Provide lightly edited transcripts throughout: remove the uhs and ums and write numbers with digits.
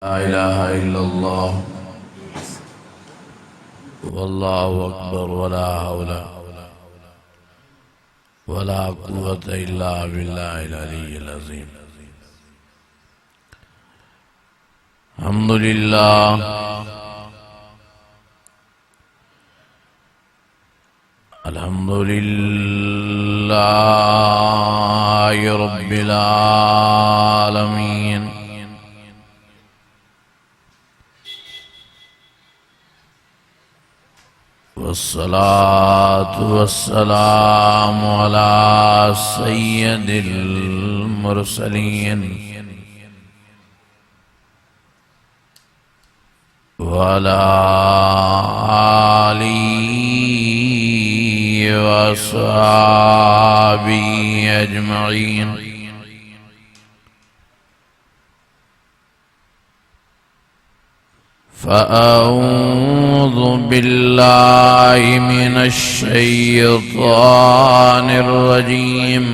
ला इलाहा इल्लल्लाह वल्लाहु अकबर वला हौला वला कुव्वता इल्ला बिल्लाहिल अलिय्यिल अज़ीम। हम्दुलिल्लाह अल्हम्दुलिल्लाहि रब्बिल आलमीन। वस्सलातु वस्सलामु अला सय्यदिल मुरसलीन वअला आलिहि वअस्हाबिहि अजमईन। फ़अऊज़ु बिल्लाहि मिनश शैतानिर रजीम।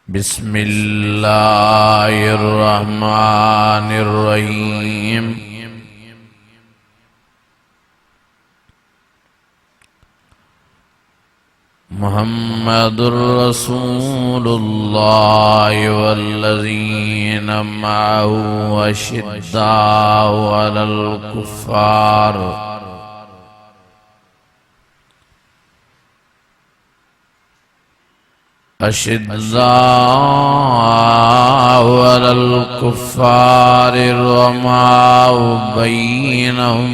बिस्मिल्लाहिर रहमानिर रहीम। मुहम्मदुर रसूलुल्लाह वल्लज़ीना मअहु अशिद्दाउ अलल कुफ़्फ़ार रुहमाउ बैनहुम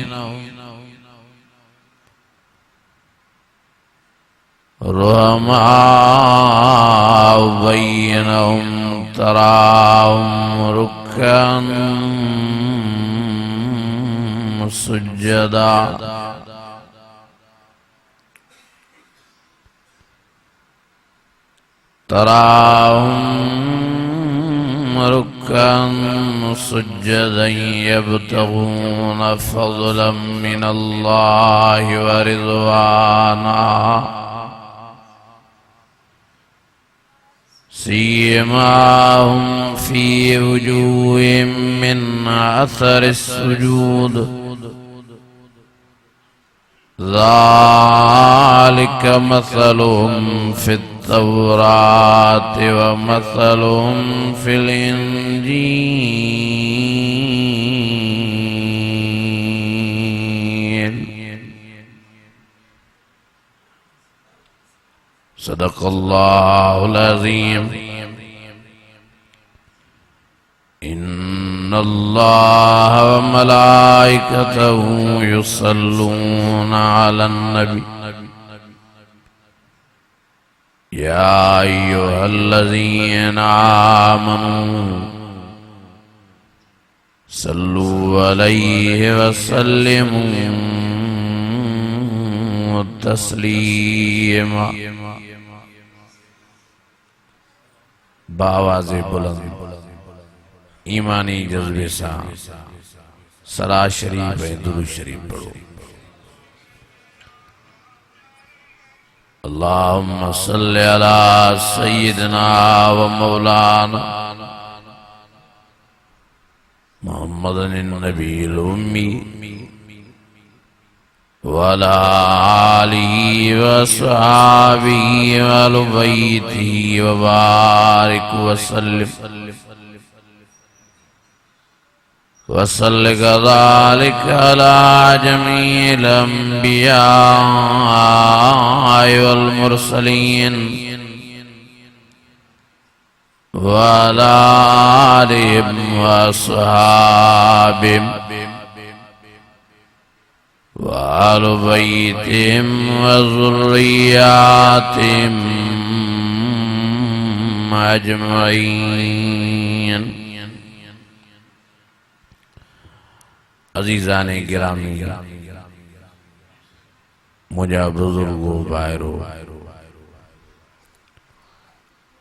तराहुम रुक्कअन सुज्जदा यब्तगून फ़ज़लन मिनल्लाहि व रिज़वाना। सीमाहुम फ़ी वुजूहिहिम मिन अथरिस सुजूद ज़ालिका मसलुहुम फित्तौराति व मसलुहुम फिल इंजील। सदक़ल्लाहुल अज़ीम। इन्नल्लाह व मलाइकतहु युसल्लूना अलन नबी या अय्युहल्लज़ीना आमनू सल्लू अलैहि व सल्लिमू तस्लीमा। बावाज़े बुलंद ईमानी जज्बे सा सला शरीफ है दुरूद शरीफ पढ़ो। अल्लाहुम्मा सल्लि अला सय्यिदिना व मौलाना मुहम्मदिन नबील उम्मी व अला आलिहि व अस्हाबिहि व अहलि बैतिहि व बारिक व सल्लिम वसल्ल कज़ालिक अला जमील अंबिया वल मुरसलीन व अला आलिहिम व अस्हाबिहिम व अहलि बैतिहिम व ज़ुर्रिय्यातिहिम अजमईन। अजीज़ाने गिरामी मुझा बुजुर्गो भाइरो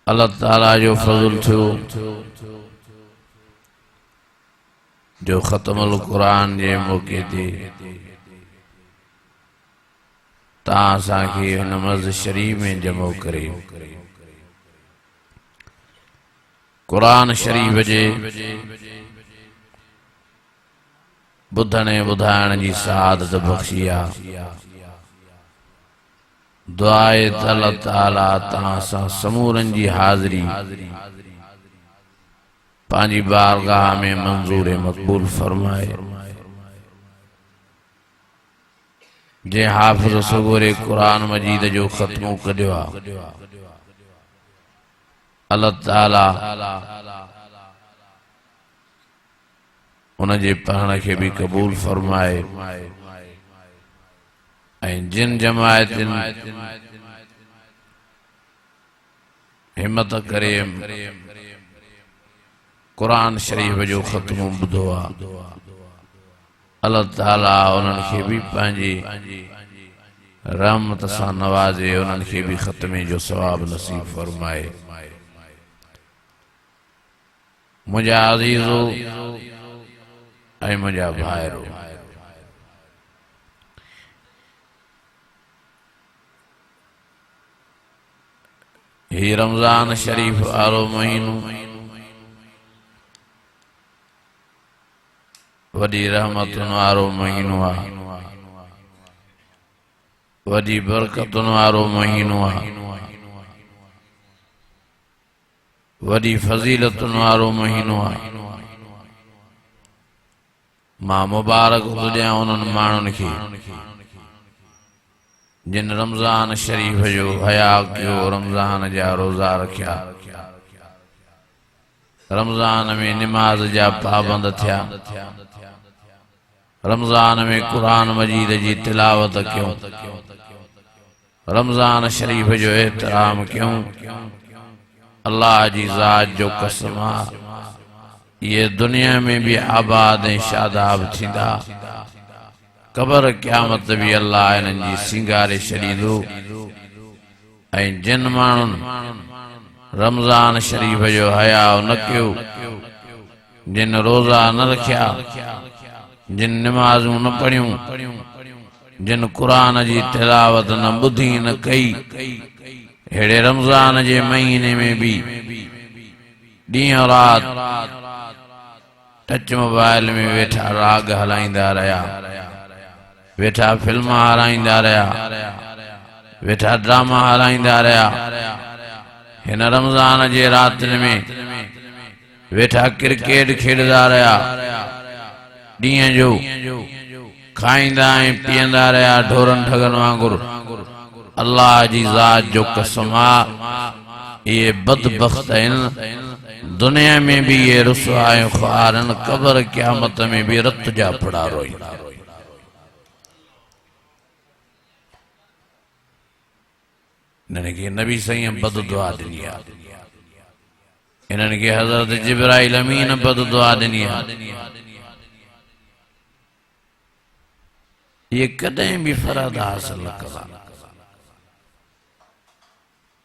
अल्लाह ताला जो फज़ल थियो जो ख़त्मुल क़ुरान जे मौके ते तां असांखे हिन मस्जिद शरीफ में जमो करे कुरान शरीफ जे बुधने बुधाइण जी सआदत बख्शी आहे। दुआए अल्लाह ताला तहां सां समूरन जी हाज़िरी पांजी बारगाह में मंजूर मकबूल फरमाए। जे हाफिज़ सुगोरे कुरान मजीद जो खत्मो करियो आहे, अल्लाह ताला उनजे पढ़ण के भी कबूल फरमाए। जिन जमायतिन हिम्मत करे कुरान शरीफ जो खत्मो बुधो आहे, अल्लाह ताला उन्हनि खे भी पंहिंजी रहमत सां नवाज़े, उन्हनि खे भी खत्मे जो सवाब नसीब फरमाए। मुझा अज़ीज़ो ऐं मुझा भाइरो, ही रमजान शरीफ वारो महीनो वडी रहमतुन वारो महीनो आहे, वडी बरकतुन वारो महीनो आहे, वडी फजीलतुन वारो महीनो आहे। मां मुबारक हुजां उन्हनि माण्हुनि खे जिन रमजान शरीफ जो हया कयो, रमजान जा रोज़ा रखिया, रमजान में निमाज जा पाबंद थिया, रमजान में कुरान मजीद जी तिलावत क्यों, रमजान शरीफ जो एहतराम क्यों। अल्लाह जी ज़ात जो कसम आहे, ये दुनिया में भी आबाद ऐं शादाब थींदा, कबर क़यामत भी अल्लाह इन्हनि जी सिंगारे छॾींदो। ऐं जिन माण्हुनि रमजान शरीफ जो हया न कयो, जिन रोज़ा न रखिया, जिन नमाज़ूं न पढ़ियूं, जिन कुरान जी तिलावत न ॿुधी न कई, हेड़े रमजान जे महीने में भी ॾींहं रात टच मोबाइल में वेठा राग हलाईंदा रहिया, वेठा फिल्म हलाईंदा रहिया, वेठा ड्रामा हलाईंदा रहिया। हिन रमजान जे रातिनि में वेठा क्रिकेट खेॾंदा रहिया, ॾींहं जो खाईंदा ऐं पीअंदा रहिया ढोरनि ठगनि वांगुरु। अल्लाह जी ज़ात जो कसम आहे, ये बदबख्त आहिनि, दुनिया में भी ये रुसवा ऐं ख़्वार आहिनि, कबर क़यामत में भी रत जा पड़ा रोई। इन्हनि खे नबी सईं बद दुआ ॾिनी आहे, इन्हनि खे हज़रत जिब्राइल अमीन बद दुआ ॾिनी आहे। ये कदें भी फराद हासिल न कंदा।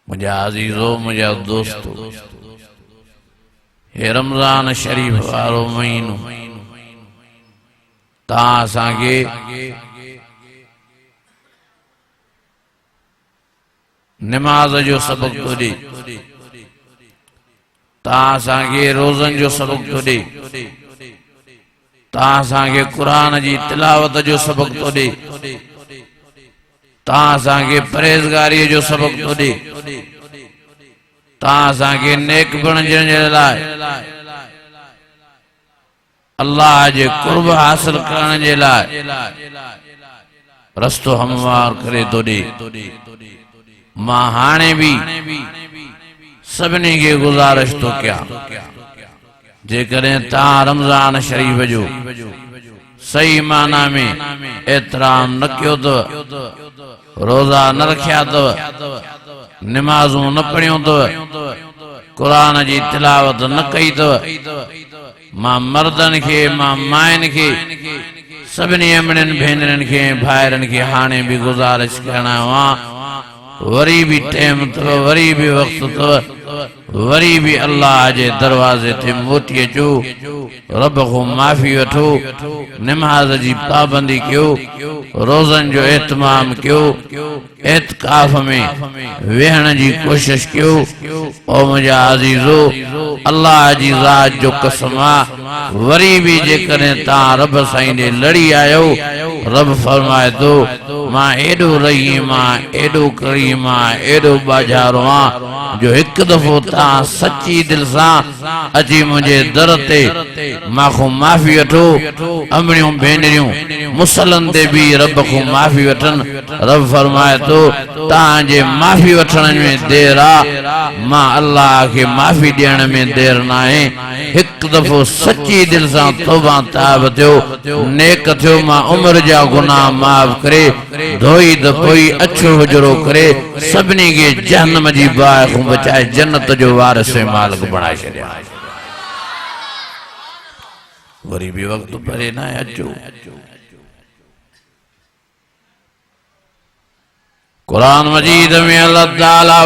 मुझा अज़ीज़ो, मुझा दोस्तो, हे रमजान शरीफ वारो महीनो तहां असांखे नमाज जो सबक तो ॾे, तहां असांखे रोज़नि जो सबक तो ॾे, तहां असांखे कुरान जी तिलावत जो सबक तो ॾे, तहां असांखे परहेज़गारी जो सबक तो ॾे, तहां असांखे नेक बणजण जे लाइ, अल्लाह जे कुर्ब हासिल करण जे लाइ रस्तो हमवार करे तो ॾे। मां हाणे भी सभिनी खे गुज़ारिश तो कयां, जेकॾहिं तहां रमजान शरीफ जो सही माना में एहतराम न कयो अथव, रोज़ा न रखिया अथव, नमाज़ूं न पढ़ियूं अथव, कुरान जी तिलावत न कई अथव, मां मर्दनि खे, मां माइनि खे, सभिनी अमड़नि भेनरनि खे, भाइरनि खे हाणे भी गुज़ारिश करणु आहियां, वरी भी टाइम अथव, वरी भी वक़्तु अथव, वरी भी अल्लाह जे दरवाजे ते मोटी अचो रब को माफ़ी वठो नमाज जी पाबंदी कयो रोज़न जो एहतमाम कयो एतकाफ में वेहण जी कोशिश कयो ओ मुझा अजीजो अल्लाह जी ज़ात जो कसम आ वरी भी जेकॾहिं तव्हां रब साईं ॾे लड़ी आयो रब फरमाए थो मां एॾो रहीम आं एॾो करीम आं एॾो बाजारो आं जो हिकु दफ़ो तव्हां सची दिल सां अची मुंहिंजे दर ते मां माफ़ी वठो अमड़ियूं भेनरियूं मुसलनि ते भी रब को माफ़ी वठनि रब फरमाए थो तव्हांजे माफ़ी वठण में देर आहे मां अल्लाह के माफ़ी ॾियण में देर न आहे हिकु दफ़ो सची दिल सां तौबा ताब थियो नेक थियो मां उम्र जा गुनाह माफ़ करे धोई धपोई अछो हुजरो करे सभिनी खे जहन्नम जी बाहि खां बचाए जन्नत जो वारिस मालिक बणाए छॾिया वरी भी वक्त परे न अचो कुरान मजीद में अल्लाह ताला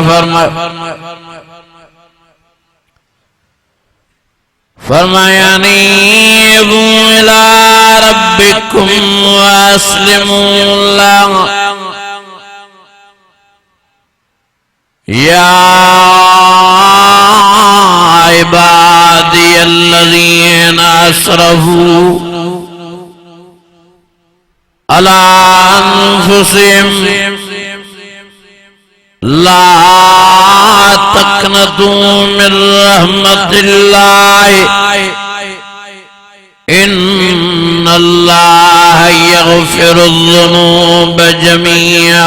फरमाया नीबू इला रब्बिकुम वअस्लिमू लहु या इबादी अल्लज़ीना असरफू अला अनफुसिहिम ला तक़नतू मिन रहमतिल्लाह इन्नल्लाह यग़फिरुज़्ज़ुनूब जमीआ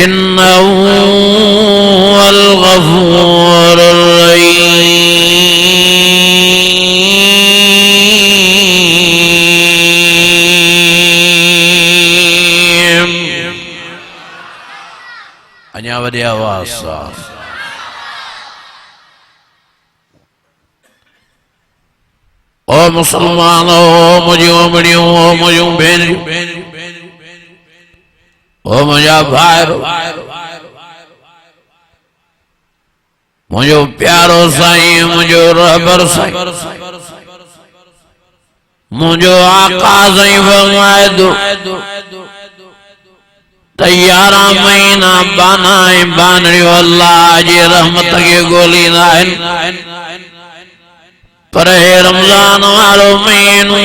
इन्नहु हुवल गफ़ूरुर रहीम अञा वॾे आवाज़ सां ओ मुसलमान ओ मुझियूं बड़ियूं ओ मुझियूं भेनरियूं ओ मुझा भाइरो मुझो प्यारो साईं मुझो रहबर साईं मुझो आका साईं फरमाए दो तैयारा महीना बाना बानड़ियो अल्लाह जी रहमत के गोलींदा आहिनि पर हे रमजान वारो महीनो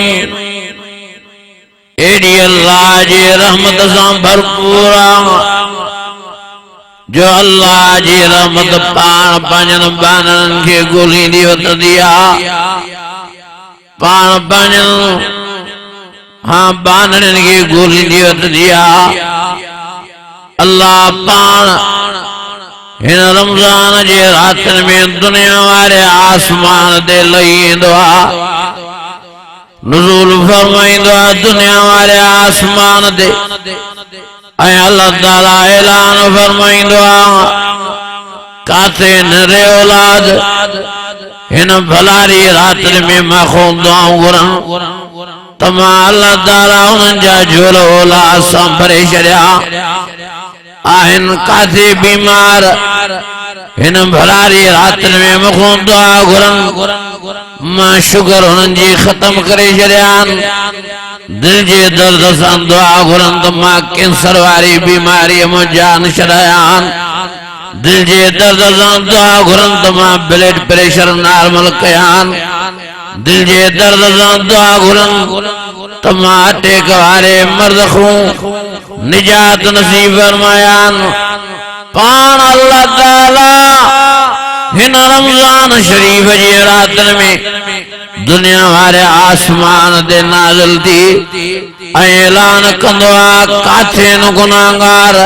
एडी अल्लाह जी रहमत सां भरपूर जो अल्लाह जी रहमत पाण पंहिंजनि बाननि खे ॻोल्हींदी वठंदी आहे पाण पंहिंजनि हाँ बाननि खे ॻोल्हींदी वठंदी आहे अल्लाह पाण हिन रमजान जे रातनि में दुनिया वारे आसमान ते लही ईंदो आहे नुज़ूल फरमाईंदो आहे दुनिया वारे आसमान ते ऐं अल्लाह ताला ऐलान फरमाईंदो आहे काथे न रे औलाद हिन भलारी रातनि में मां दुआऊं घुरां त मां अल्लाह ताला उन्हनि जा झोल औलाद सां भरे छॾिया आहिन काथे बीमार हिन भलारी रातनि में मूंखां दुआ घुरनि मां शुगर हुननि जी ख़त्म करे छॾियानि दिल जे दर्द सां दुआ घुरनि त मां कैंसर वारी बीमारीअ मां जान छॾायानि दिल जे दर्द सां दुआ घुरनि त मां ब्लड प्रेशर नॉर्मल कयानि दिल जे दर्द सां दुआ घुरनि त मां अटैक वारे मर्द खां निजात नसीब फरमायानि पाण अल्लाह ताला हिन रमजान शरीफ जी रातनि में दुनिया वारे आसमान ते नाज़िल थी ऐं ऐलान कंदो आहे काथे न गुनाहगार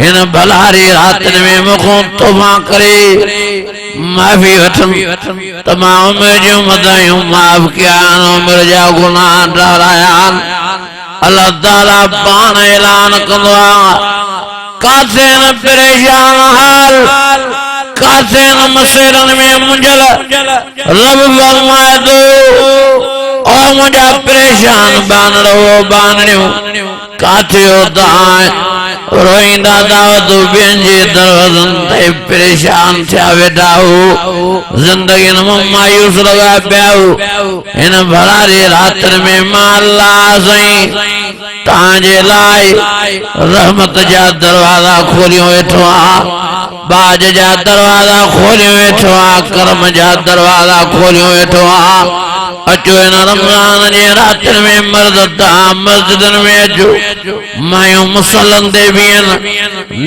हिन भलारी रातनि में मूंखां तौबा करे माफ़ी वठनि त मां उमिरि जूं मदायूं माफ़ कयानि उमिरि जा गुनाह ठारायानि अल्लाह ताला पाण ऐलान कंदो आहे काथे न परेशान हाल काथे न मसइलनि में मुंझल रब फरमाए थो ओ मुंहिंजा परेशान बानड़ो बानड़ियूं काथे हो तव्हां रोईंदा दावत बेंजे दरवाजन ते परेशान थिया वेठा हो जिंदगी में मायूस लगा पियाओ इन भरारी रात्र में माला सही तांजे लाए रहमत जा दरवाजा खोलियो वेठो आ बाज जा दरवाजा खोलियो वेठो आ कर्म जा दरवाजा खोलियो वेठो आ अचो इन रमजान जे रात्र में मर्द ता मस्जिदन में अचो मायूं मुसल्लन ते बीहन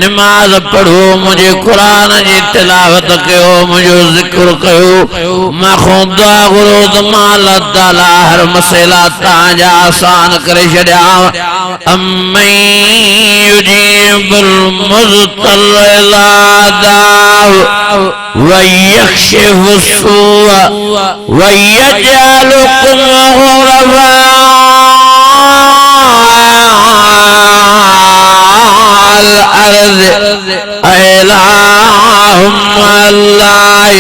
नमाज पढ़ो मुझे कुरान जी तिलावत कयो मुझो जिक्र कयो माखो दुआ घुरो त मां अल्लाह ताला हर मसइला तांजा आसान करे छॾिया अम्मै युजीबुल मुज़्तल्ला दाव वयक्शिफु सूअ वयजअलुकुम गुरबा الأرض إله الله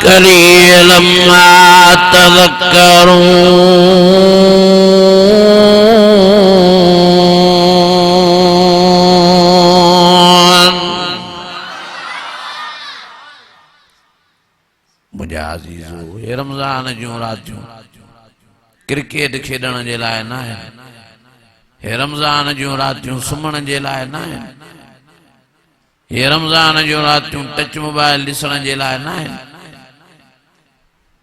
قليلا ما تذكرون मुझे अजीजो ये रमजान जूं रातियूं क्रिकेट खेडण जे लाइ न आहे हे रमजान जूं रातियूं सुम्हण जे लाइ न आहे हे रमजान जूं रातियूं टच मोबाइल ॾिसण जे लाइ न आहे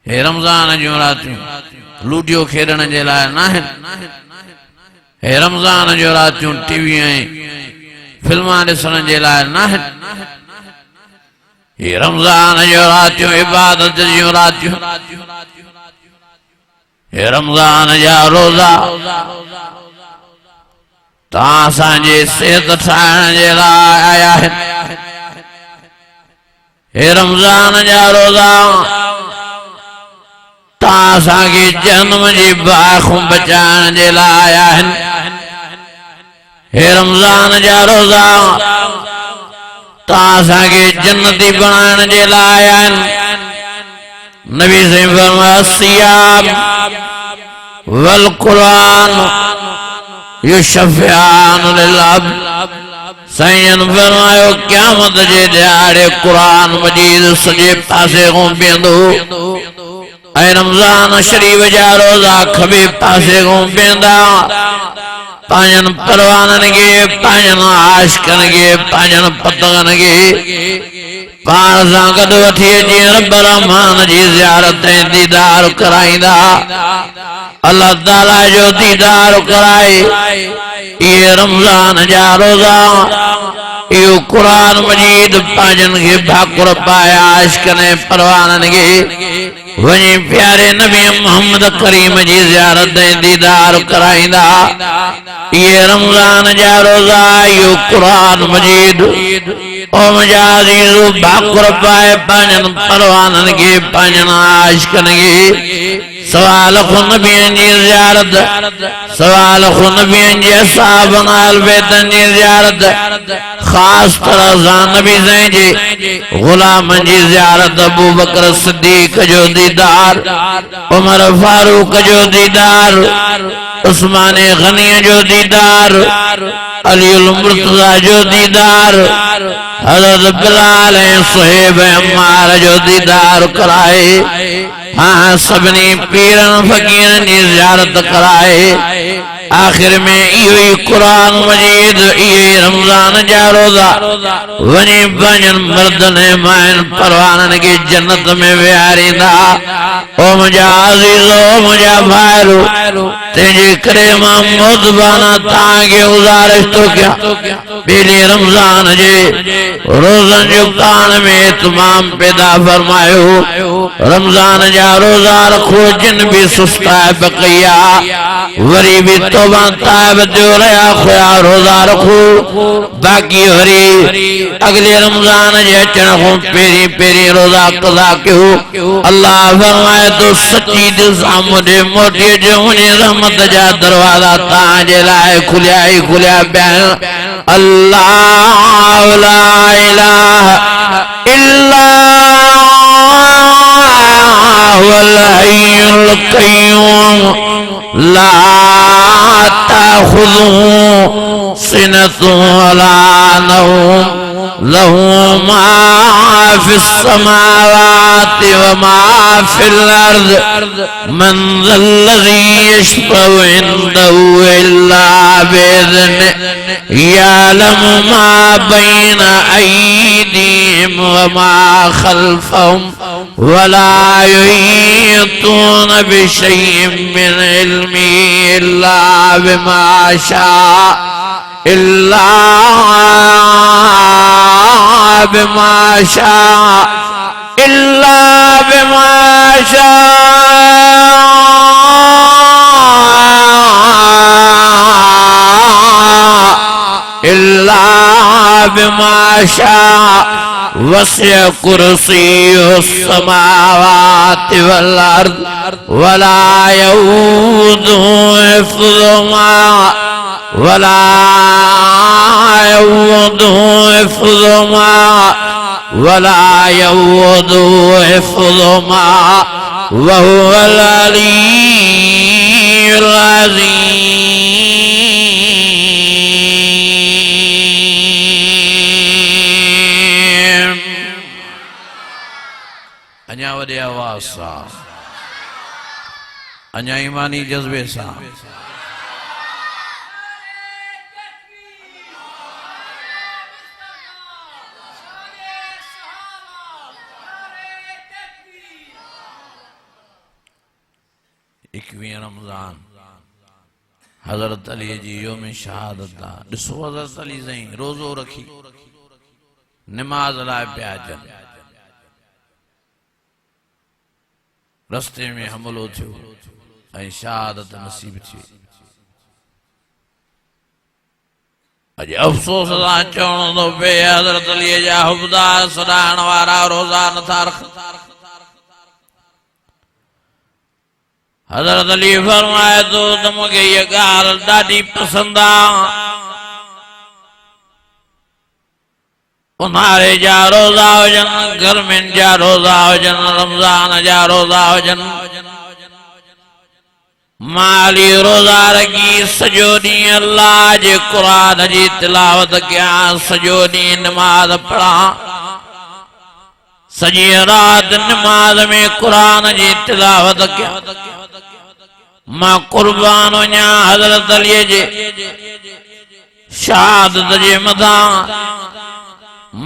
हे रमजान जूं रातियूं लूडियो खेडण जे लाइ न आहे हे रमजान जूं रातियूं टीवी ऐं फिल्मां ॾिसण जे लाइ न आहे ये रमजान जो रातियों इबादत जो रातियों ये रमजान जा रोजा तासांजे सेहत ठाहिण जे लाइ आया आहिनि हे रमजान जा रोजा तासांखे जन्म जी बाखूं बचाइण जे लाइ आया आहिनि हे रमजान जा रोजा तासांखे जन्नती बनाइण जे लाइ आहिनि नबी साईं फरमाया सियाम वल कुरान युशफ़ियान लिल अब्द साईं फरमायो क़यामत जे ॾियारे कुरान मजीद सॼे पासे खां बीहंदो ऐं रमज़ान शरीफ़ जा रोज़ा खॿे पासे खां बीहंदा पांजन परवानन के पांजन आशिकन के पांजन पतंगन के पाण सां गॾु वठी अची रब रहमान जी ज़ियारत ऐं दीदार कराईंदा अल्लाह ताला जो दीदार कराए ये रमजान जा रोज़ा यो कुरान मजीद पांजन के भाकुर पाया आशिकन ऐं परवानन के वही प्यारे नबी मोहम्मद करीम जी ज़ियारत ऐं दीदार कराईंदा ये रमजान जा रोज़ा यो कुरान मजीद ओ मुझा अज़ीज़ो भाकुर पाए पांजन परवानन के पांजन आशिकन के सवाल खुन नबियन जी ज़ियारत सवाल खुन नबियन जी असहाबन अहल बैतन जी ज़ियारत खास तरह सां नबी साईं जे गुलामन जी ज़ियारत अबू बकर सिद्दीक़ जो दीदार उमर फारूक जो दीदार उस्मान गनी जो दीदार अलीउल मुर्तज़ा जो दीदार हज़रत बिलाल ऐं सुहैब ऐं अम्मार जो दीदार कराए हाँ सभिनी पीरन फ़कीरन जी ज़ियारत कराए आखिर में इहो ही कुरान मजीद इहो ही रमजान जा रोज़ा वञी पंहिंजन मर्दन ऐं माइन परवानन खे जन्नत में विहारींदा ओ मुंहिंजा अज़ीज़ो मुंहिंजा भाइरो तंहिंजे करे मां मोज़बाना तव्हांखे गुज़ारिश थो कयां ॿिए रमज़ान जे रोज़नि जो कान में इत्माम पैदा फरमायो रमज़ान जा रोज़ा रखो जिन भी सुस्ताए बकैया वरी भी तौबा ताइब जो रहा खुया रोज़ा रखो बाकी वरी अगले रमज़ान जे अचण खां पहिरीं पहिरीं रोज़ा क़ज़ा कयो अल्लाह फरमाए तो सच्ची दिल सां मुंहिंजे मोटी जो मुंहिंजी रहमत जा दरवाज़ा तव्हांजे लाइ खुलिया ई खुलिया पिया अल्लाह ला इलाहा इल्लल्लाहुल हय्युल क़य्यूम ला ताख़ुज़ुहु सिनतुन वला नौम लहू मा फिस्समावात व मा फिल अर्द मन ज़ल्लज़ी यशफ़उ इंदहु इल्ला बिइज़्निहि यअलमु मा बैन अयदीहिम व मा खल्फ़हुम वला युहीतून बिशयइन मिन इल्मिही इल्ला बिमा शाअ इल्ला बिमा शाअ इल्ला बिमा शाअ इल्ला बिमा शाअ वसिअ कुर्सियुहु समावाति वल अर्द वला यऊदुहु हिफ्ज़ुहुमा वला यऊदुहु हिफ्ज़ुहुमा वला यऊदुहु हिफ्ज़ुहुमा व हुवल अलीयुल अज़ीम। अञा वॾे आवाज़ सां, अञा ईमानी जज़्बे सां रमज़ान हज़रत अली जी योम शहादत आहे। ॾिसो हज़रत अली साईं रोज़ो रखी निमाज़ लाइ पिया अचनि, रस्ते में हमलो थियो ऐं शहादत नसीब थी। अॼु अफ़सोस सां चवणो थो पए हज़रत अली जा हुबदार सॾाइण वारा रोज़ा नथा रखनि। हज़रत अली फरमाए थो त मूंखे इहा ॻाल्हि ॾाढी पसंदि आहे। उन्हारे जा रोज़ा हुजनि, गर्मियुनि जा रोज़ा हुजनि, रमज़ान जा रोज़ा हुजनि, माली रोज़ा रखी सॼो ॾींहुं अल्लाह जे क़ुरान जी तिलावत कयां, सॼो ॾींहुं नमाज़ पढ़ां, सॼी राति नमाज़ में क़ुरान जी तिलावत कयां। मां कुर्बान वञा हज़रत अलीअ जे शहादत जे मथां,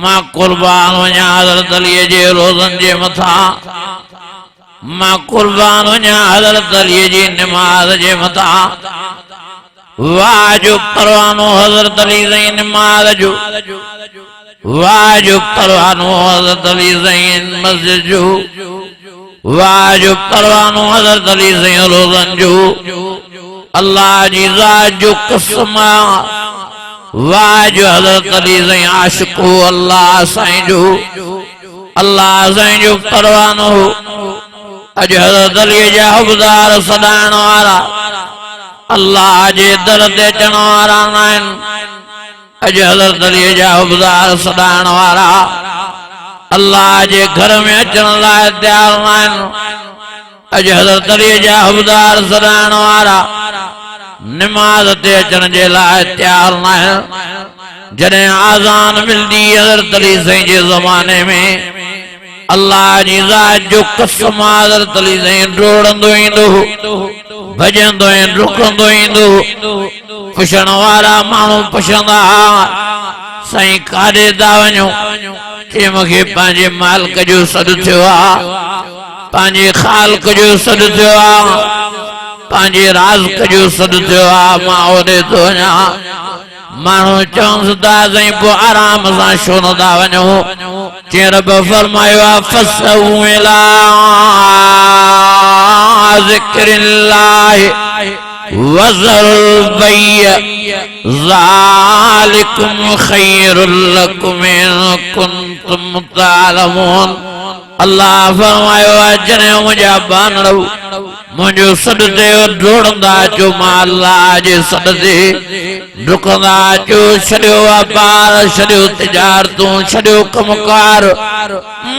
मां कुर्बान वञा हज़रत अलीअ जे रोज़नि जे मथां, मां कुर्बान वञा हज़रत अलीअ जी नमाज़ जे मथां। वाह जो परवानो हज़रत अली साईं नमाज़ जो, वाह जो परवानो हज़रत अली साईं मस्जिद जो, वाह जो परवानो हज़रत अली साईं रोज़नि जो। अल्लाह जी ज़ात जो कसम, वाह जो हज़रत अली साईं आशिक़ो अल्लाह साईं जो, अल्लाह साईं जो परवानो। अॼु हज़रत अली जा हुबदार सॾाइण वारा अल्लाह जे दर ते अचण वारा न आहिनि। अॼु हज़रत अली जा हुबदार सॾाइण वारा अल्लाह जे घर में अचण लाइ तयार न आहिनि। अॼु हज़रत अली जा हुबदार सॾाइण वारा नमाज़ ते अचण जे लाइ तयार न आहिनि। जॾहिं आज़ान मिलंदी हज़रत अली साईं जे ज़माने में, अल्लाह जी ज़ात जो कसम हज़रत अली साईं डोड़ंदो ईंदो, भॼंदो ऐं डुकंदो ईंदो। पुछण वारा माण्हू पुछंदा, साईं काॾे था वञो? चए मूंखे पंहिंजे मालिक जो सॾु थियो आहे, पंहिंजे ख़ालिक जो सॾु थियो आहे, पंहिंजे राज़िक जो सॾु थियो आहे, मां होॾे थो वञा। माण्हू चवंसि था साईं पोइ आराम सां छो नथा वञो? चए रब फरमायो आहे फसऊ इला ज़िक्रिल्लाह वज़रुल बैय ज़ालिकुम खैरुल लकुम इन कुंतुम तालमून। अल्लाह फरमायो आहे जॾहिं मुंहिंजा बानड़ो मुंहिंजो सॾु ते डोड़ंदा अचो, मां अल्लाह जे सॾ ते डुकंदा अचो। छॾियो वापार, छॾियो तिजारतूं, छॾियो कमकार,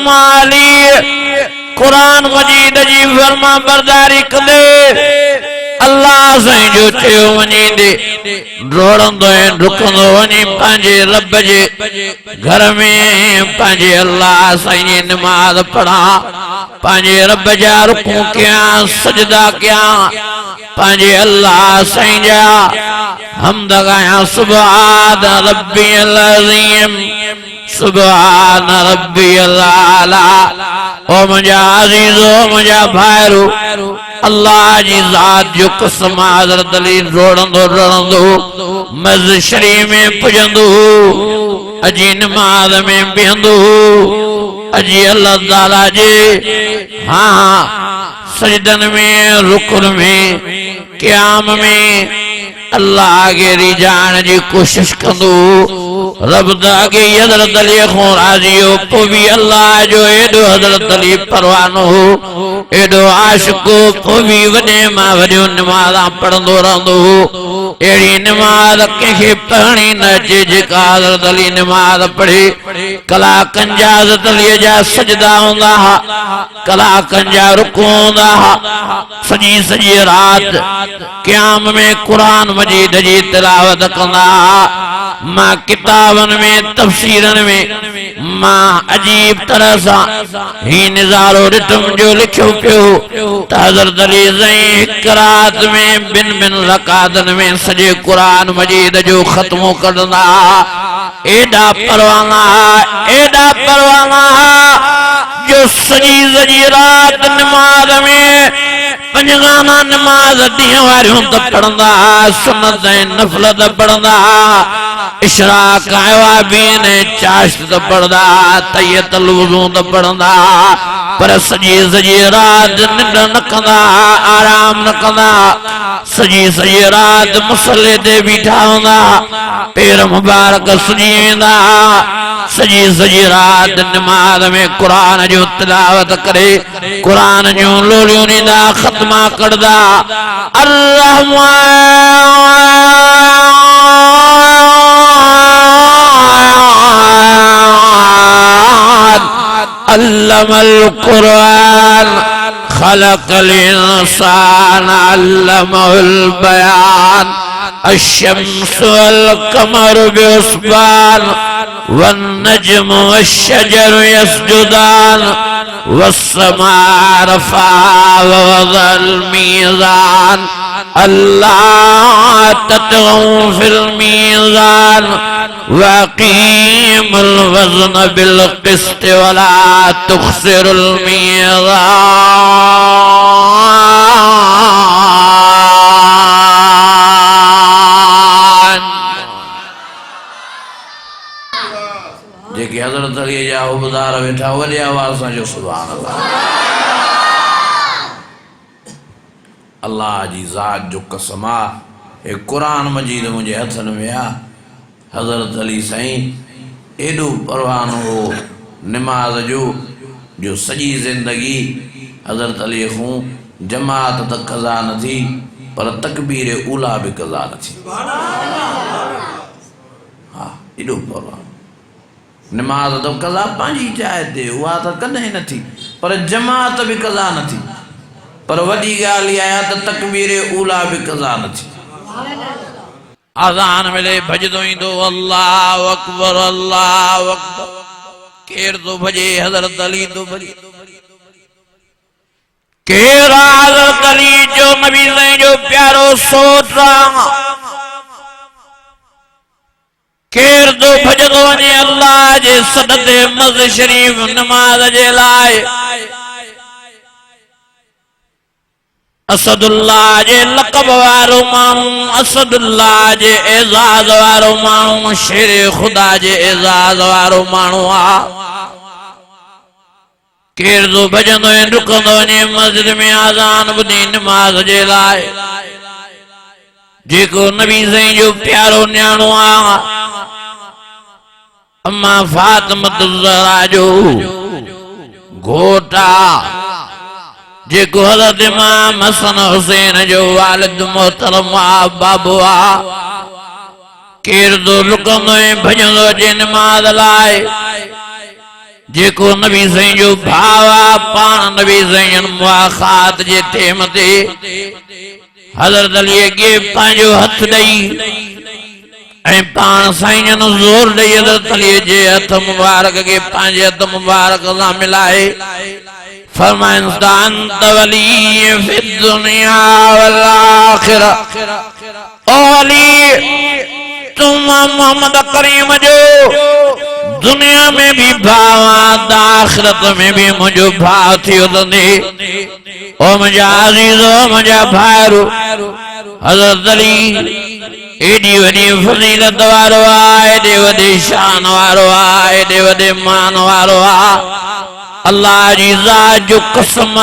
माली क़ुरान मजीद जी फर्मा बरदारी कंदे अल्लाह साईं जो चयो वञी दे डोड़ंदो ऐं डुकंदो वञी पंहिंजे रब जे घर में पंहिंजे अल्लाह साईं जी नमाज़ पढ़ा पंहिंजे रब जा रुकू कयां सजदा कयां पंहिंजे अल्लाह साईं जा हमद गायां सुभान रब्बियल अज़ीम सुभान रब्बियल आला। ओ मुंहिंजा अज़ीज़ो मुंहिंजा भाइरो अल्लाह जी ज़ात जो कसम हज़रत अली रोड़ंदो रोड़ंदो मस्जिद शरीफ में पुजंदो अजी नमाज़ में बीहंदो अजी अल्लाह ताला जे हाँ सजदन में रुकन में क़याम में अल्लाह के रिजान जी कोशिश कंदो रब दागे हज़रत अली को राज़ी हो पोइ भी अल्लाह जो एडो हज़रत अली परवानो हो एडो आशिको पोइ भी वॾे मां वॾियो नमाज़ां पढ़ंदो रहंदो हो। अहिड़ी नमाज़ कंहिंखे पढ़णी न अचे जेका हज़रत अली नमाज़ पढ़े। कलाकनि जा हज़रत अलीअ जा सजदा हूंदा हुआ कलाकनि जा रुकू हूंदा हुआ सॼी सॼी राति क़याम में क़ुरान मजीद जी तिलावत कंदा मां किताबन में तफसीरन में मां अजीब तरह से ही नजारो ॾिठुम जो लिखियो पियो त हज़रत अली साईं हिक रात में बिन बिन रकातन में सॼे क़ुरान मजीद जो ख़त्मो कंदा एॾा परवाना जो सॼी सॼी रात नमाज़ में पंजगाना नमाज ॾींहं वारियूं त पढ़ंदा सुन्नत ऐं नफ़िल त पढ़ंदा इशराक अवाबीन चाश्त त पढ़ंदा तयतल वुज़ू त पढ़ंदा पर सॼी सॼी राति निंड न कंदा आराम न कंदा सॼी सॼी राति मुसले ते बीठा हूंदा पेर मुबारक सुजी वेंदा सॼी सॼी राति नमाज़ में क़ुरान जो तिलावत करे क़ुरान जूं लोलियूं ॾींदा ख़त्मा करदा अल्लमल क़ुरान खलक़ल इंसान अल्लमहुल बयान अश्शम्सु वल क़मरु बिहुस्बान वन्नज्मु वश्शजरु यस्जुदान वस्समाअ रफ़अहा ववज़अल मीज़ान अल्ला ततगौ फिल मीज़ान वअक़ीमुल वज़न बिल क़िस्त वला तुख़सिरुल मीज़ान। जेके हज़रत अली जा उबदार वेठा वॾे आवाज़ सां जो सुभान अल्लाह। अल्लाह जी ज़ात जो कसम आहे हे क़ुरान मजीद मुंहिंजे हथनि में आहे। हज़रत अली साईं एॾो परवानो हो नमाज़ जो सॼी ज़िंदगी हज़रत अली खां जमात त क़ज़ा न थी पर तकबीर ऊला बि क़ज़ा न थी। हा एॾो परवानो नमाज़ तो क़ज़ा पंहिंजी जाइ ते उहा त कॾहिं न थी पर जमात बि क़ज़ा न थी पर वॾी ॻाल्हि इहा आहे त तकबीर ऊला बि क़ज़ा न थी। आज़ान मिले भजदो ईंदो अल्लाहु अकबर अल्लाहु अकबर केर तो भजे हज़रत अली तो भजे केर हज़रत अली जो नबी साईं जो प्यारो सोचा केर तो भजदो वञे अल्लाह जे सदक़े मस्जिद शरीफ नमाज जे लाइ असदुल्लाह जे लक़ब वारो माण्हू असदुल्लाह जे एज़ाज़ वारो माण्हू शेर खुदा जे एज़ाज़ वारो माण्हू आहे। केर तो भजंदो ऐं डुकंदो वञे मस्जिद में आज़ान ॿुधी नमाज़ जे लाइ जेको नबी साईं जो प्यारो न्याणो आहे अम्मा फातिमा ज़हरा जो घोट आहे जेको हज़रत इमाम हसन हुसैन जो वालिद मोहतरम आहे बाबू आहे। केर तो लुकंदो ऐं भजंदो अचे नमाज़ लाइ जेको नबी साईं जो भाउ आहे पाण नबी साईं मुआख़ात जे टेम ते हज़रत अली के पंहिंजो हथ ॾेई ऐं पाण साईं जन ज़ोर ॾेई हज़रत अली जे हथ मुबारक के पंहिंजे हथ मुबारक सां मिलाए फरमाइनि था अंत वली फि दुनिया वल आखिरा। ओ अली तुम मोहम्मद करीम जो दुनिया में भी भाव आखिरत में भी मुझो भाव थियो तंदे। ओ मुझा अज़ीज़ ओ मुझा भाइरो हज़रत अली एडी वडी फज़ीलत वारो आ, एडे वडे शान वारो आ, एडे वडे मान वारो आ। अल्लाह जी ज़ात जो कसम आ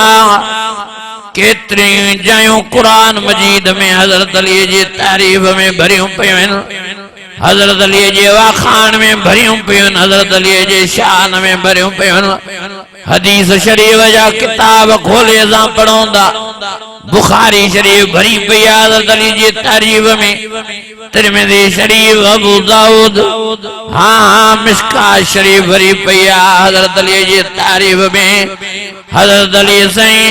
केतरी जयूं कुरान मजीद में हज़रत अली जी तारीफ में भरियूं पियूं आहिनि, हज़रत अली जे वाखान में भरियूं पियूं आहिनि, हज़रत अली जे शान में भरियूं पियूं आहिनि। हदीस शरीफ जा किताब खोले सां पढ़ंदा बुखारी शरीफ भरी पई आहे हज़रत अली जी तारीफ में, तिरमिज़ी शरीफ, अबू दाऊद, हाँ मिशकात शरीफ भरी पई आहे हज़रत अली जी तारीफ में। हज़रत अली साईं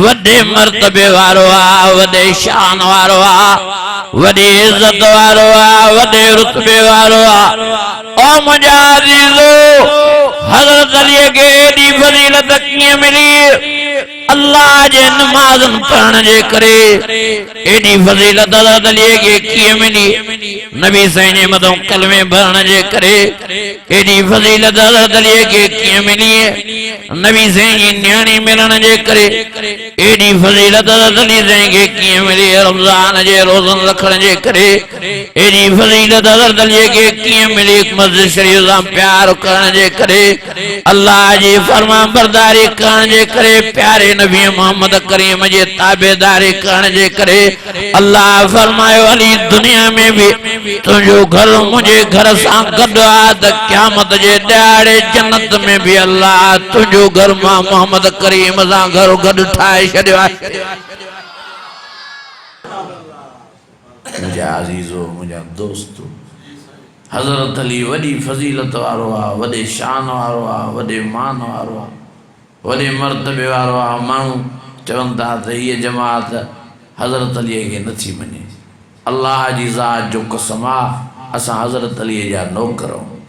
वॾे मर्तबे वारो आहे, वॾे शान वारो आहे, वॾी इज़त वारो आहे, वॾे रुतबे वारो आहे। ओ मुंहिंजा अज़ीज़ो हज़रत अली खे एॾी फज़ीलत कीअं मिली? अल्लाह जे नमाज़न पढ़ण जे करे एडी फज़ीलत हज़रत अली खे कीअं मिली? नबी साईं जे मथां कलमे भरण जे करे एडी फज़ीलत हज़रत अली खे कीअं मिली? नबी साईं जी न्याणी मिलण जे करे एडी फज़ीलत हज़रत अली साईं खे कीअं मिली? रमज़ान जे रोज़न रखण जे करे एडी फज़ीलत हज़रत अली खे कीअं मिली? मस्जिद शरीफ सां प्यार करण जे करे, अल्लाह जी फरमान बरदारी करण जे करे, प्यारे नबी मोहम्मद करीम जे ताबेदारी करण जे करे अल्लाह फरमायो अली दुनिया में भी तुझो घर मुझे घर सां गॾु आहे त क़यामत जे ॾियारे जन्नत में भी अल्लाह तुझो घर मां मोहम्मद करीम सां घर गॾु ठाहे छॾियो आहे। मुंहिंजा अज़ीज़ो मुंहिंजा दोस्तो हज़रत अली वॾी फज़ीलत वारो आहे, वॾे शान वारो आहे, वॾे मान वारो आहे, वॾे मर्तबे वारो आहे। माण्हू चवनि था त हीअ जमात हज़रत अलीअ खे नथी मञे। अल्लाह जी ज़ात जो कसम आहे असां हज़रत अलीअ जा नौकर आहियूं,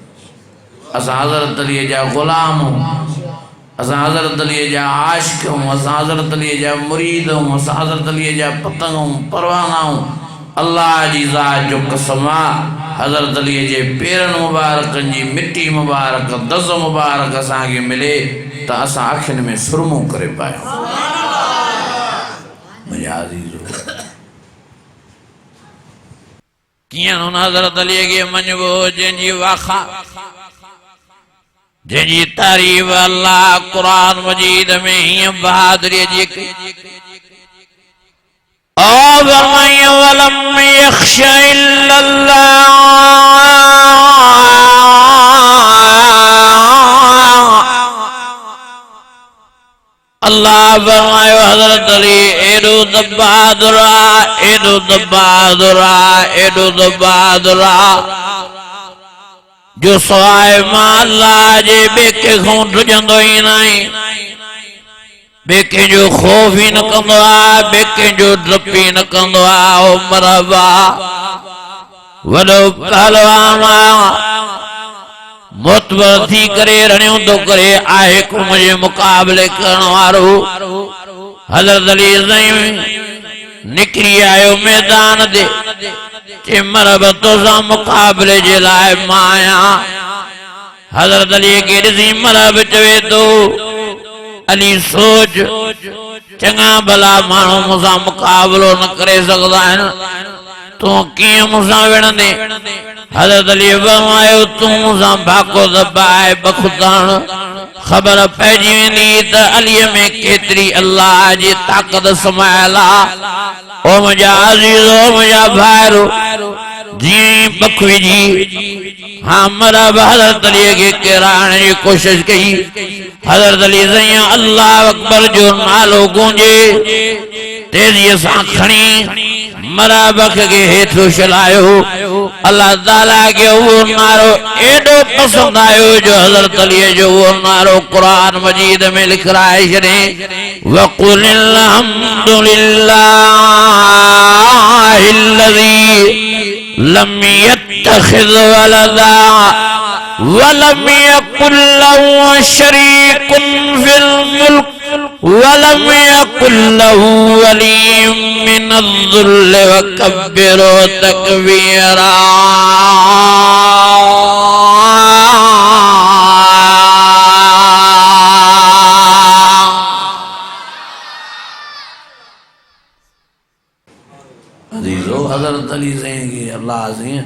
असां हज़रत अलीअ जा ग़ुलाम आहियूं, असां हज़रत अलीअ जा आशिक़ आहियूं, असां हज़रत अलीअ जा मुरीद आहियूं, असां हज़रत अलीअ जा पतंग आहियूं, परवाना आहियूं। अल्लाह जी ज़ात जो कसम आहे हज़रत अलीअ जे पेरनि मुबारकनि जी मिट्टी मुबारक दज़ मुबारक असांखे मिले त असां अखियुनि में सुरमो करे पायूं। मुंहिंजा अज़ीज़ो कीअं हुन हज़रत अलीअ खे मञिबो जंहिंजी वाखा जंहिंजी तारीफ़ अल्लाह क़ुरान मजीद में हीअं बहादुरीअ जी कई। वलम यख्श इल्लल्लाह अल्लाह फरमायो हज़रत अली एडो त बहादुर आहे, एडो त बहादुर आहे, एडो त बहादुर आहे जो सवाइ मां अल्लाह जे ॿिए कंहिंखां ॾुजंदो ई न आहे, ॿिए कंहिंजो ख़ौफ़ ई न कंदो आहे, ॿिए कंहिंजो डप ई न कंदो आहे। ओ मरहबा वॾो पहलवान मोतबर थी करे रणियों तो करे आहे को मुझे मुकाबले करण वारो हज़रत अली साईं निकरी आयो मैदान दे के मरहबा तोसां मुकाबले जे लाइ मां आहियां। हज़रत अली खे ॾिसी मरहब चवे थो अली सोच चङा भला माण्हू मूंसां मुकाबलो न करे सघंदा आहिनि, तूं कीअं मूंसां विढ़ंदे? हज़रत अली फरमायो तूं मूंसां भाको दबाए बख़ुदाण ख़बर पइजी वेंदी त अलीअ में केतिरी अल्लाह जी ताक़त समायल आहे। ओ मुंहिंजा अज़ीज़ो मुंहिंजा भाइरो जीअं बख विझी हाँ मरहब हज़रत अलीअ खे किराइण जी कोशिशि कई। हज़रत अली साईं अल्लाह अकबर जो नालो गूंजे तेज़ीअ सां खणी मरहब खे हेठि उछलायो। अल्लाह ताला खे उहो नारो एॾो पसंदि आयो जो हज़रत अलीअ जो उहो नारो क़ुरान मजीद में लिखाए छॾे वक़ुल अल्हम्दुलिल्लाह الذي لم يتخذ ولدا ولم يكن له شريك في الملك ولم يكن له ولي من الذل وكبره تكبيرا. अजीजो हज़रत अली साईं खे अल्लाह साईं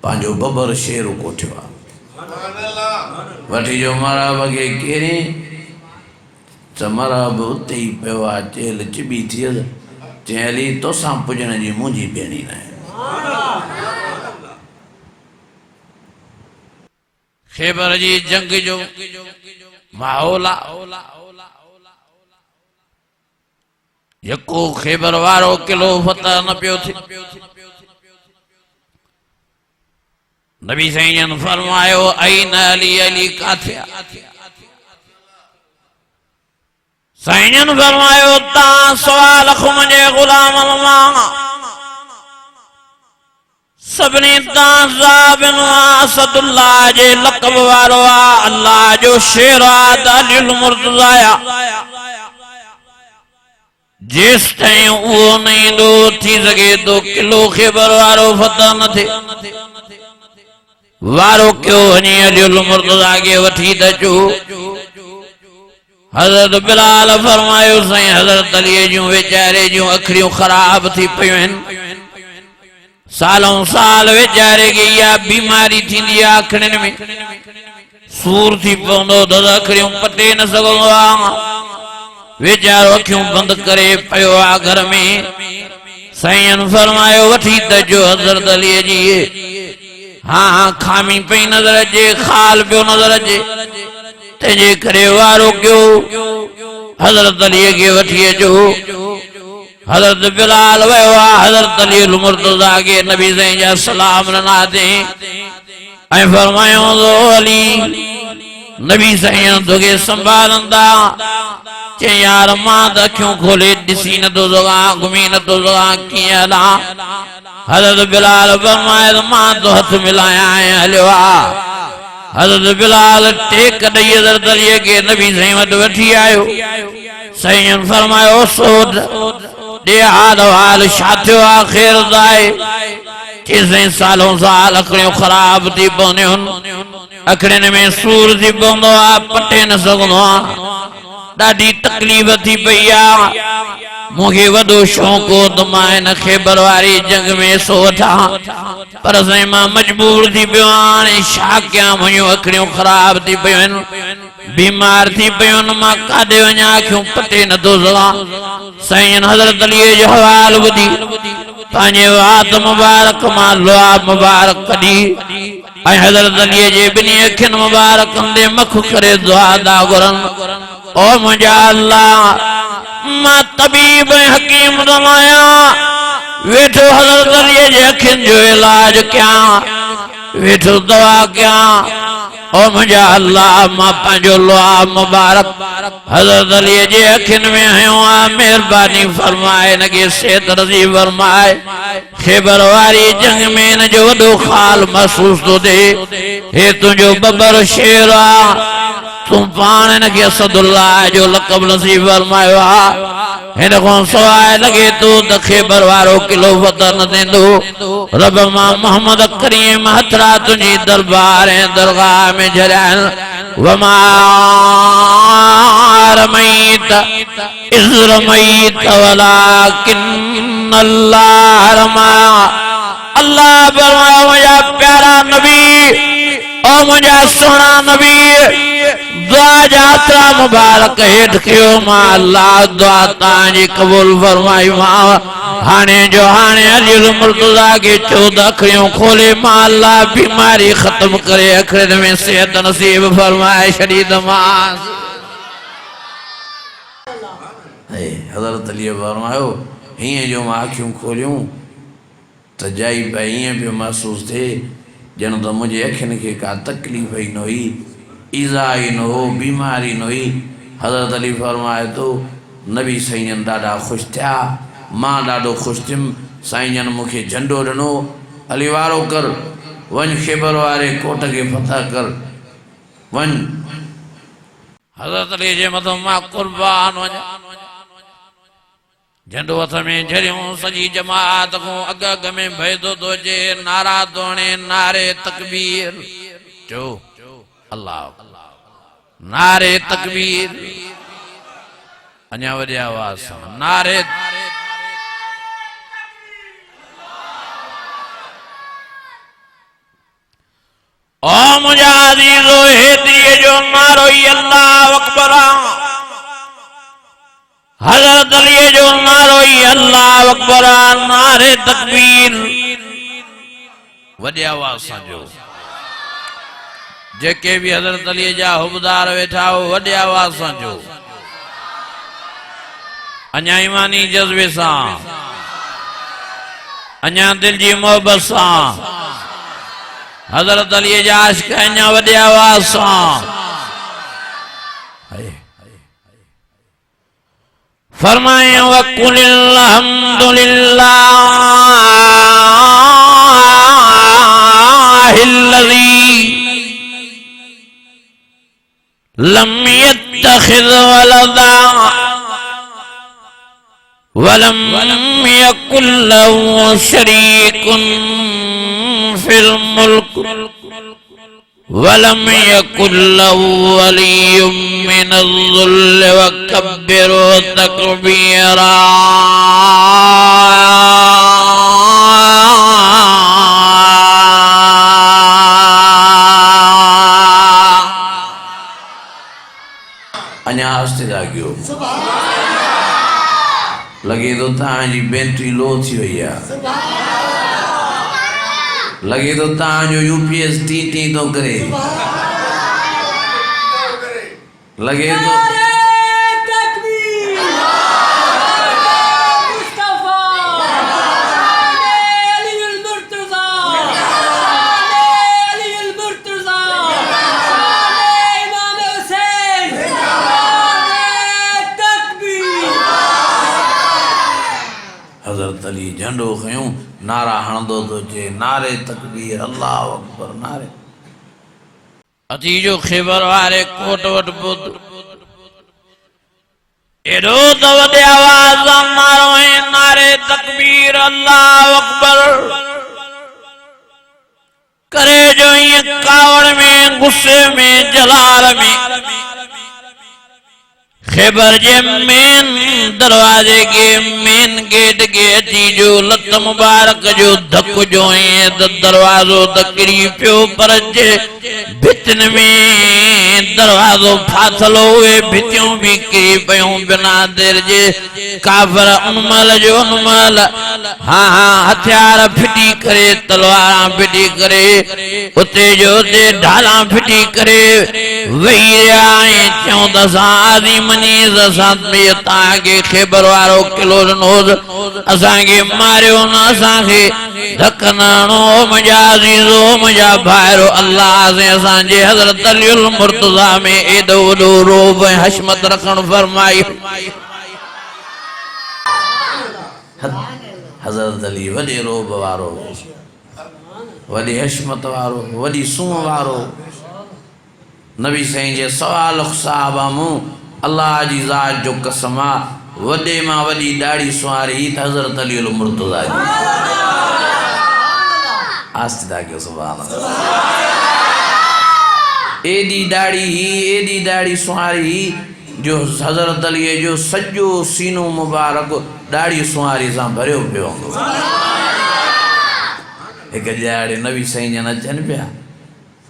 पंहिंजो बबर शेर कोठियो आहे। वठी जो मरहब खे केरी त मरहब उते ई पियो आहे। चेल चिॿी थियसि चई अली तोसां पुॼण जी मुंहिंजी ॿेड़ी न आहे। ख़ैबर जी जंग जो माहौल आहे। यको ख़ैबर वारो किलो फतह न पियो थिए। नबी साईं ने फरमायो ऐन अली अली काथे आहे। साईं ने फरमायो तां सवाल मुंहिंजे ग़ुलाम मां सभिनी तां ज़ाबिन असदुल्लाह जे लक़ब वारो आहे। अल्लाह जो शेर आहे दालिल मुर्तज़ा जेस ताईं उहो न ईंदो थी सघे थो किलो ख़ैबर वारो फतह न थिए। वारो क्यों वञी अलियुल मुर्तज़ा खे वठी त अचो। हज़रत बिलाल फरमायो साईं हज़रत अली जूं वेचारे जूं अखियूं ख़राब थी पियूं आहिनि। सालों साल वेचारे खे इहा बीमारी थींदी आहे। अखियुनि में सूर थी पवंदो त अखियूं पटे न सघंदो आहे। वेचारो अखियूं बंदि करे पियो आहे घर में। साईं फरमायो वठी त अचो हज़रत अलीअ जी। हाँ खामी पई नज़र अचे खाल पियो नज़र अचे तंहिंजे करे वारो कयो हज़रत अलीअ खे वठी अचो। हज़रत बिलाल वियो आहे हज़रत अलीउल मुर्तज़ा खे नबी साईं जा सलाम ॾिना अथई ऐं फरमायो अली नबी साईं तोखे संभालंदा। चई यार मां त अखियूं खोले ॾिसी नथो सघां घुमी नथो सघां कीअं हलां। हज़रत बिलाल फरमाए मां तो हथ मिलाया ऐं हलियो आहे। हज़रत बिलाल टेक ॾेई हज़रत अलीअ खे नबी साईं वटि वठी आयो। साईं फरमायो सोड ॾे हाल हाल छा थियो आहे ख़ैर त आहे। चई सालों साल अखियूं ख़राब थी पवंदियूं अखियुनि में सूर थी पवंदो आहे पटे न सघंदो आहे। ॾाढी तकलीफ़ थी पई आहे। मूंखे वॾो शौक़ु हो त मां हिन ख़ैबर वारी जंग में सो वठां पर साईं मां मजबूर थी पियो आहियां। हाणे छा कयां मुंहिंजूं अखियूं ख़राब थी पियूं आहिनि बीमार थी पियूं आहिनि मां काॾे वञा अखियूं पटे नथो सघां। साईं हज़रत अलीअ जो हवाल ॿुधी पंहिंजे वात मुबारक मां लोहा मुबारक कढी ऐं हज़रत अलीअ जे ॿिन्ही अखियुनि मुबारकनि ते मख करे दुआ दा घुरनि। ओ मुंहिंजा अल्लाह मां तबीब हकीम रमाया वेठो हज़रत अलीअ जे अखियुनि जो इलाज कयां वेठो दवा कयां। ओ मुंहिंजा अल्लाह मां पंहिंजो लोहा मुबारक हज़रत अलीअ जे अखियुनि में हयो आहे। महिरबानी फरमाए हिनखे सेहत नसीब फरमाए। ख़ैबर वारी जंग में हिन जो वॾो ख़ाल महसूस थो थिए। हे तुंहिंजो बबर शेर आहे तूं पाण हिनखे असदुल्लाह जो लक़ब नसीब फरमायो आहे। हिन खां सवाइ लॻे थो त ख़ैबर वारो किलो फतह न थींदो। रब मां मोहम्मद करीम हथरा तुंहिंजी दरबार ऐं दरगाह में झरिया वमा रमैत इज़ रमैत वलाकिन अल्लाह रमा। अल्लाह फरमायो मुंहिंजा प्यारा नबी ओ मुंहिंजा सुहिणा नबी दुआ जात्रा मुबारक हेठ कयो मां अल्लाह दुआ तव्हांजी क़बूल फरमाईमांव। हाणे जो हाणे अलीउल मुर्तज़ा खे 14 अखियूं खोले मां अल्लाह बीमारी ख़त्म करे अखियुनि में सेहत नसीब फरमाए छॾींदोमांस। हज़रत अली फरमायो हीअं जो मां अखियूं खोलियूं त जाई पिया ईअं पियो महसूस थिए ॼण त मुंहिंजे अखियुनि खे का तकलीफ़ ई न हुई ईज़ा ई न हो बीमारी न हुई। हज़रत अली फरमाए थो नबी साईं ॾाढा ख़ुशि थिया मां ॾाढो ख़ुशि थियुमि। साईं जन मुखे झंडो ॾिनो अली वारो कर वन ख़ैबर वारे कोट के फतह कर वन हज़रत अली जे मथां मां कुर्बान वञा झंडो हथ में झड़ियों सजी जमात को अग अग में भयदो तो जे नारा दोणे नारे तकबीर जो अल्लाह नारे तकबीर अञा वॾे आवाज़ सां नारे ओ मुझा अज़ीज़ो हेदरीअ जो नारो ई अल्लाह अकबर हज़रत अली जो नारो ई अल्लाह अकबर नारे तकबीर वॾे आवाज़ सां जो जेके भी हज़रत अली जा हुबदार वेठा हो वॾे आवाज़ सां जो अञा ईमानी जज़्बे सां अञा दिल जी मोहब्बत सां हज़रत अली जा आशिक़ अञा वॾे आवाज़ सां फरमाए वकुलिल हम्दुलिल्लाहिल्लज़ी लम यत्तखिज़ वलदा वलम यकुल लहु शरीकुन फिल मुल्क वलम यकुल लहु वलियुम मिनज़्ज़ुल्ल वकब्बिरु तकबीरा अञा आस्ते जागियो लगे तो तांजी बैटरी लो थी वई आहे लगे तो तांजो यूपीएस टी तो करे लगे तो हज़रत अली झंडो खयूं नारा हणंदो तो चे नारे तकबीर अल्लाह अकबर नारे अती जो ख़ैबर वारे कोट वट बुध एडो तो वॾे आवाज़ सां नारो है नारे तकबीर अल्लाह अकबर करे जो ये कावड़ में गुस्से में जलाल में ख़ैबर जे मेन दरवाजे के मेन गेट के अची जो लत मुबारक जो धक जो है दरवाजो तकड़ी पियो पर जे भितन में दरवाजो फाथलो हुए भितियों भी किरी पयूं बिना देर जे काफर उनमल जो उनमल हाँ हाँ हथियार फिटी करे तलवार फिटी करे उते जो उते ढाला फिटी करे वही आए चौं दसा आदि मनीज साथ में ताके ख़ैबर वारो किलो नोज असांखे मारियो न असांखे धकनाणो मुंहिंजा अज़ीज़ो मुंहिंजा भाइरो अल्लाह से असांजे हज़रत अलीउल मुर्तज़ा में एॾो वॾो रोब ऐं हशमत रखण फरमाई हज़रत अली वॾे रोब वारो वॾी हशमत वारो वॾी सूंह वारो नबी साईं जे सवाल साहबा मूं अल्लाह जी ज़ात जो कसम आहे वॾे मां वॾी ॾाढ़ी सुवारी त हज़रत अली मुर्तज़ा जी आस्ते ताकियो सुभान अल्लाह एडी ॾाढ़ी सुवारी जो हज़रत अली जो सॼो सीनो मुबारक ॾाढ़ी सुवारी सां भरियो पियो हूंदो हिकु ॼाड़े नबी साईं जन अचनि पिया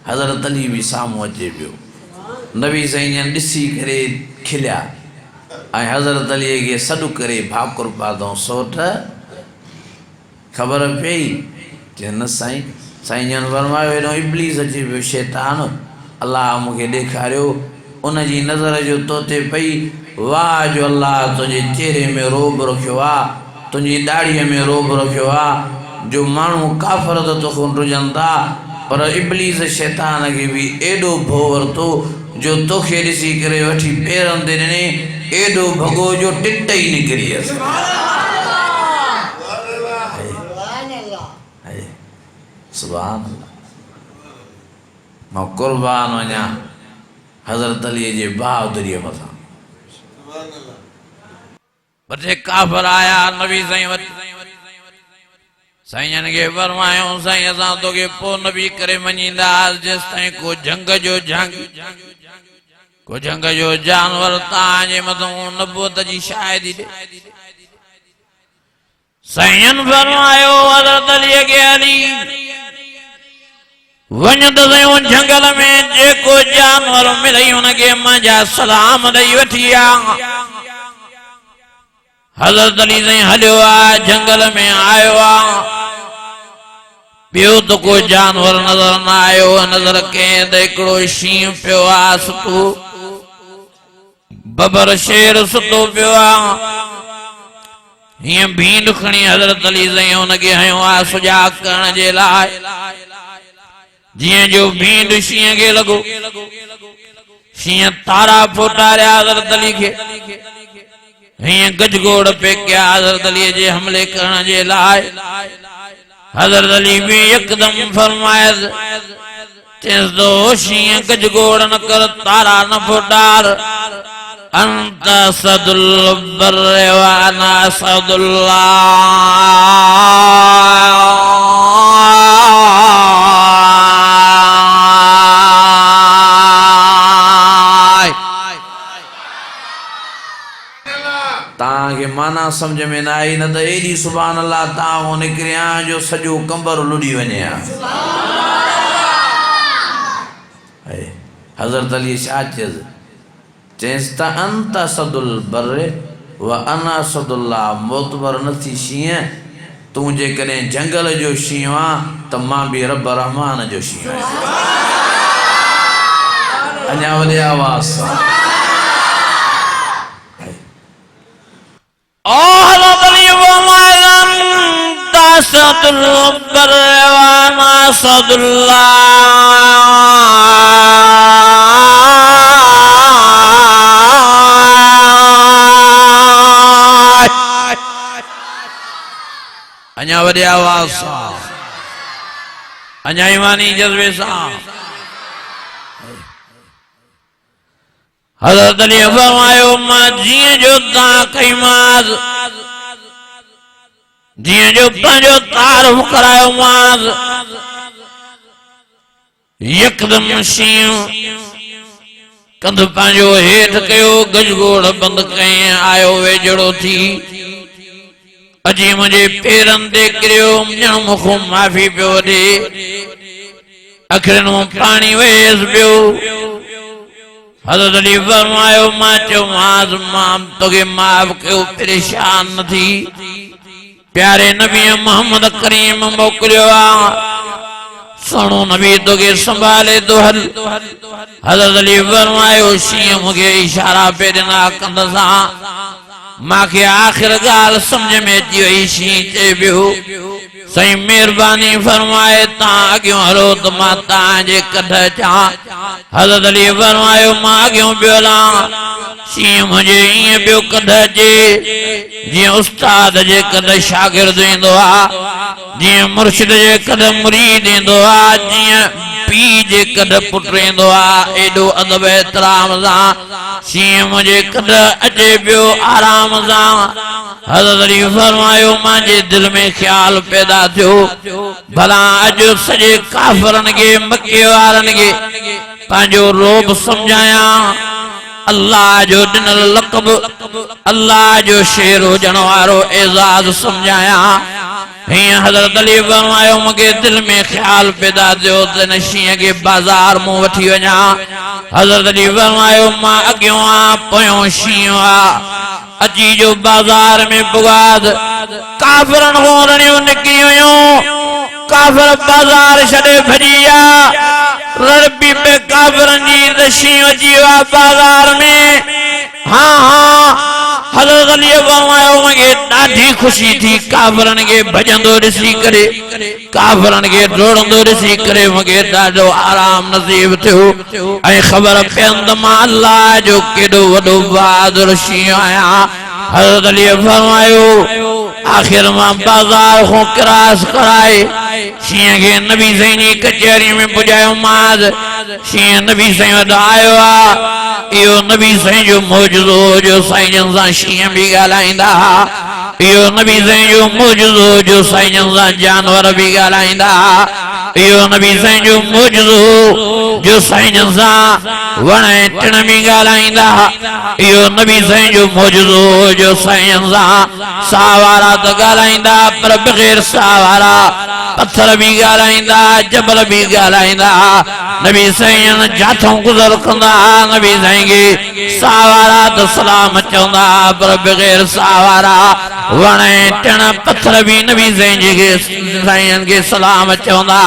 हज़रत अली भी साम्हूं अचे पियो नबी साईं जन ॾिसी करे खिलिया ऐं हज़रत अलीअ खे सॾु करे भाकुर पातऊं सोठ ख़बर पई कि न साईं साईं जन फरमायो हेॾो इब्लीस अचे पियो शैतान अल्लाह मूंखे ॾेखारियो उन जी नज़र जो तो ते पई वाह जो अल्लाह तुंहिंजे चेहरे में रोब रखियो आहे तुंहिंजी ॾाढ़ीअ में रोब रखियो आहे जो माण्हू काफ़र त तोखां रुजनि था पर इब्लीस शैतान के भी एडो भो वरतो जो तोखे ॾिसी करे वठी पेरनि ते ॾिने एडो भगो जो टिट ही निकिरी सुभान अल्लाह मां कुर्बान वञा हज़रत अली जे बहादुरीअ मथां बटे काफ़िर आया नबी साईं वटि साईं के फरमायो साईं असां तोखे पोइ नबी करे मञींदासीं जेसिताईं को जंग जो जानवर तव्हांजे मथां नबूवत जी शाहिदी ॾे साईं फरमायो हज़रत अलीअ खे अली वञ त सयूं जंगल में जेको जानवर मिलई हुनखे मुंहिंजा सलाम ॾेई वठी आ हज़रत अली साईं हलियो आ जंगल में आयो आ ॿियो त को जानवर नज़र न आयो नज़र कयईं त हिकिड़ो शींहुं पियो आहे सुतो बबर शेर सुतो पियो आहे हीअं भींड खणी हज़रत अली साईं हुनखे हयो आहे सुजाग करण जे लाइ जीअं जो भींड शींहं खे लॻो शींहं तारा फोटारिया हज़रत अली खे हीअं गजगोड़ पे कया हज़रत अली जे हमले करण जे लाइ हज़रत अली भी एकदम फरमायत चेस दो शींहं गजगोड़ न कर तारा न फोटार अंत सदुल बर्रे व अना ताके माना समझ में न आई न तो एडी सुभान अल्लाह ता निकरिया जो सजो कंबर लुड़ी वने हज़रत अली शाचज चेस्ता अंत सदुल बर्रे व अना सदुल्लाह मोतबर नथी शींहं तू जे कने जंगल जो शींहं आ त मां भी रब रहमान जो शींहं अञा वॾे आवाज़ सदुल बर्रे व अना सदुल्लाह अञा वॾे आवाज़ सां अञा ईमानी जज़्बे सां हज़रत अली फरमायो मां जीअं जो तव्हां कईमांस जिए जो पंहिंजो तारुफ करायो मांस यकदम शींहं कंध पंहिंजो हेठि कयो गजगोड़ बंदि कयईं आयो वेझड़ो थी अजी मुंहिंजे पेरनि ते किरियो ॼण मूंखां माफ़ी पियो ॾे अखियुनि मां पाणी वहेसि पियो हज़रत अली फरमायो मां चयोमांसि मां तोखे माफ़ कयो परेशान न थी प्यारे नबी मोहम्मद करीम मोकिलियो आ सोनो नबी तोखे संभाले तो हल हज़रत अली फरमायो शींहं मूंखे इशारा पे ॾिना कंध सां मांखे आख़िर ॻाल्हि सम्झ में अची वई शींहं चए पियो साईं मेहरबानी फरमाए तव्हां अॻियों हलो त मां तव्हांजे कढ अचां हज़रत अली फरमायो मां अॻियों पियो हलां शींहं मुंहिंजे ईअं पियो कढ अचे जीअं उस्ताद जे कढ शागिर्द ईंदो आहे जीअं मुर्शिद जे कढ मुरीद ईंदो आहे जीअं पीउ जे कढ पुट ईंदो आहे एॾो अदब एतिराम सां शींहं मुंहिंजे कढ अचे पियो आराम सां हज़रत अली फरमायो मुंहिंजे दिलि में ख़्यालु पैदा थियो भला अॼु सॼे काफ़िरनि खे मके वारनि खे पंहिंजो रोब सम्झायां अल्लाह जो ॾिनल लक़ब अल्लाह जो शेर हुजण वारो एज़ाज़ सम्झायां हीअं हज़रत अली फरमायो मूंखे दिलि में ख़्यालु पैदा थियो त हिन शींहं खे बाज़ार मूं वठी वञा हज़रत अली फरमायो मां अॻियों आहियां पोयों शींहं आहे अची जो बाज़ार में पुगाद काफ़िरनि खां रड़ियूं निकिरी हुयूं काफ़िर बाज़ार छॾे भॼी विया रड़बी पे काफ़िरनि जी त शींहं अची वियो आहे बाज़ार में हाँ हज़रत अली फरमायो मूंखे ॾाढी ख़ुशी थी काफ़िरनि खे भॼंदो ॾिसी करे काफ़िरनि खे डोड़ंदो ॾिसी करे मूंखे ॾाढो आराम नसीब थियो ऐं ख़बर पयनि त मां अल्लाह जो केॾो वॾो बहादुर शींहं आहियां हज़रत अली फरमायो आखिर मां बाजार को क्रॉस कराए शीं के नबी सईं जी कचहरी में पुजायो माज शीं नबी सईं वटि आयो आहे इहो नबी सईं जो मौजूदो जो साईं जन सां शीं भी ॻाल्हाईंदा इहो नबी सईं जो मौजूदो जो साईं जन सां जानवर भी ॻाल्हाईंदा इहो नबी सईं जो मौजूदो जो साईं जन सां वण टिण भी ॻाल्हाईंदा इहो नबी सईं जो मौजूदो जो साईं जन सां साह वारा त ॻाल्हाईंदा पर बग़ैर साह वारा पत्थर भी ॻाल्हाईंदा जबल भी ॻाल्हाईंदा नबी सईं जाथों गुज़र कंदा नबी सईं खे साह वारा त सलाम चवंदा पर बग़ैर साह वारा वण टिण पत्थर भी नबी सईं खे साईं खे सलाम चवंदा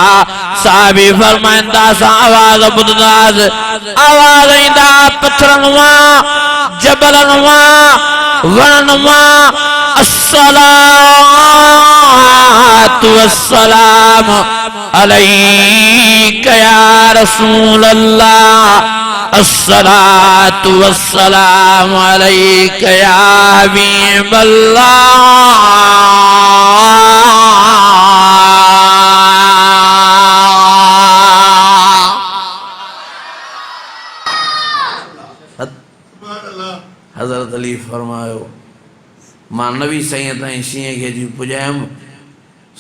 साहबी फरमाईंदा असां आवाज़ ॿुधंदास आवाज़ ईंदा पत्थरनि मां जबलनि मां वणनि मां अस्सलातु वस्सलाम अलैका या रसूल अल्लाह अस्सलातु वस्सलाम अलैका या हबीब अल्लाह हज़रत अली फरमायो मां नबी सईं ताईं शीं खे जी पुॼायमि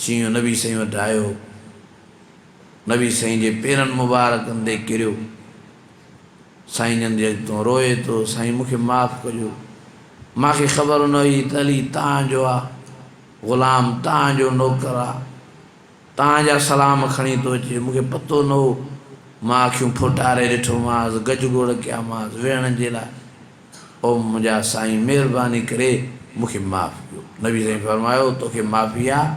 शीं नबी सईं वटि आयो नबी सईं जे पेरनि मुबारकनि ते किरियो साईं जन जे तो रोए तो साईं मूंखे माफ़ कजो मूंखे ख़बर न हुई त अली तव्हांजो आहे ग़ुलाम तव्हांजो नौकर आहे तव्हांजा सलाम खणी थो अचे मूंखे पतो न हो मां अखियूं फुटारे ॾिठोमांसि गजगोड़ कयामांसि वेहण जे लाइ ओ मुंहिंजा साईं महिरबानी करे मूंखे माफ़ कयो नबी साईं फरमायो तोखे माफ़ी आहे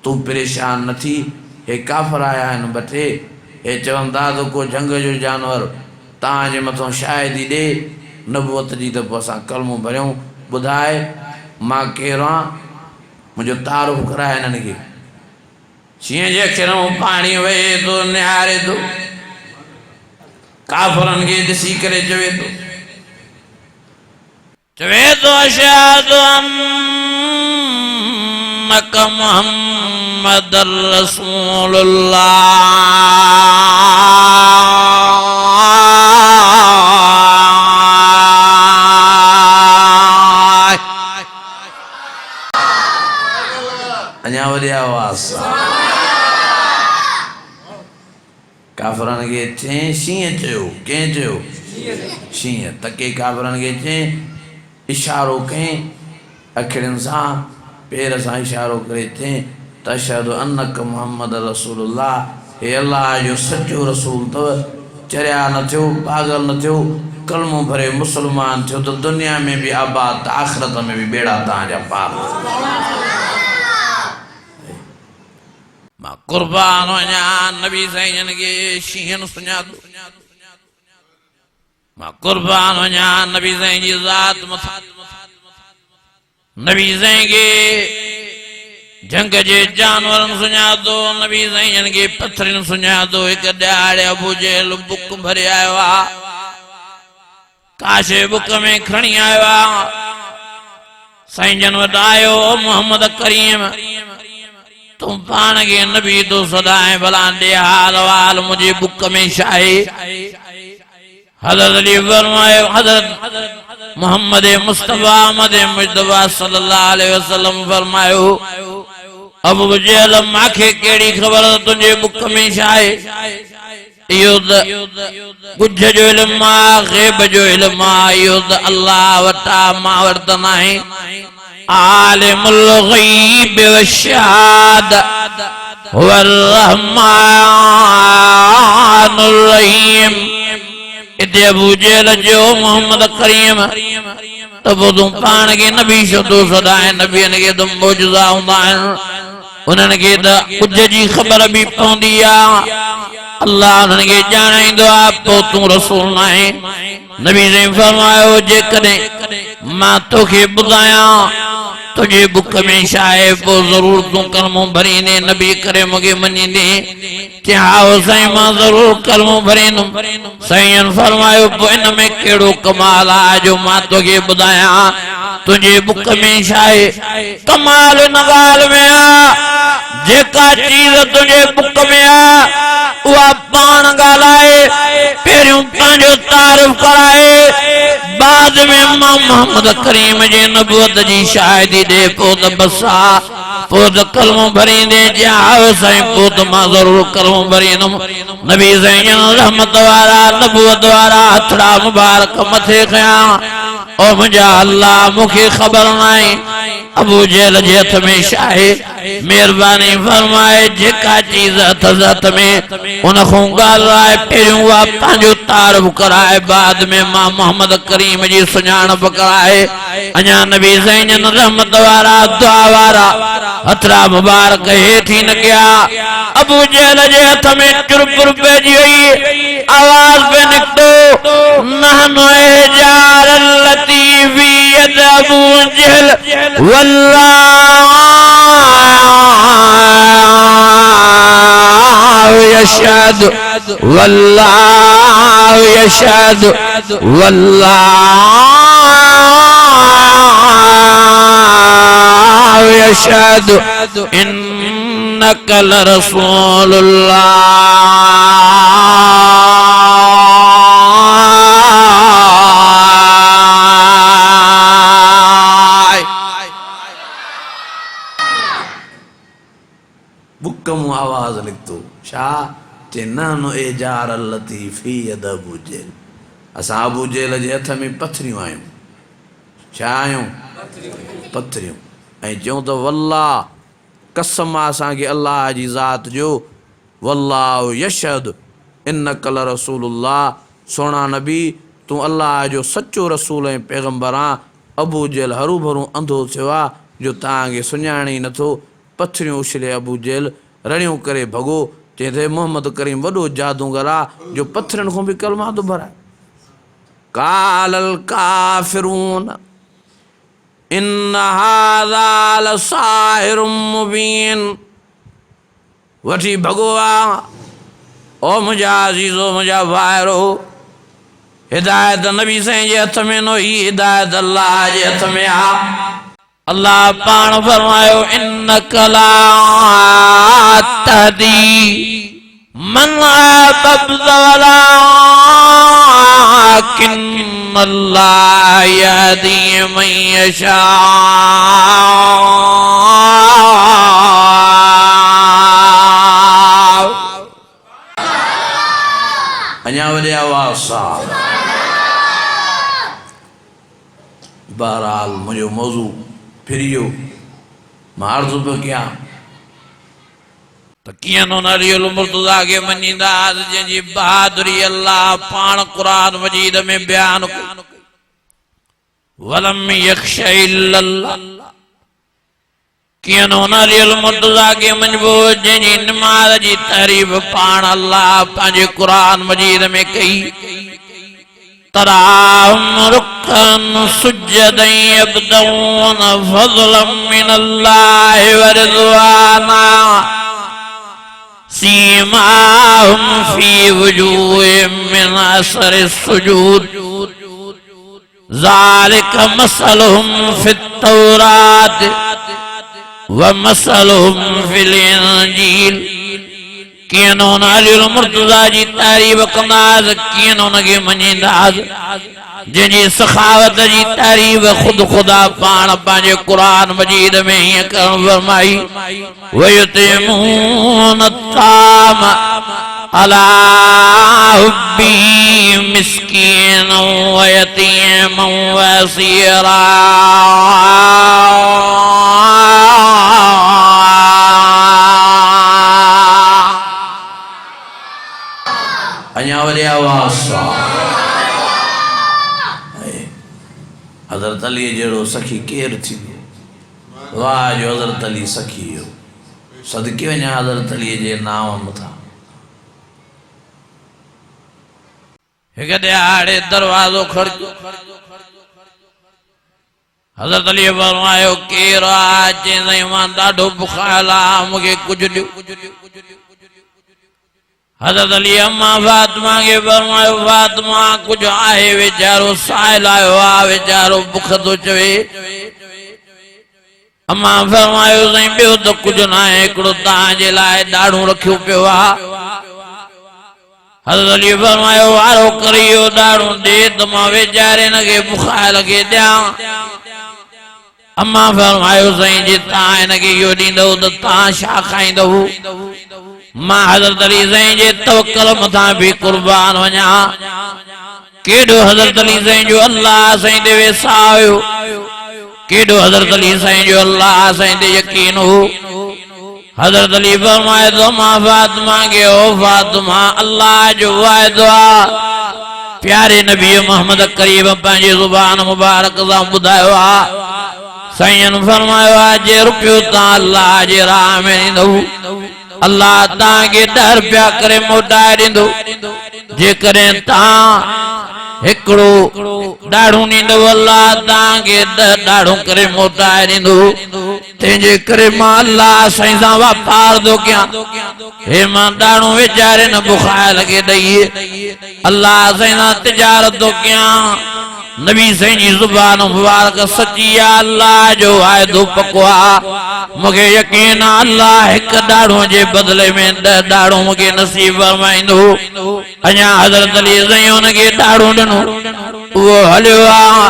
तूं परेशान न थी हे काफ़र आया आहिनि ॿ टे हे चवंदा त को जंग जो जानवर तव्हांजे मथां शायदि ई ॾे नबूअत जी त पोइ असां कलमो भरियूं ॿुधाए मां केरु आहियां मुंहिंजो तारुफ़ कराए हिननि खे शींहं जे अखियूं पाणी वहे थो निहारे थो काफ़रनि खे ॾिसी करे चवे तो अशहदु अन्नक मुहम्मदुर रसूलुल्लाह अञा वरी आवाज़ काफ़रनि खे चई शींहं चयो कंहिं चयो शींहं तके काफ़रनि खे चई इशारो कहीं अखिड़ियुनि सां पेर सां इशारो करे चई तशहदु अन्नक मुहम्मद रसूलुल्लाह हे अल्लाह जो सच्चो रसूल अथव चरिया न थियो पागल न थियो कलमो भरे मुसलमान थियो तो दुनिया में भी आबाद आख़िरत में भी बेड़ा तव्हांजा पार मां कुर्बान वञा नबी साईं खे शींहं सुञातो मां कुर्बान वञा नबी साईं जी ज़ात मथां नबी साईं खे जंग जे जानवरनि सुञातो नबी साईं खे पथरनि सुञातो हिकु ॾियारे अबू जहल बुक भरे आयो आहे काशे बुक में खणी आयो आहे साईं जन वटि आयो मोहम्मद करीम तूं पाण खे नबी तो सदाए भला ॾे हाल वाल मुंहिंजी बुक में छा आहे हज़रत अली फरमायो हज़रत मोहम्मद मुस्तफा मुजतबा सल्लल्लाहु अलैहि वसल्लम फरमायो अबू जहल मांखे कहिड़ी ख़बर तुंहिंजे बुक में छा आहे इहो त कुझ जो इल्मु आहे ग़ैब जो इल्मु आहे इहो त अल्लाह वटि आहे मां वटि त नाहे आलिमुल ग़ैब वश्शहादा हुवर रहमानुर रहीम इते अबू जहल जो मोहम्मद करीम तो तूं पाण खे नबी छो थो सदाए नबियनि खे त मौजूदा हूंदा आहिनि उन्हनि खे त कुझ जी ख़बर बि पवंदी आहे अल्लाह उन्हनि खे ॼाणाईंदो आहे पोइ तूं रसूल न आहे नबी साईं फरमायो जेकॾहिं मां तोखे ॿुधायां तुझे बुक में छा आहे पोइ ज़रूर तूं कलमो भरींदे नबी करे मूंखे मञींदे चयो साईं मां ज़रूर कलमो भरींदुमि साईं फरमायो पोइ इन में कहिड़ो कमाल आहे जो मां तोखे ॿुधायां तुझे बुक में शाये कमाल नगाल में आ जेका चीज तुझे बुक में आ वह पान गालाए पेरियों पंहिंजो तारीफ कराए बाद में मां मोहम्मद करीम जे नबूवत जी शाहिदी दे पोत बसा पोत कलमो भरी दे जाओ साईं पोत मां जरूर कलमो भरी दम नबी ज़ैन रहमत वारा नबूवत वारा हथड़ा मुबारक मथे खया ओ मुझा अल्लाह मुखे खबर नाई अबू जेल जे हथ में शाहे मेहरबानी फरमाए जेका चीज हथ में उन को गालाए पेरियों वा पंहिंजो तारीफ कराए बाद में मां मोहम्मद करीम जी सुञाणप कराए अञा नबी ज़ैन रहमत वारा दुआ वारा हथड़ा मुबारक हेठी न गया अबू जेल जे हथ में चुरुप रुपए जी हुई आवाज पे निकतो नहनु एजार लतीफी यद अबू जेल वल्लाह यशहद वल्लाह यशहद वल्लाह यशहद इन्नका लरसूलुल्लाह बुक्कम आवाज लिखतो शाह ते नानो एजार लतीफी यद अबू जेल असा अबू जेल जे हथ में पथरियूं आयूं छा आयूं पथरियूं ऐं चऊं तो वल्लाह कसम असां के अल्लाह जी ज़ात जो वल्लाह यशहद इन्नका लरसूलुल्लाह सोना नबी तू अल्लाह जो सच्चो रसूल ऐं पैगंबर आ अबू जेल हरू भरू अंधो थियो आ जो तव्हांखे सुञाणे नथो पथरियूं उछले अबू जेल रड़ियूं करे भगो चए मोहम्मद करीम वॾो जादूगर आ जो पत्थरनि खां बि कलमा थो भराए कालल काफिरून इन हाज़ा लसाहिरुम मुबीन वठी भगो आ ओ मुंहिंजा अज़ीज़ो मुंहिंजा भाइरो हिदायत नबी साईं जे हथ में न हुई हिदायत अल्लाह जे हथ में आ अल्लाह पाण फरमायो इन्नका ला तहदी मन अहबब्ता वलाकिन्न अल्लाह यहदी मन यशा अञा वॾे आवाज़ सां बहरहाल मुझे मौजू फिरियो मां अर्ज़ु पियो कयां त कीअं न नारियल मुर्तज़ा के मञींदा जंहिंजी बहादुरी अल्लाह पाण क़ुरान मजीद में बयान कई वलम यख्श इल्लल्लाह कीअं न नारियल मुर्तज़ा के मञबो जंहिंजी नमाज़ जी तारीफ़ पाण अल्लाह पंहिंजे क़ुरान मजीद में कई तराहुम रुक्कन सुज्जदन यब्तगून फज़लन मिनल्लाहि व रिज़वाना सीमाहुम फी वजूहिहिम मिन असरि सुजूद ज़ालिका मसलुहुम फित तौरात व मसलुहुम फिल इंजील कीअं न नारियल मुर्तज़ा जी तारीफ़ कंदास कीअं न उनखे मञींदास जंहिंजी सखावत जी तारीफ़ खुद खुदा पाण पंहिंजे क़ुरान मजीद में हीअं करणु फरमाई वयुतिमून अत्ताम अला हुब्बिही मिस्कीनन व यतीमन व असीरा अञा वरी आवाज़ सां हज़रत अली जहिड़ो सखी केरु थींदो वाह जो हज़रत अली सखी हो सदके वञा हज़रत अली जे नाम मथां हिक ॾियारे दरवाज़ो खड़को हज़रत अली फरमायो केरु आहे चईं मां ॾाढो बुखारु आहियां मूंखे कुझु ॾियो हज़रत अली अम्मा फातिमा के फरमायो फातिमा कुछ आहे वेचारो साहिल आयो आ वेचारो बुख तो चवे अम्मा फरमायो साईं ॿियो त कुझु न आहे हिकिड़ो तव्हांजे लाइ ॾाढ़ो रखियो पियो आहे हज़रत अली फरमायो वारो करे इहो ॾाढ़ो ॾे त मां वेचारे हिनखे बुखार लॻे ॾियां अम्मा फरमायो साईं जे तव्हां हिनखे इहो ॾींदव त तव्हां छा खाईंदव मां हज़रत अली साईं जे तवक्कल मथां बि कुर्बान वञा केॾो हज़रत अली साईं जो अल्लाह साईं ते वेसाह हुयो केॾो हज़रत अली साईं जो अल्लाह साईं ते यकीन हो हज़रत अली फरमाए तो मां फातिमा के ओ फातिमा अल्लाह जो वाइदो आहे प्यारे नबी मोहम्मद करीम पंहिंजी ज़ुबान मुबारक सां ॿुधायो आहे साईं फरमायो आहे जे रुपयो तव्हां अल्लाह जे राह में ॾींदव अल्लाह तव्हांखे 10 रुपया करे मोटाए ॾींदो जेकॾहिं तव्हां हिकिड़ो ॾाढ़ो ॾींदव अल्लाह तव्हांखे 10 ॾाढ़ो करे मोटाए ॾींदो तंहिंजे करे मां अल्लाह साईं सां वापार थो कयां हे मां ॾाढ़ो वेचारे न बुखार लॻे ॾई अल्लाह साईं सां तिजारत थो कयां नबी साईं जी ज़ुबान मुबारक सची आहे अल्लाह जो वाइदो पको आहे मूंखे यकीन आहे अल्लाह हिकु ॾाढ़ो जे बदिले में 10 ॾाढ़ो मूंखे नसीब फरमाईंदो अञा हज़रत अली साईं हुनखे ॾाढ़ो ॾिनो उहो हलियो आहे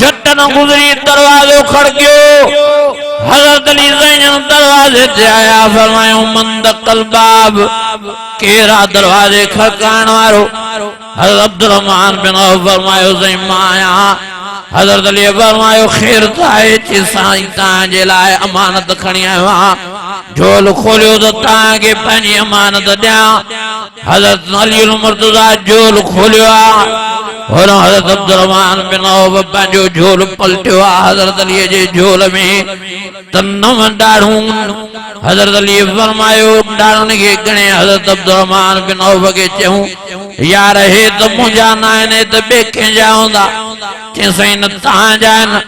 झट न गुज़री दरवाज़ो खड़कियो हज़रत अली साईं दरवाज़े ते आया फरमायो मंदकल बाब केरा दरवाज़े खड़काइण वारो हज़रत अब्दुर्रहमान बिन औफ फरमायो साईं मां आहियां हज़रत अली फरमायो खैर त आहे चई साईं तव्हांजे लाइ अमानत खणी आयो आहियां झोल खोलियो त तव्हांखे पंहिंजी अमानत ॾियां हज़रत अली मुर्तज़ा झोल खोलियो आहे और हज़रत अब्दुर्रहमान बिन औफ पंहिंजो झोल पलटियो आहे हज़रत अली जे झोल में त 9 ॾाढ़ूं हज़रत अली फरमायो ॾाढ़नि खे ॻणे हज़रत अब्दुर्रहमान बिन औफ खे चयूं यार हे त मुंहिंजा न आहिनि त ॿिए कंहिंजा हूंदा चई साईं न तव्हांजा आहिनि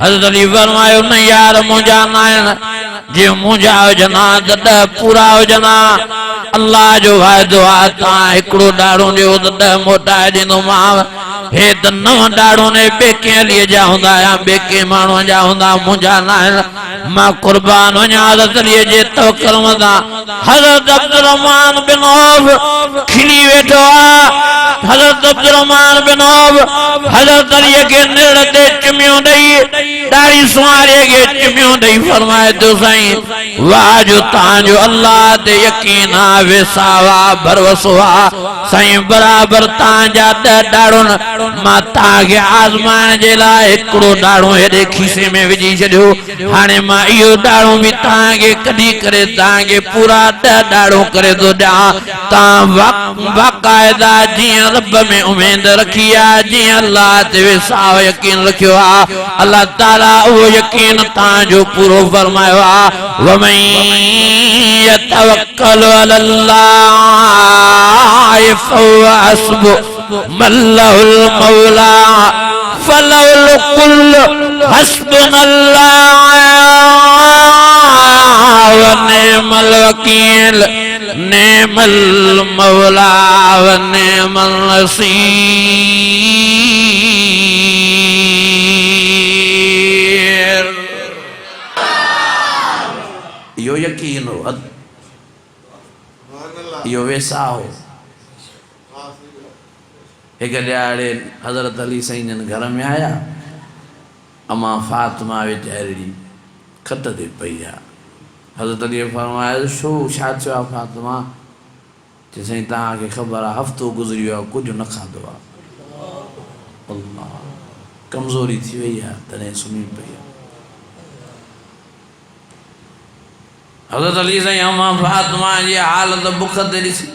हज़रत अली फरमायो न यार मुंहिंजा न आहिनि जे मुंहिंजा हुजनि हा त 10 पूरा हुजनि हा अल्लाह जो वाइदो आहे तव्हां हिकिड़ो ॾाढ़ो ॾियो त 10 मोटाए ॾींदोमांव हे त 9 ॾाढ़ो ने ॿिए कंहिं अलीअ जा हूंदा या ॿिए कंहिं माण्हूअ जा हूंदा मुंहिंजा न आहिनि मां कुर्बान वञा हज़रत अलीअ जे तवक्कुल मथां हज़रत अब्दुर्रहमान बिन औफ खिली वेठो आहे हज़रत अब्दुर्रहमान बिन औफ हज़रत अलीअ खे निड़ ते चुमियो ॾेई ॾाढ़ी सुवारीअ खे चुमियो ॾेई फरमाए थो साईं वाह जो तव्हांजो अल्लाह ते यकीन आहे वेसाह आहे भरोसो आहे साईं बराबरि तव्हांजा 10 ॾाढ़ुनि मां तव्हांखे आज़माइण जे लाइ हिकिड़ो ॾाढ़ो हेॾे खीसे में विझी छॾियो हाणे मां इहो ॾाढ़ो बि तव्हांखे कढी करे तव्हांखे पूरा 10 ॾाढ़ो करे थो ॾियां तव्हां बाक़ाइदा जीअं रब में उमेद रखी आहे जीअं अल्लाह ते वेसाह यकीन रखियो आहे अल्लाह ताला उहो यकीन तव्हांजो पूरो फरमायो आहे वमन यतवक्कल अलल्लाह फहुव हस्बुहु मल्लहुल मौला फलहुल कुल्लु हस्बुनल्लाह व निअमल वकील निअमल मौला व निअमल नसीर यो यकीन हो यो वेसाह हो एक ॾियारे हज़रत अली साईं जन घर में आया अम्मा फातिमा वेचारी खत ते पई आहे हज़रत अली फरमायो छो छा थियो आहे फातिमा चई साईं तव्हांखे ख़बर आहे हफ़्तो गुज़री वियो आहे कुझु न खाधो आहे अल्लाह कमज़ोरी थी वई आहे तॾहिं सुम्ही पई आहे हज़रत अली साईं अम्मा फातिमा जी हालत बुख ते ॾिसी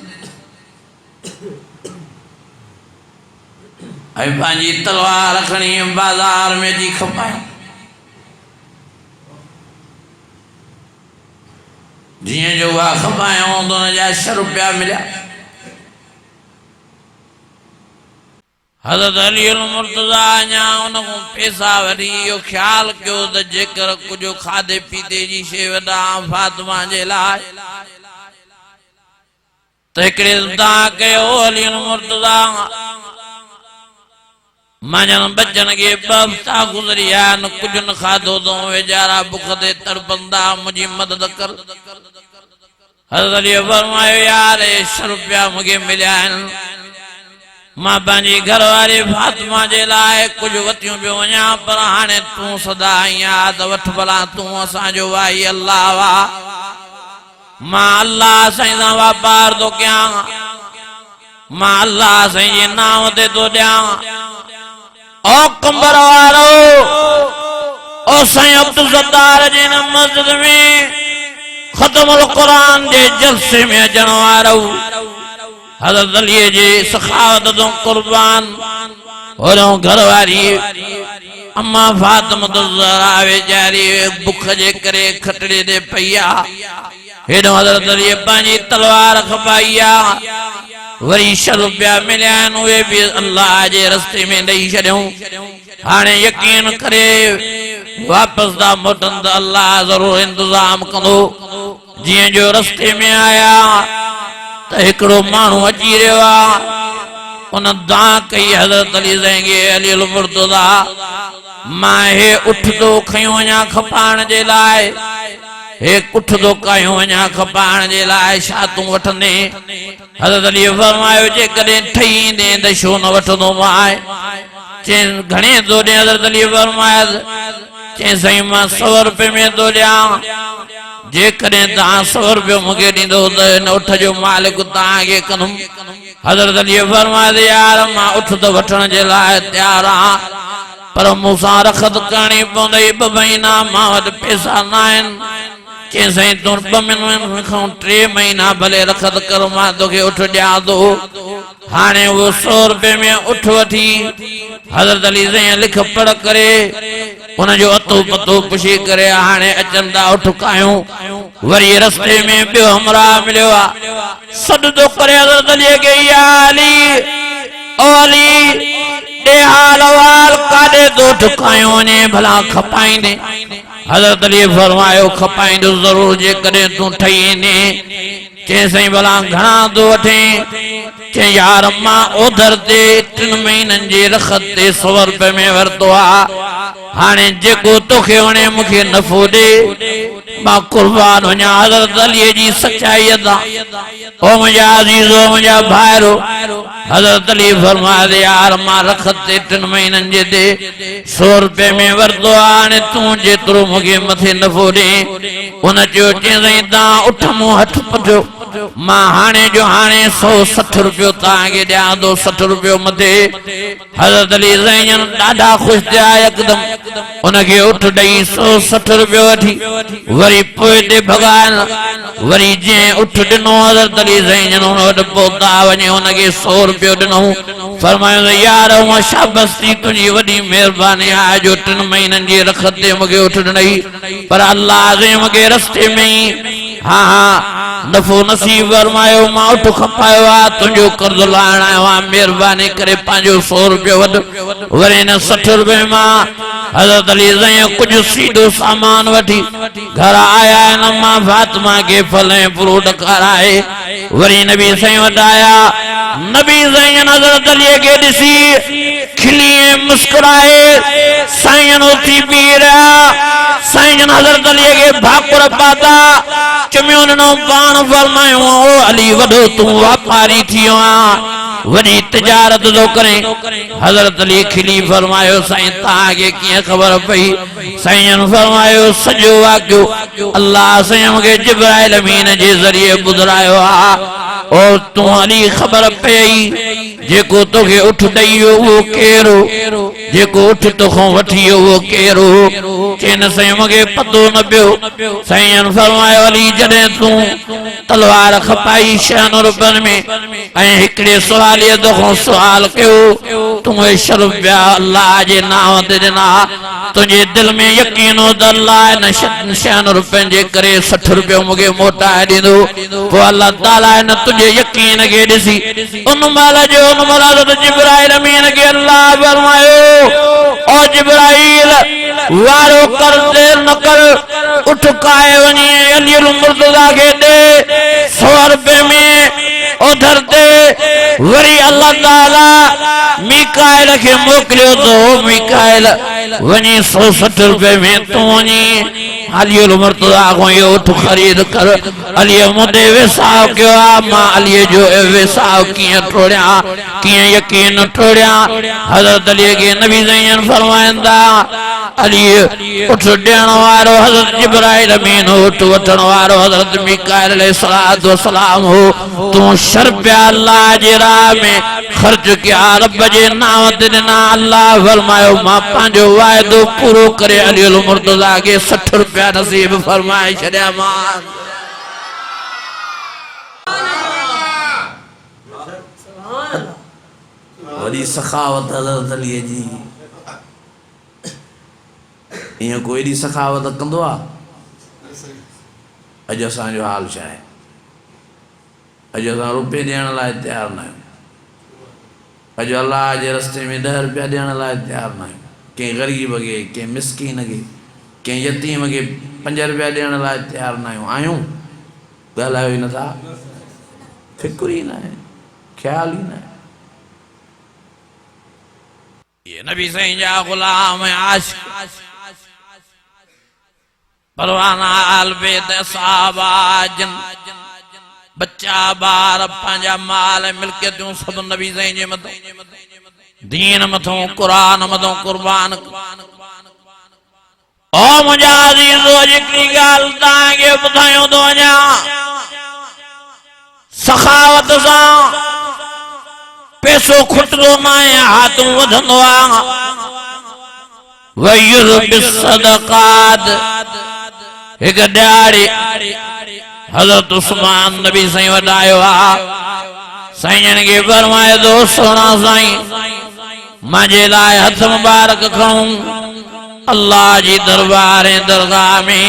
ऐं पंहिंजी तलवार खणी बाज़ार में जी खपाई जीअं जो उहा खपायूं त हुनजा 6 रुपया मिलिया हज़रत अली मुर्तज़ा अञा उन खां पैसा वठी इहो ख़्यालु कयो त जेकर कुझु खाधे पीते जी शइ वठां फातिमा जे लाइ तो हिकिड़े दा कयो अली मुर्तज़ा मांजन बचन के बफ्ता गुजरिया न कुछ न खाधो तो वेचारा बुख ते तड़पंदा मुझी मदद कर हज़रत अली फरमायो यार 100 रुपया मुझे मिलिया मां पंहिंजी घरवारी फातिमा जे लाइ कुछ वतियूं पियो वञा पर हाणे तूं सदा आईं त वठ भला तूं असांजो वाही अल्लाह वा मां अल्लाह साईं सां वापार थो कयां मां अल्लाह साईं जे नाम ते थो ॾियां ओ कंबर वारो ओ साईं अब्दुल सत्तार जे न मस्जिद में ख़त्मुल क़ुरान जे जलसे में अचण वारो हज़रत अली जी सखावत तो कुर्बान और घरवारी अम्मा फातिमा ज़हरा वेचारी बुख जे करे खटड़े ते पईया हेॾो हज़रत अली पंहिंजी तलवार खपाइया वरी 100 रुपया मिलिया उहे भी अल्लाह जे रस्ते में ॾेई छॾियूं हाणे यकीन करे वापस दा मोटन त अल्लाह ज़रूर इंतजाम कंदो जीअं जो रस्ते में आया त हिकिड़ो माण्हू अची रहियो आहे उन दा कई हज़रत अली ज़ैंगे अली मुर्तज़ा मां हे उठंदो खयूं वञा खपाइण जे लाइ हे उठंदो कयूं वञा खपाइण जे लाइ छा तूं वठंदे हज़रत अली फरमायो जेकॾहिं ठही ईंदे त छो न वठंदो मां चई घणे थो ॾे हज़रत अली फरमायो चई साईं मां 100 रुपए में थो ॾियां जेकॾहिं तव्हां 100 रुपयो मूंखे ॾींदो त हिन उठ जो मालिक तव्हांखे कंदुमि हज़रत अली फरमायो यार मां उठ त वठण जे लाइ तयार आहियां पर मूंसां रखत करणी पवंदी 2 महीना मां वटि पैसा न आहिनि चई साईं तूं 2 महीननि खां 3 महीना भले रखत कर मां तोखे उठ ॾियां थो हाणे वो 100 रुपए में उठ वठी हज़रत अली साईं लिख पढ़ करे उनजो अतो पतो पुछी करे हाणे अचनि था उठ कायूं वरी रस्ते में ॿियो हमराह मिलियो आहे सॾदो करे हज़रत अली खे या अली ओ अली ॾे हाल अहवाल काॾे थो ठुकायूं वञे भला खपाईंदे हज़रत अली फरमायो खपाईंदो ज़रूर जेकॾहिं तूं ठही ईंदे चई साईं भला घणा थो वठे चई यार मां ओधर ते 3 महीननि जे रखत ते 100 रुपए में वरितो आहे हाणे जेको तोखे वणे मूंखे नफ़ो ॾे मां कुर्बान वञा हज़रत अलीअ जी सचाईअ तां ओ मुंहिंजा अज़ीज़ो मुंहिंजा भाइरो हज़रत अली फरमायो यार मां रखत ते 3 महीननि जे ते 100 रुपए में वरितो आहे हाणे तूं जेतिरो मूंखे मथे नफ़ो ॾे उन चयो चई साईं तव्हां उठ मूं हथ पटियो मां हाणे जो हाणे 160 रुपयो तव्हांखे ॾियां थो 60 रुपयो मथे हज़रत अली ज़ैन ॾाढा ख़ुशि थिया यकदमि उनखे उठ ॾेई 160 रुपयो वठी वरी पोइ ते भॻाइण वरी जंहिं उठ ॾिनो हज़रत अली ज़ैन उन वटि पहुता वञे उनखे 100 रुपयो ॾिनो फरमायो यार उहा शाबस थी तुंहिंजी वॾी महिरबानी आहे जो 3 महीननि जी रखत ते मूंखे उठ ॾिनई पर अल्लाह जे मूंखे रस्ते में ई हाँ हाँ नफ़ो नसीब फरमायो मां उठ खपायो आहे तुंहिंजो कर्ज़ लाहिण आयो आहियां महिरबानी करे पंहिंजो 100 रुपयो वठि वरी हिन 60 रुपए मां हज़रत अली ज़ैन कुझु सीधो सामान वठी घर आया आहिनि मां फातिमा खे फल ऐं फ्रूट खाराए वरी नबी साईं वटि आया नबी ज़ैन हज़रत अलीअ खे ॾिसी खिली ऐं मुस्कुराए साईं उथी बीह रहिया साईं हज़रत अलीअ खे भाकुर पाता चमियो ॾिनो पाण फरमायो ओ अली वॾो तूं वापारी थी वियो आहीं वॾी तिजारत थो करे हज़रत अली खिली फरमायो साईं तव्हांखे कीअं ख़बर पई साईं फरमायो सॼो वाक़ियो अल्लाह साईं मूंखे जिब्राइल अमीन जे ज़रिए ॿुधायो आहे ओ तूं अली ख़बर पई जेको तोखे उठ ॾेई वियो उहो केरु जेको उठ तोखां वठी वियो उहो केरु चईन साईं मूंखे पतो न पियो साईं फरमायो अली जॾहिं तूं तलवार खपाई 96 रुपयनि में ऐं हिकिड़े सवालिए तोखां सुवाल कयो तूं 100 रुपया अल्लाह जे नाम ते ॾिना तुंहिंजे दिलि में यकीन हो त अल्लाह हिन 96 रुपयनि जे करे 60 रुपयो मूंखे मोटाए ॾींदो पोइ अल्लाह ताला हिन तुंहिंजे यकीन खे ॾिसी उन महिल जो उन महिल जिब्राइल अमीन खे अल्लाह फरमायो ओ जिब्राइल वारो कर देर न कर उठ काए वञी अली मुर्तज़ा खे ॾे 100 रुपए में उधर ते वरी अल्लाह ताला मीकाइल के मोकलियो तो मीकाइल वनी 160 रुपए में तू वनी अलीउल मुर्तजा को ये उठ खरीद कर अली मुदे विसाव क्यों मां अली जो विसाव किए टोड़िया किए यकीन टोड़िया हजरत अली के नबी ज़ैन फरमाइंदा अली उठ देण वारो हजरत जिब्राइल अमीन उठ वठण वारो हजरत मीकाइल अलैहिस्सलातु वस्सलाम हो तू शर्फ अल्लाह जे राह में खर्च किया रब जे नाम ते ना अल्लाह फरमायो मां पांजो वायदो पूरो करे अलीउल मुर्तजा के 60 रुपया नसीब फरमाए छड़िया मां वरी सखावत हजरत अली जी ये कोई दी सखावत कंदो आ अज असां जो हाल छा है अज असां रुपये ॾियण लाइ तैयार न आहियूं अज अल्लाह जे रस्ते में 10 रुपया ॾियण लाइ तैयार न आहियूं कंहिं ग़रीब खे कंहिं मिसकीन खे कंहिं यतीम खे 5 रुपया ॾियण लाइ तैयार न आहियूं ॻाल्हायो ई नथा फिक्र ई न आहे ख्याल ई न आहे ये नबी साईं जा गुलाम आशिक परवाना आल बेद सहाबा जन बच्चा बार पंजा माल मिल्कियतूं सब नबी साईं जे मथों दीन मथों कुरान मथों कुर्बान ओ मुंहिंजा अज़ीज़ो हिकिड़ी ॻाल्हि तव्हांखे ॿुधायूं थो वञा सखावत सां पैसो खुटंदो न आहे हाथ वधंदो आहे वयुज़ बिस्सदक़ात एक ॾियारी हज़रत उस्मान नबी साईं वॾायो आहे साईं के फरमाए दो सोना साईं मुंहिंजे लाइ हथ मुबारक खणूं अल्लाह जी दरबार दरगाह में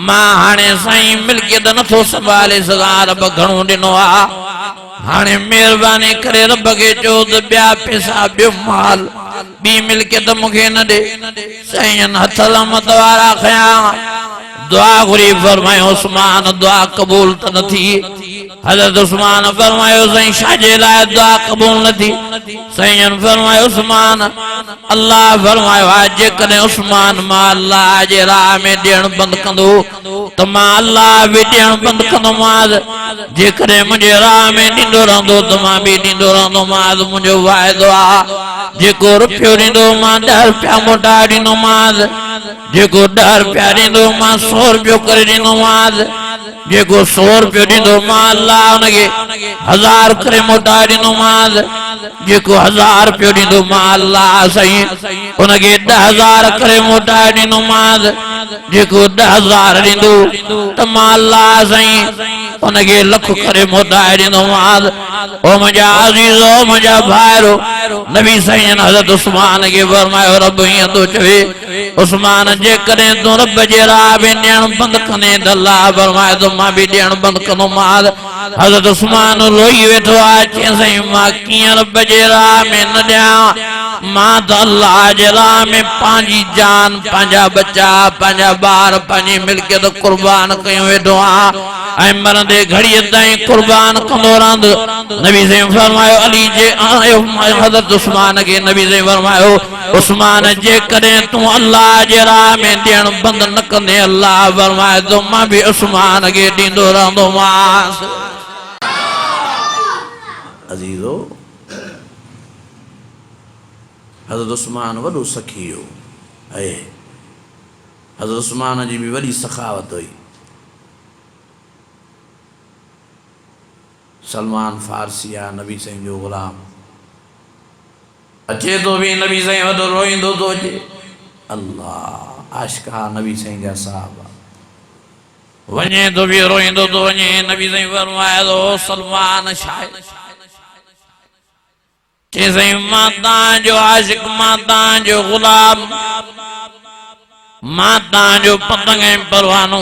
मां हाणे साईं मिल्कियत नथो संभाले सघां रब घणो ॾिनो आहे हाणे महिरबानी करे रब खे चओ त ॿिया पैसा ॿियो माल ॿी मिल्कियत मूंखे न ॾे साईं हथ लमत वारा खयां दुआ घुरी फरमायो उस्मान दुआ कबूल त न थी हज़रत उस्मान फरमायो साईं छाजे लाइ दुआ कबूल न थी साईं फरमायो उस्मान अल्लाह फरमायो आहे जेकॾहिं उस्मान मां अल्लाह जे राह में ॾियणु बंदि कंदो त मां अल्लाह बि ॾियणु बंदि कंदोमांसि जेकॾहिं मुंहिंजे राह में ॾींदो रहंदो त मां बि ॾींदो रहंदोमांसि मुंहिंजो वाइदो आहे जेको रुपयो ॾींदो मां 10 रुपया मोटाए ॾींदोमांसि जेको 10 रुपया ॾींदो मां 100 रुपयो करे ॾींदोमांसि जेको 100 रुपयो ॾींदो मां अल्लाह हुनखे 1000 करे मोटाए ॾींदोमांसि जेको 1000 रुपयो ॾींदो मां अल्लाह साईं हुनखे 10,000 करे मोटाए ॾींदोमांसि जेको 10,000 ॾींदो त मां अल्लाह साईं हुनखे लख करे मोटाए ॾींदोमांसि ओ मुंहिंजा अज़ीज़ो मुंहिंजा भाइरो नबी साईं हज़रत उस्मान खे फरमायो रब हीअं थो चवे उस्मान जेकॾहिं तूं रब जे राह में ॾियणु बंदि कंदे त अल्लाह फरमाए थो मां बि ॾियणु बंदि कंदोमांसि हज़रत उस्मान रोई वेठो आहे चई साईं मां कीअं रब जे राह में न ॾियां मां त अल्लाह जे राह में पंहिंजी जान पंहिंजा बच्चा पंहिंजा ॿार पंहिंजी मिल्कियत कुर्बान कयूं वेठो आहियां ऐं मरंदे घड़ीअ ताईं कुर्बान कंदो रहंदो नबी साईं फरमायो अली जे हज़रत उस्मान के नबी साईं फरमायो उस्मान जेकॾहिं तूं अल्लाह जे राह में ॾियणु बंदि न कंदे अल्लाह फरमाए थो मां बि उस्मान खे ॾींदो रहंदोमांसि अज़ीज़ो हज़रत उस्मान वॾो सखी हो ऐं हज़रत उस्मान जी बि वॾी सखावत हुई सलमान फारसी आहे नबी साईं जो ग़ुलाम अचे तो भी नबी साईं वॾो रोईंदो थो अचे अल्लाह आशिका नबी साईं जा साहबा वञे तो भी रोईंदो थो वञे नबी साईं फरमाए थो सलमान शायद चए साईं मां तव्हांजो आशिक मां तव्हांजो ग़ुलाम मां तव्हांजो पतंग ऐं परवानो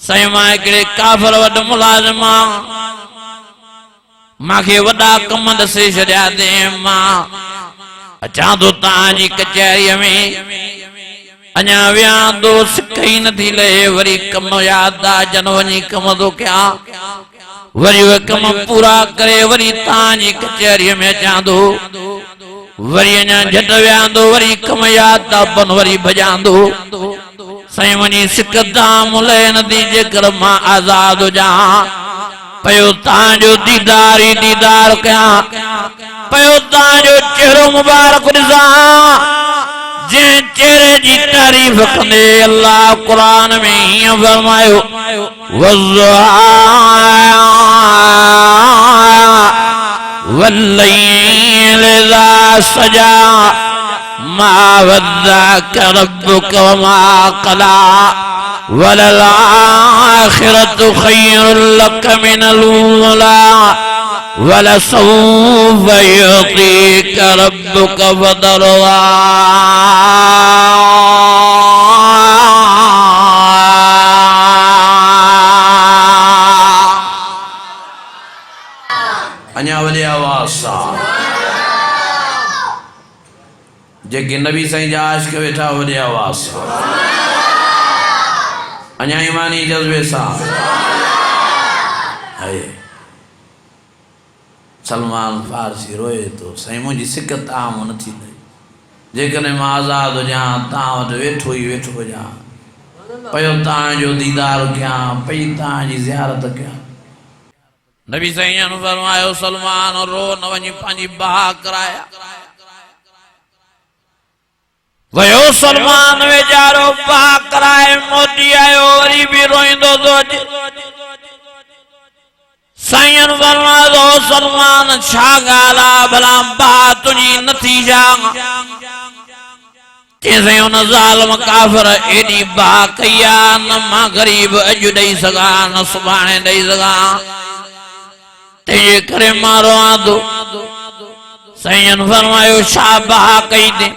साईं मां हिकिड़े काफ़िर वटि मुलाज़िम आहियां मांखे वॾा कम ॾसे छॾिया अथई मां अचां थो तव्हांजी कचहरीअ में अञा वियां थो सिक ई नथी लहे वरी कम यादि आहे जन वञी कम थो कयां वरी वे कम पूरा करे वरी तांजी कचहरी में चांदो वरी अञा झट वियांदो वरी कम याद था पन वरी भजांदो साईं वञी सिकदा मुले नदी जेकर मां आजाद हुजां पयो तांजो दीदार ही दीदार कयां पयो तांजो चेहरो मुबारक ॾिसां जे चेहरे जी तारीफ कंदे अल्लाह कुरान में हीअं फरमायो वल्लैल इज़ा सजा मा वद्दअक रब्बुक वमा क़ला वलल आखिरतु खैरुल लक मिनल ऊला वलसौफ युअतीक रब्बुक फतरदा अञा वॾे आवाज़ सां जेके नबी साईं जा आशिक़ वेठा वॾे आवाज़ सां अञा ईमानी जज़्बे सां सलमान फारसी रोए तो साईं मुंहिंजी सिकत आम न थींदी जेकॾहिं मां आज़ाद हुजां तव्हां वटि वेठो ई वेठो हुजां पयो तव्हांजो दीदार कयां पई तव्हांजी ज़ियारत कयां नबी साईं ने फरमायो सलमान रो न वञी पंहिंजी बहा कराया वयो सलमान वेचारो बहा कराए मोटी आयो वरी भी रोईंदो तो साईं ने फरमायो सलमान छा ॻाल्हि आहे भला बहा तुंहिंजी नथी छा चईं उन ज़ालिम काफ़िर एॾी बहा कई आहे न मां ग़रीब अॼु ॾेई सघां न सुभाणे ॾेई सघां तेरे करे मारो आदो साईं फरमायो छा बहा कई ते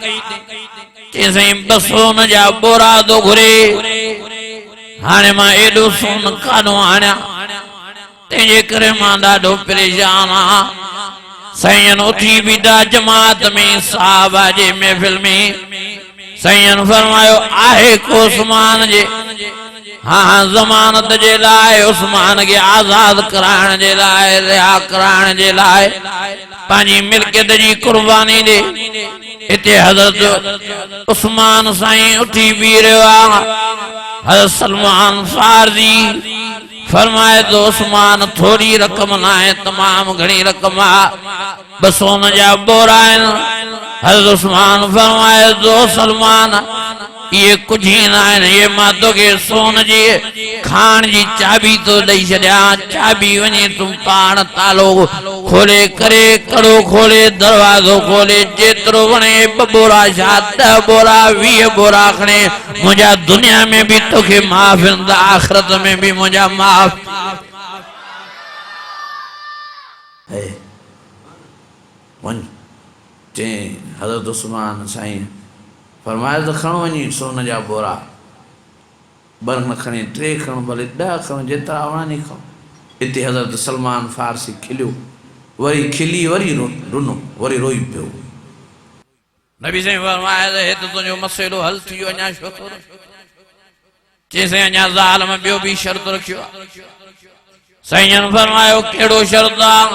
के साईं 200 जा बोरा दो घुरे हाणे मां एडो सोन कानो आण्या तेरे करे मां ॾाढो परेशान आ साईं उठी बीठा जमात में साहबा जे महफिल में साईं फरमायो आहे को उस्मान जे हाँ जमानत जे लाए उस्मान के आजाद कराने जे लाए रिहा कराने जे लाए पांजी मिल्कियत जी कुर्बानी दे इते हज़रत उस्मान साईं उठी भी रहा हज़रत सलमान फारसी फरमाए तो उस्मान थोड़ी रकम ना है तमाम घणी रकम आ 200 जा बोरा हज़रत उस्मान फरमाए तो सलमान ये कुछ ही ना है ये मां तोखे सोन जी खान जी चाबी तो ॾेई छॾियां चाबी वञी तुम पाण तालो खोले करे कड़ो खोले दरवाजो खोले जेतिरो वणे 2 बोरा 10 बोरा 20 बोरा खणे मुंहिंजा दुनिया में भी तोखे माफ़ आहिनि आख़िरत में भी मुंहिंजा माफ़ है वन जे हज़रत उस्मान साईं फरमाया तो खणो वञी सोन जा बोरा 2 न खणे 3 खण भले 10 खण जेतिरा वणनि खण इते हज़रत सलमान फारसी खिलियो वरी खिली वरी रुनो वरी रोई पियो नबी साईं फरमाया हे तो तुंहिंजो मसइलो हल थी वियो अञा छो थो चईं अञा ज़ालिम ॿियो भी शर्त रखियो साईं फरमायो कहिड़ो शर्त आहे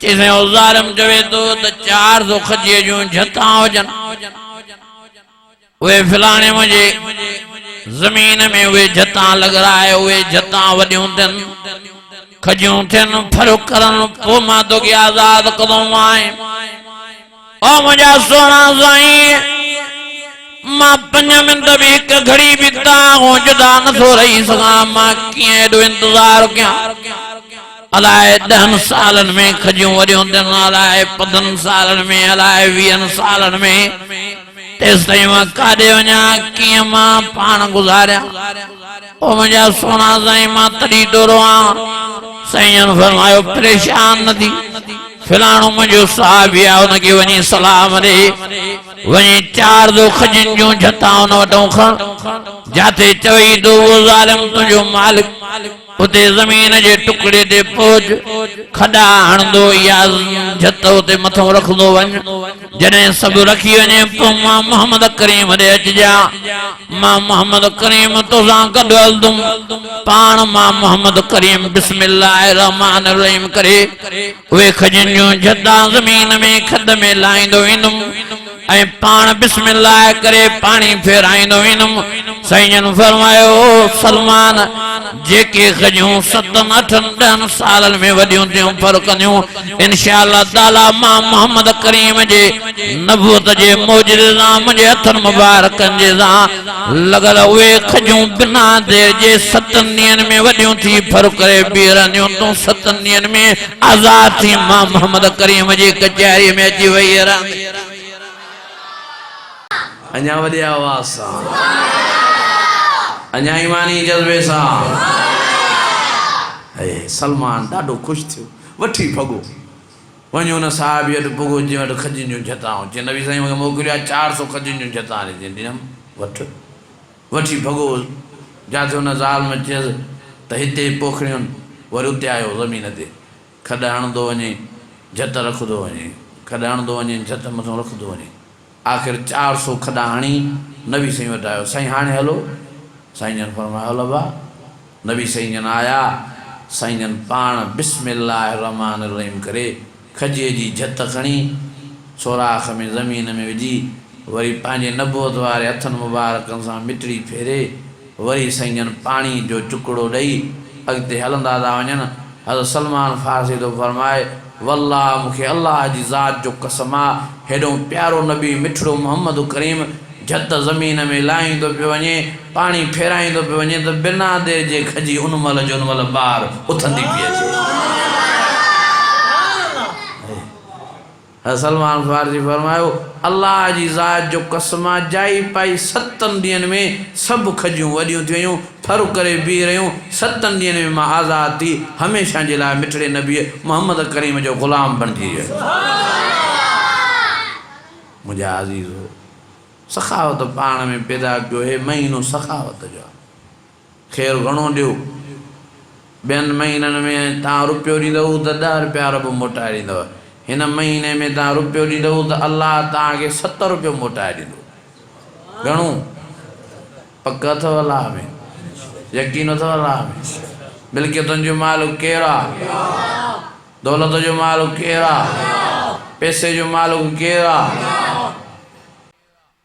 चईं ओ ज़ालिम चवे तो त 400 खजीअ जूं झतां हुजनि वे फिलाने मुझे जमीन में वे जता लगराए वे जता वडियूं तन खजियूं थियन फर्क करन पो मां तो के आजाद कदों आए ओ मुझा सोना साईं मां 5 मिनट भी एक घड़ी भी ता हो जुदा न थो रही सका मां किए एडो इंतजार क्या अलाए 10 सालन में खजियूं वडियूं तन अलाए 15 सालन में अलाए 20 सालन में तेस ताईं मां काॾे वञा कीअं मां पाण गुज़ारिया ओ मुंहिंजा सोना साईं मां तॾहिं थो रोआं साईं फरमायो परेशान न थी फिलाणो मुंहिंजो साहिबी आहे उनखे वञी सलाम ॾे वञी 4 खजनि जूं झतां उन वटो खण जाते चवई तो वो ज़ालिम तुंहिंजो मालिक उते ज़मीन जे टुकड़े ते पहुच खॾा हणंदो या झत उते मथां रखंदो वञ जने सब रखी वने तो मां मोहम्मद करीम दे अचजा मां मोहम्मद करीम तो सा गड हलदुम पान मां मोहम्मद करीम बिस्मिल्लाहिर रहमानिर रहीम करे वे खजनियो जदा जमीन में खद में लाइंदो इनुम ऐ पान बिस्मिल्लाह करे पानी फेराइंदो इनुम सैयन फरमायो सलमान जेके खजूं 7-8 सालन में वडियूं थियूं फर्क थियूं इंशाअल्लाह ताला मां मोहम्मद करीम जे नबूवत जे मौजूदा मुझे हथन मुबारकन जे सा लगल वे खजूं बिना देर जे 7 ॾींहनि में वडियूं थी फर्क करे बीरनियूं तूं 7 ॾींहनि में आजाद थी मां मोहम्मद करीम जी कचहरी में अची वई रहंदी अञा वॾी आवाज़ सां अञा ईमानी जज़्बे सां सलमान ॾाढो ख़ुशि थियो वठी भॻो वञो न साहिब वटि भुॻो जे वटि खजनि जूं जताऊं चए नबी साईं मूंखे मोकिलियो आहे 400 खजनि जूं जता ॾिनमि वठी भॻो जिते हुन ज़ाल में चयसि त हिते पोखड़ियुनि वरी उते आयो ज़मीन ते खॾ हणंदो वञे झट रखंदो वञे खॾ हणंदो वञे झट मथां रखंदो वञे आख़िर 400 खॾा हणी नबी साईं वटि आयो साईं हाणे हलो साईं जन फरमायो हलो बा नबी साईं जन आया साईं जन पाण बिस्मिल्लाहिर रहमानिर रहीम करे खजे जी झत खणी सोराख में ज़मीन में विझी वरी पंहिंजे नबूवत वारे हथनि मुबारकनि सां मिटड़ी फेरे वरी साईं जन पाणी जो टुकड़ो ॾेई अॻिते हलंदा था वञनि हज़रत सलमान फारसी तो फरमाए वल्लाह मूंखे अल्लाह जी ज़ात जो कसम आहे हेॾो प्यारो नबी मिठड़ो मोहम्मद करीम झत ज़मीन में लाहींदो पियो वञे पाणी फेराईंदो पियो वञे त बिना देर जे खजी उन महिल जो उन महिल ॿार उथंदी पई अचे सलमान फारसी फरमायो अल्लाह जी ज़ात जो कसम जाई पाई 7 ॾींहनि में सभु खजियूं वॾियूं थी वयूं फर करे बीह रहियूं 7 ॾींहनि में मां आज़ाद थी हमेशह जे लाइ मिठड़े नबी मोहम्मद करीम जो ग़ुलाम बणिजी वियो मुंहिंजा अज़ीज़ हो सखावत पाण में पैदा कयो हे महीनो सखावत जो ख़ैर घणो ॾियो ॿियनि महीननि में तव्हां रुपयो ॾींदव त 10 रुपया रब मोटाए ॾींदव हिन महीने में तव्हां रुपयो ॾींदव त अल्लाह तव्हांखे 70 रुपयो मोटाए ॾींदो घणो पक अथव अलाह में यकीन अथव अलाह में मिल्कियतुनि जो मालिक केरु आहे दौलत जो मालिक केरु आहे पैसे जो मालिक केरु आहे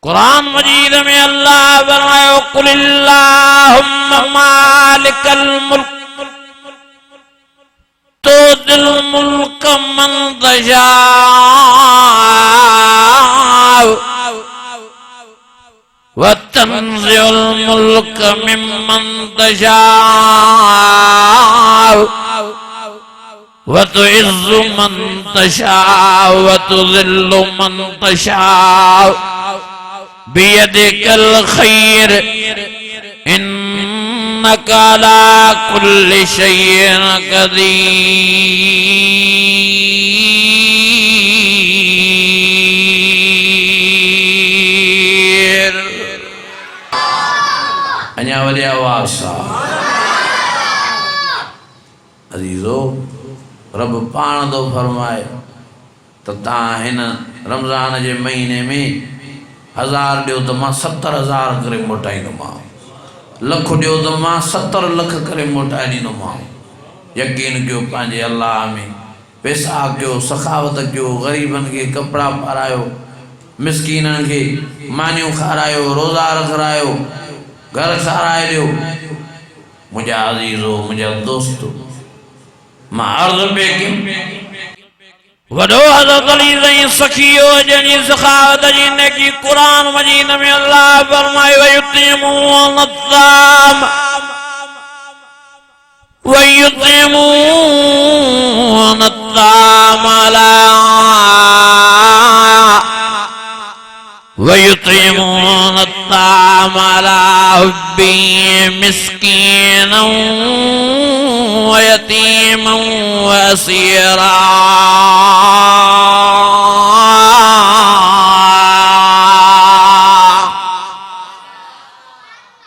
कुरान मजीद में अल्लाह फरमायो कुलिल्लाहुम्मा मालिकल मुल्क तुतिल मुल्क मन तशा व तंज़िउल मुल्क मिम्मन तशा व तुइज़्ज़ु मन तशा व तुज़िल्लु मन तशा बियदिकल खैर इन्नका अला कुल्लि शैइन कदीर अञा वॾी आवाज़ सां अज़ीज़ो रब पाण थो फरमाए त तव्हां हिन रमज़ान जे महीने में 1000 ॾियो त मां 70,000 करे मोटाईंदोमांव लख ॾियो त मां 70 लख करे मोटाए ॾींदोमांव यकीन कयो पंहिंजे अल्लाह में पैसा कयो सखावत कयो ग़रीबनि खे कपिड़ा पारायो मिसकीननि खे मानियूं खारायो रोज़ा रखारायो घर ठाराए ॾियो मुंहिंजा अज़ीज़ो मुंहिंजा दोस्तो मां अर्ज़ु पे कयो वडो हज़रत अली साईं सखियो जनी सखावत जी नेकी कुरान मजीद में अल्लाह फरमाए वयुतिमून अत्ताम अला हुब्बी मिस्कीनन व यतीमन व असीरा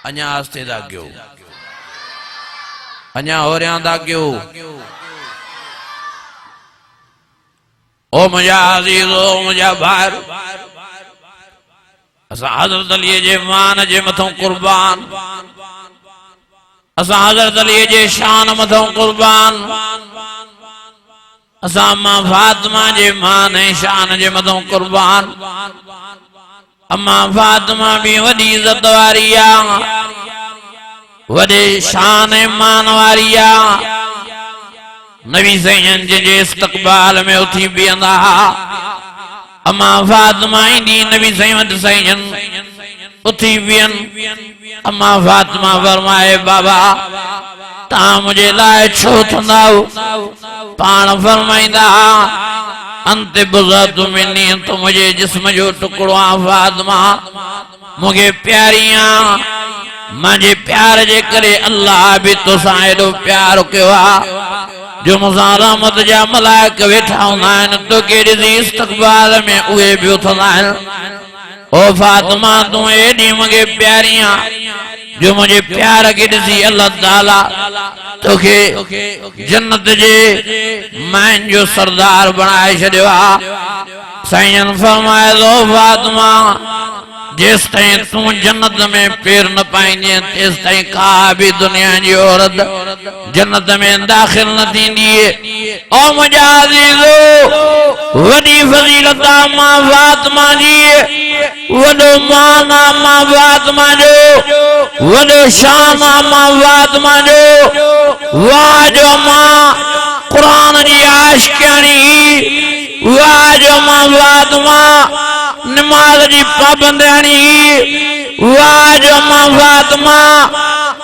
अञा आस्ते दाग्यो अञा होरियां दाग्यो ओ मुझा अजीजो मुझा भार असा हजरत अली जे मान जे मथों कुर्बान असा हजरत अली जे शान मथों कुर्बान असा अम्मा फातिमा जे मान शान जे मथों कुर्बान अम्मा फातिमा भी वडी इज्जत वारी आ वडे शान मान वारी आ नबी सैयन जे इस्तकबाल में उठी बीहंदा अम्मा फातिमा इंदी नबी सैयन उठी बीहन अम्मा फातिमा फरमाए बाबा ता मुझे लाए छो थंदाओ पान फरमाइंदा अंत बुज़अतु मिन्नी तो मुझे जिस्म जो टुकड़ो आ फातिमा मुझे प्यारियां मुझे प्यार जे करे अल्लाह भी तो साइडो प्यार कयो जो मुसा रहमत जा मलाइक वेठा हुंदा आहिनि तो के ॾिसी इस्तकबाल में उहे भी उथंदा आहिनि ओ फातिमा तू एडी मुझे प्यारियां जो मुझे प्यार के ॾिसी अल्लाह ताला तोखे जन्नत जे मान जो सरदार बनाए छॾियो आ साईं फरमाए थो फातिमा जिस ताईं तू जन्नत में पैर न पाईंदी तेस ताईं का भी दुनिया की औरत जन्नत में दाखिल न थींदी ओ मुझा अज़ीज़ो वडी फजीलत अम्मा फातिमा जी वडो मान अम्मा फातिमा जो वडो शान अम्मा फातिमा जो वाह जो मां कुरान जी आशिकानी वाह जो मां फातिमा नमाज जी पाबंदानी वाह जो मां फातिमा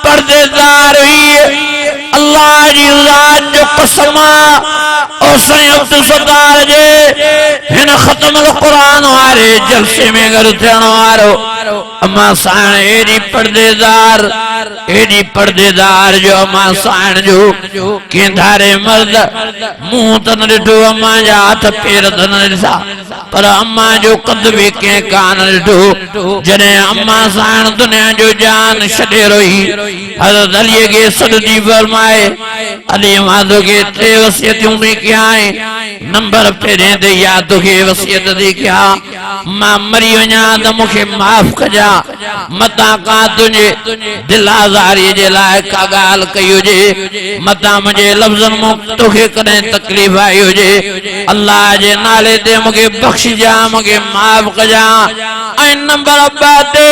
पर्देदार हुई अल्लाह जी ज़ात जो कसम और संयुक्त सरदार जे हिन खत्म कुरान वारे जलसे में घर थियण वारो अम्मा साण एडी पर्देदार जो अम्मा साण जो केंधारे मर्द मुंह त न ॾिठो अम्मा जा हथ पेर त न ॾिठा पर अम्मा जो कद भी के कान ॾिठो जॾहिं अम्मा साण दुनिया जो जान छॾे रही हज़रत अली के सददी फरमाए अली मां तोखे 3 वसियतूं भी कया नंबर पहिरें ते या तोखे वसियत थी कया मां मरी वञा त मूंखे माफ़ कजा मता का तुझे दिल आज़ारी जे लाइ का ॻाल्हि कई हुजे मता मुंहिंजे लफ़्ज़नि मां तोखे कॾहिं तकलीफ़ आई हुजे अल्लाह जे नाले ते मूंखे बख़्शिजा मूंखे माफ़ कजा ऐं नंबर 2 ते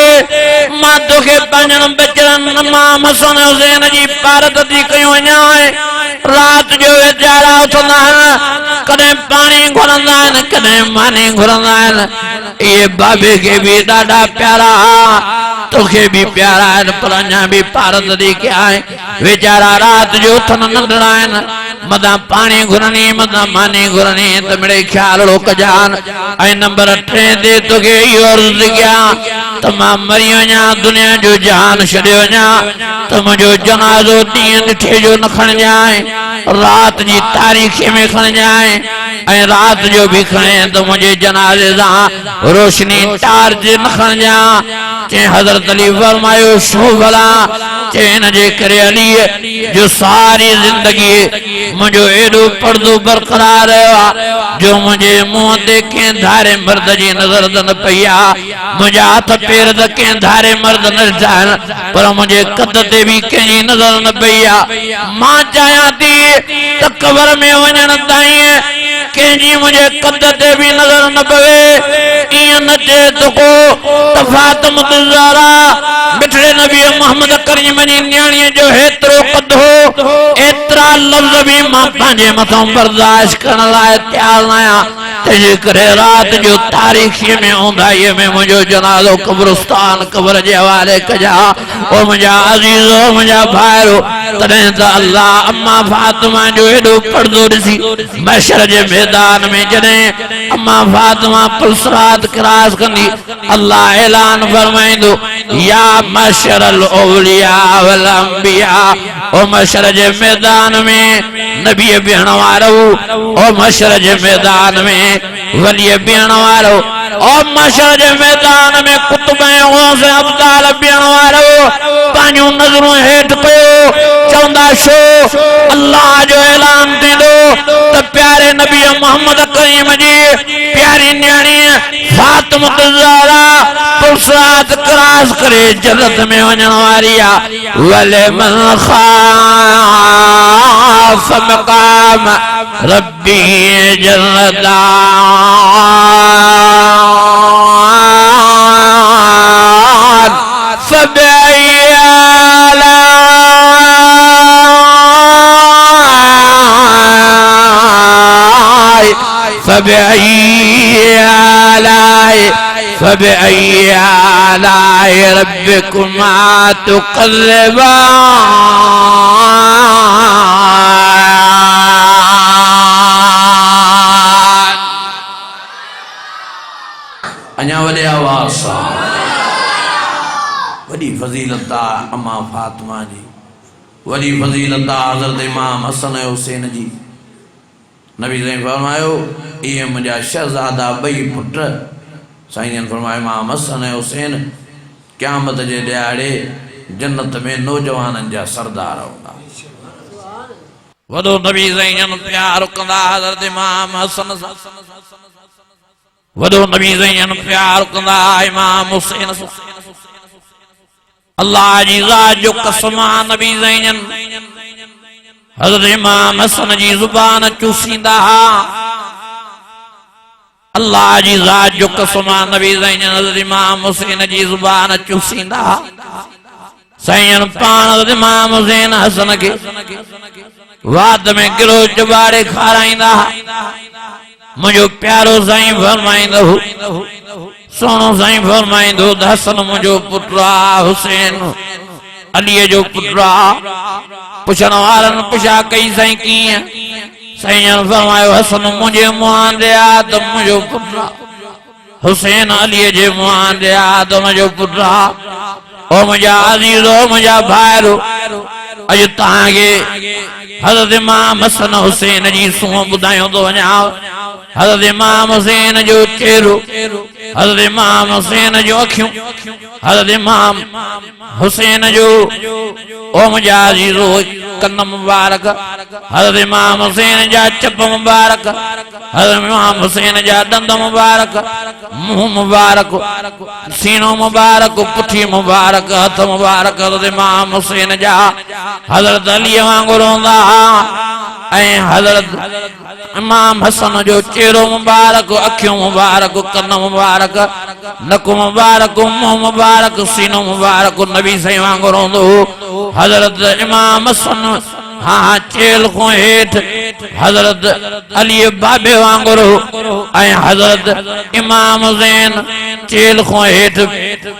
मां तोखे पंहिंजनि बचड़नि इमाम हसन हुसैन जी पारत थी कयूं वञा रात जो वीचारा उथंदा आहिनि कॾहिं पाणी घुरंदा आहिनि कॾहिं मानी घुरंदा आहिनि ये बाबे के भी ॾाढा प्यारा तोखे भी प्यारा आहिनि पर अञा भी पारत थी कया वीचारा रात जो उथनि नंढड़ा आहिनि मता पानी घुरणी मता मानी घुरणी त मिड़े ख्याल रोकजान ऐं नंबर 3 ते तोखे इहो अर्ज़ थी कया त मां मरी वञा दुनिया जो जान छॾे वञा त मुंहिंजो जनाज़ो ॾींहं ॾिठे जो न खणजांइ रात जी तारीख़ में खणजांइ ऐं रात जो भी खणे त मुंहिंजे जनाज़े सां रोशनी टार्च न खणजा चई हज़रत अली फरमायो छो भला चई हिन जे करे अली जो सारी जिंदगी मुझो एडो पर्दो बरकरार रहा जो मुझे मुंह ते के धारे मर्द जी नजर न पया मुझा हाथ पैर त के धारे मर्द न ॾिठा पर मुझे कद ते भी कंहिंजी नजर न पया मां चाहियां थी त कबर में वञण ताईं कंहिंजी मुझे कद ते भी नजर न पवे ईअं न चे तो को त फातिमा ज़हरा मिठड़े नबी मोहम्मद करीम जी न्याणीअ जो हेतिरो कद हो एतिरा लफ़्ज़ भी मां पंहिंजे मथां बर्दाश्त करण लाइ तयार न आहियां तंहिंजे करे रात जो तारीख़ी में ऊंदाईअ में मुंहिंजो जनाज़ो कब्रिस्तान कब्र जे हवाले कजा ओ मुंहिंजा अज़ीज़ो मुंहिंजा भाइरो तॾहिं त अल्लाह अम्मा फातिमा जो एॾो पर्दो ॾिसी महशर जे मैदान में जॾहिं अम्मा फातिमा पुलसरात क्रॉस कंदी अल्लाह ऐलान फरमाईंदो या महशर अल औलिया वल अंबिया ओ महशर जे मैदान में नबी बीहण वारो ओ महशर जे मैदान में वली बीहण वारो ओ महशर जे मैदान में कुतुब ऐं गौस अब्दाल बीहण वारो पंहिंजूं नज़रूं हेठि कयो चवंदा छो अल्लाह जो ऐलान थींदो त प्यारे नबी मोहम्मद करीम जी प्यारी न्याणी फातिमा ज़हरा पुरसात क्रॉस करे जन्नत में वञण वारी आ वले मन खाफ मकाम रब्बी जन्नतान फबई فبأي آلاء ربكما تكذبان अञा वॾे आवाज़ सां वॾी फज़ीलत आहे अम्मा फातिमा जी वॾी फज़ीलत आहे हज़रत इमाम हसन ऐं हुसैन जी नबी साईं फरमायो इहे मुंहिंजा शहज़ादा ॿई पुट साईं जन फरमायो इमाम हसन ऐं हुसैन क़यामत जे ॾियारे जन्नत में नौजवाननि जा सरदार हूंदा वॾो नबी साईं जन प्यार कंदा हज़रत इमाम हसन वॾो नबी साईं जन प्यार कंदा इमाम हुसैन अल्लाह जी ज़ात जो कसम आहे नबी साईं जन हज़रत इमाम हसन जी ज़ुबान चूसींदा अल्लाह जी ज़ात जो कसम आहे नबी साईं जन हज़रत इमाम हुसैन जी ज़ुबान चूसींदा साईं जन पाण हज़रत इमाम हुसैन हसन खे वाद में गिरो चबाड़े खाराईंदा मुझो प्यारो साईं फरमाइंदो सोनो साईं फरमाइंदो हसन मुझो पुत्र हुसैन अली जो पुत्र पुछण वारनि पुछा कई साईं कीअं साईं जन फरमायो हसन मुझे मुंहं दे त मुझो पुत्र हुसैन अली जे मुंहं दे त मुझो पुत्र ओ मुझा अज़ीज़ ओ मुझा भाइरो अॼु तव्हांखे हज़रत इमाम हसन हुसैन जी सूंहं ॿुधायो थो वञा हज़रत इमाम हुसैन जो चेहरो हज़रत इमाम हुसैन जो अखियूं हज़रत इमाम हुसैन जो ओ मुझा अज़ीज़ो कन मुबारक हज़रत इमाम हुसैन जा चप मुबारक हज़रत इमाम हुसैन जा दंद मुबारक मुंह मुबारक सीनो मुबारक पुठी मुबारक हथ मुबारक हज़रत इमाम हुसैन जा हज़रत अली वांगुरु हूंदा ऐं हज़रत इमाम हसन जो चेहरो मुबारक अखियूं मुबारक कन मुबारक नक मुबारक मुंह मुबारक सीनो मुबारक नबी साईं वांगुरु हूंदो हज़रत इमाम हसन हाँ चेल को हेठ हज़रत अली बाबे वांगुरु ऐं हज़रत इमाम हुसैन चेल को हेठ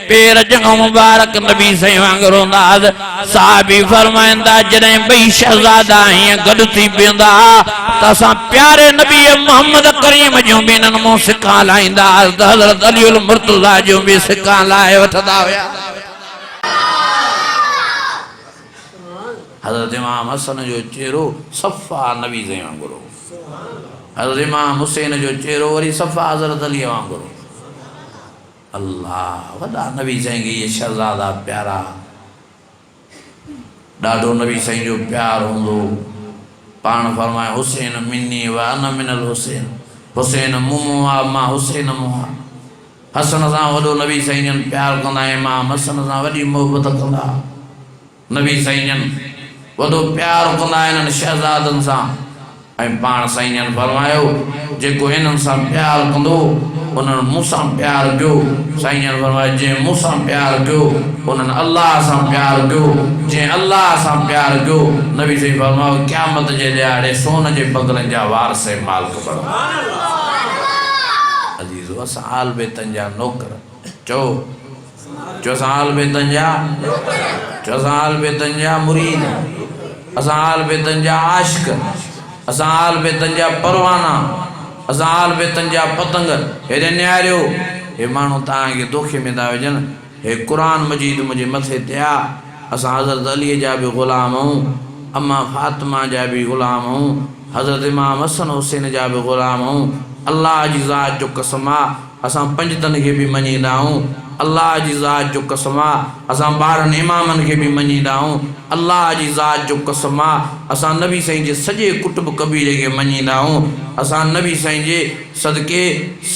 पैर जंग मुबारक नबी साईं वांगुरु हूंदा साहबी फरमाईंदा जॾहिं ॿई शहज़ादा हीअं गॾु थी बीहंदा त असां प्यारे नबी मोहम्मद करीम जूं बि इन्हनि मूं सिका लाहींदा त हज़रत अली मुर्तज़ा जूं बि सिका लाहे वठंदा हुया हज़रत इमाम हसन जो चेहरो सफ़ा नबी साईं वांगुरु हज़रत इमाम हुसैन जो चेहरो वरी सफ़ा हज़रत अली वांगुरु अल्लाह वॾा नबी साईं खे इहे शहज़ादा प्यारा ॾाढो नबी साईं जो प्यार हूंदो पाण फरमाए हुसैन मिनी व अन मिनल हुसैन हुसैन मुंहुं आहे मां हुसैन मुंहुं आहे हसन सां वॾो नबी साईं जन प्यार कंदा इमाम हसन सां वॾी मोहबत कंदा नबी साईं जन वॾो प्यार कंदा इन्हनि शहज़ादनि सां ऐं पाण साईं जन फरमायो जेको इन्हनि सां प्यार कंदो उन्हनि मूंसां प्यार कयो साईं जन फरमायो जंहिं मूंसां प्यार कयो उन्हनि अल्लाह सां प्यार कयो जंहिं अल्लाह सां प्यार कयो नबी साईं फरमायो क़यामत जे ॾियारे सोन जे बगलनि जा वारस मालिक बणो अज़ीज़ो असां आल बेतनि जा नौकर चओ असां आल बेतनि जा असां आल बेतनि जा मुरीद असां आल बेतनि जा आशिक असां आल बेतनि जा परवाना असां आल बेतनि जा पतंग हेॾे निहारियो हे माण्हू तव्हांखे दोखे में था विझनि हे क़ुर मजीद मुंहिंजे मथे ते आहे असां हज़रत अलीअ जा बि ग़ुलाम आहियूं अम्मा फातिमा जा बि ग़ुलाम आहियूं हज़रत इमाम हसन हुसैन जा बि ग़ुलाम आहियूं अल्लाह जी ज़ात जो कसम आहे असां पंजतनि खे बि मञींदा आहियूं अल्लाह जी ज़ात जो कसम आहे असां ॿारहंनि इमामनि खे बि मञींदा आहियूं अल्लाह जी ज़ात जो कसम आहे असां नबी साईं जे सॼे कुटुब कबीले खे मञींदा आहियूं असां नबी साईं जे सदके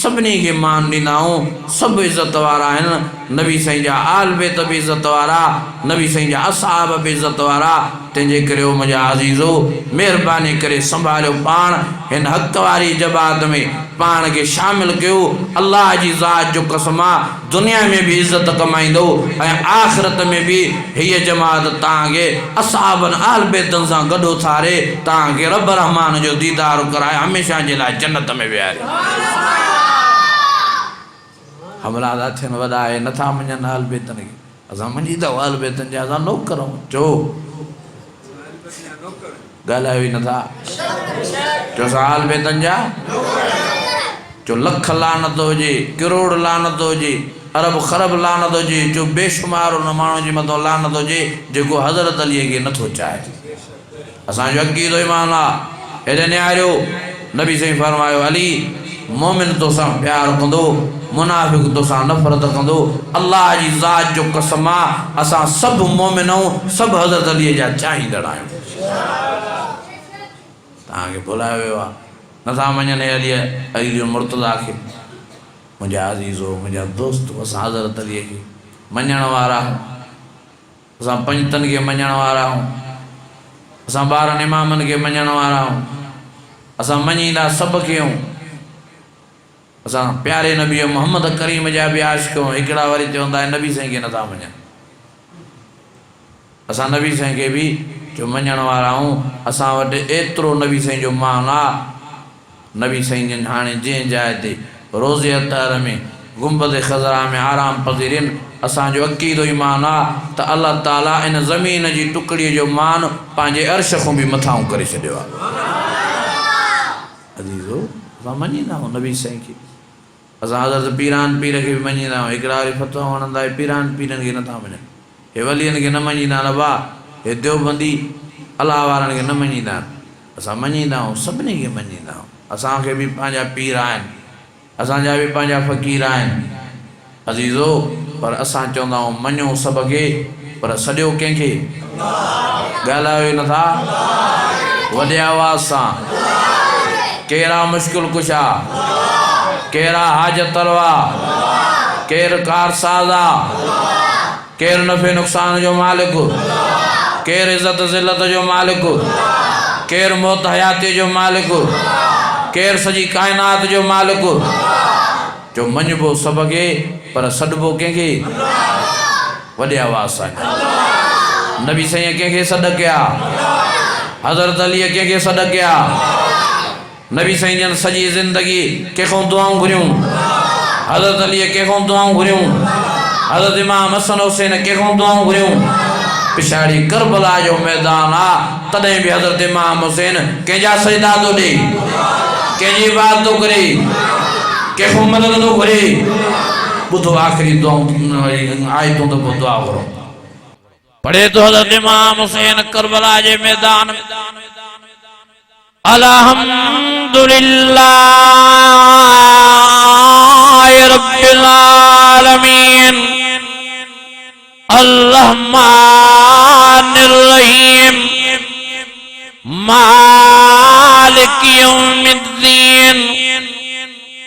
सभिनी खे मान ॾींदा आहियूं। सभु इज़त वारा आहिनि। नबी साईं जा आल बेत बि इज़त वारा, नबी साईं जा असहाब बि इज़त वारा। तंहिंजे करे मुंहिंजा अज़ीज़ो महिरबानी करे संभालियो पाण हिन हक़ वारी जमात में पाण खे शामिल कयो। अल्लाह जी ज़ात जो कसम आहे दुनिया में भी इज़त कमाईंदो ऐं आख़िरत में भी हीअ जमात तव्हांखे असहाबनि आल बेतनि सां गॾु उथारे तव्हांखे रब रहमान जो दीदार कराए हमेशह जे लाइ जन्नत में विहारे। हमला था थियनि वॾा आहे नथा मञनि आल बेतनि खे। असां मञीदा आल बेतनि जा असां नौकर आहियूं। चओ ॻाल्हायो ई नथा। चओ असां आल बेतनि जा जो लख लानत हुजे, करोड़ लानत हुजे, अरब खरब लानत हुजे, जो बेशुमार उन माण्हू जे मथां लानत हुजे जेको हज़रत अलीअ खे नथो चाहे। असांजो अक़ीदो ईमान आहे। हेॾे निहारियो नबी साईं फरमायो अली मोमिन तोसां प्यार कंदो, मुनाफ़िक़ तोसां नफ़रत कंदो। अल्लाह जी ज़ात जो कसम आहे असां सभु मोमिन आहियूं, सभु हज़रत अलीअ जा चाहींदड़ आहियूं। तव्हांखे भुलायो वियो आहे। नथा मञनि अली मुर्तज़ा खे। मुंहिंजा अज़ीज़ो मुंहिंजा दोस्त असां हज़रत अलीअ खे मञण वारा आहियूं। असां पंजतनि खे मञण वारा आहियूं। असां 12 इमामनि खे मञण वारा आहियूं। असां मञीदा सभु खे आहियूं। असां प्यारे नबी मोहम्मद करीम जा बि आशिक़ आहियूं। हिकिड़ा वरी चवंदा आहिनि नबी साईं खे नथा मञनि। असां नबी साईं खे बि जो मञण वारा आहियूं। असां वटि एतिरो नबी साईं जो मान आहे। नबी साईं जन हाणे जंहिं जाइ ते रोज़े अतार में गुंबद ख़ज़रा में आराम पज़ीरिन असांजो अक़ीदो ईमान आहे त अल्लाह ताला इन ज़मीन जी टुकड़ीअ जो मान पंहिंजे अर्श खां बि मथां करे छॾियो आहे। अज़ीज़ो असां मञींदा आहियूं नबी साईं खे। असां हज़रत पीरान पीर खे बि मञींदा आहियूं। हिकिड़ा वरी फतवा वणंदा आहे पीरान पीरनि खे नथा मञनि। हे वलियनि खे न मञींदा आहिनि बा, हे देवबंदी अलाह वारनि खे न मञींदा आहिनि। असां मञींदा आहियूं, सभिनी खे मञींदा आहियूं। असांखे बि पंहिंजा पीर आहिनि, असांजा बि पंहिंजा फ़क़ीर आहिनि अज़ीज़ो। पर असां चवंदा आहियूं मञो सभ खे पर सॼो कंहिंखे ॻाल्हायो ई नथा वॾे आवाज़ सां। कहिड़ा मुश्किल कुशा, कहिड़ा हाजत तलवा, केरु कारसाज़ आहे, केरु नफ़े नुक़सान जो मालिक, केरु इज़्ज़त ज़िल्लत जो मालिक, केरु मौत हयाती जो मालिक, केरु सॼी काइनात जो मालिक। जो मञिबो सभ खे पर सॾिबो कंहिंखे वॾे आवाज़ सां। नबी साईं कंहिंखे सॾ कया, हज़रत अलीअ कंहिंखे सॾ कया। नबी साईं जन सॼी ज़िंदगी कंहिंखां दुआऊं घुरियूं, हज़रत अलीअ कंहिंखां दुआऊं घुरियूं, हज़रत इमाम हसन हुसैन कंहिंखां दुआऊं घुरियूं। पिछाड़ी करबला जो मैदान आहे तॾहिं बि हज़रत इमाम हुसैन कंहिंजा सजदा थो ॾे, कंहिंजी इबादत थो करे, कंहिंखां मदद थो घुरे। ॿुधो आख़िरी दुआऊं आयतूं त पोइ दुआ करो। पढ़े तो हज़रत इमाम हुसैन करबला जे मैदान में अल्हम्दुलिल्लाह रब्बिल आलमीन अर्रहमानिर रहीम मालिक यौमिद्दीन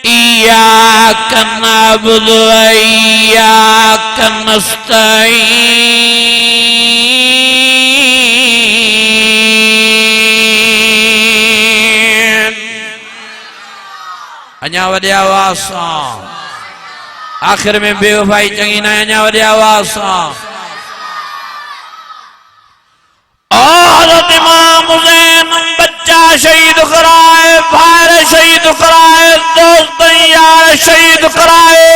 इय्याका नअबुदु व इय्याका नस्तईन। अञा वॾे आवाज़ सां आखिर में बेवफाई चङी न अञा वॾे आवाज़ सां। हज़रत इमाम हुसैन बच्चा शहीद कराए, भाई शहीद कराए, दोस्त यार शहीद कराए,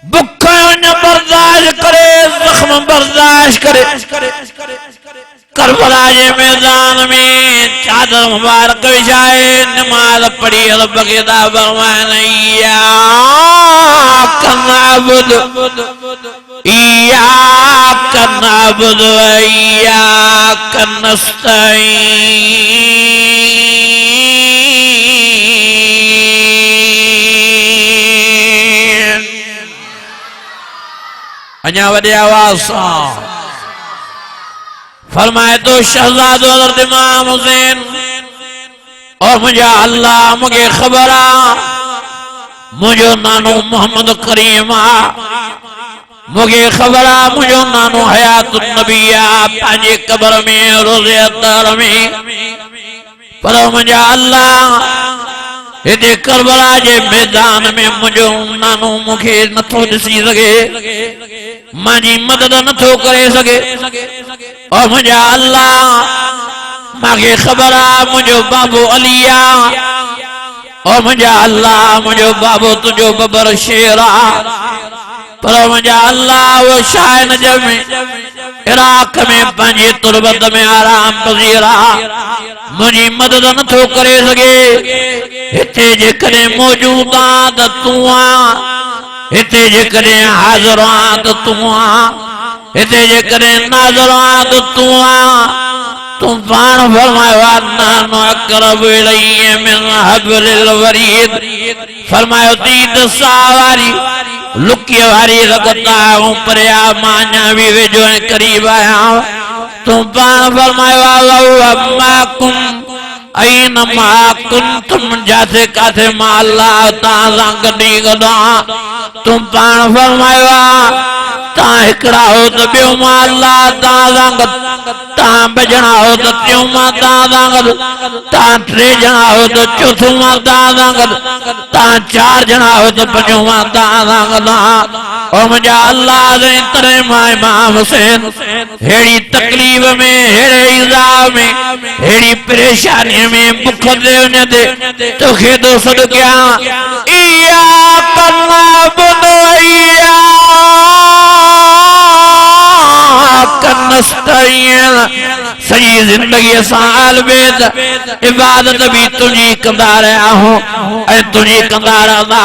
बुख बर्दाश्त करे, जख्म बर्दाश्त करे। करबला के मैदान में चादर मुबारक बिछाए नमाज पढ़ी रब के फरमाया इय्याका नअबुदु इय्याका नअबुदु व इय्याका नस्तईन। अञा वॾे आवाज़ सां फरमाए तो शहजादो हज़रत इमाम हुसैन और मुझा अल्लाह मुझे खबर आ मुझो नानो मोहम्मद करीम आ मुझे खबर आ मुझो नानो हयातुन नबी आ पांजे कब्र में रोज़े अत्तर में पर मुझा अल्लाह इते करबला जे मैदान में मुझो नानो मुखे नथो दिसी सके मांजी मदद नथो करे सके और मुझा अल्लाह मांखे खबर आ मुझो बाबू अलिया और मुझा अल्लाह मुझो बाबू तुझो बबर शेरा पर मुझा अल्लाह वो शाह नजब में इराक में पंजे तुरबत में आराम पजीरा मुझी मदद नथो करे सके हिते जेकरे मौजूद आ त तू आ हिते जेकरे हाज़िर आ त तू आ हिते जेकरे नाज़िर आ त तू आ तू पान फरमायो नानो अक़रब इलैहि मिन हब्लिल वरीद फरमायो तीद सावारी लुकी वारी लगता हूँ परया मान्या भी वेजो करीब आया तू पान फरमायो माकुम ऐन मा कुंतुम जाते काथे माला ताज़ा गडी गदा तू पान फरमायो ता हिकड़ा हो त बियो माला ताज़ा गद ता बजना हो तो त्यों माता दांगल ता त्रे जना हो तो चौथो माता दांगल ता चार जना हो तो पंजो माता दांगल और मुझा अल्लाह दे तरे माए इमाम हुसैन हेड़ी तकलीफ में हेड़े इज़ा में हेड़ी परेशानी में मुख दे न दे तो खेदो सदकिया इया करना बुदवैया सही जिंदगी साल बेद इबादत भी तुझी कंदा रहा हूँ ऐ तुझी कंदा रहा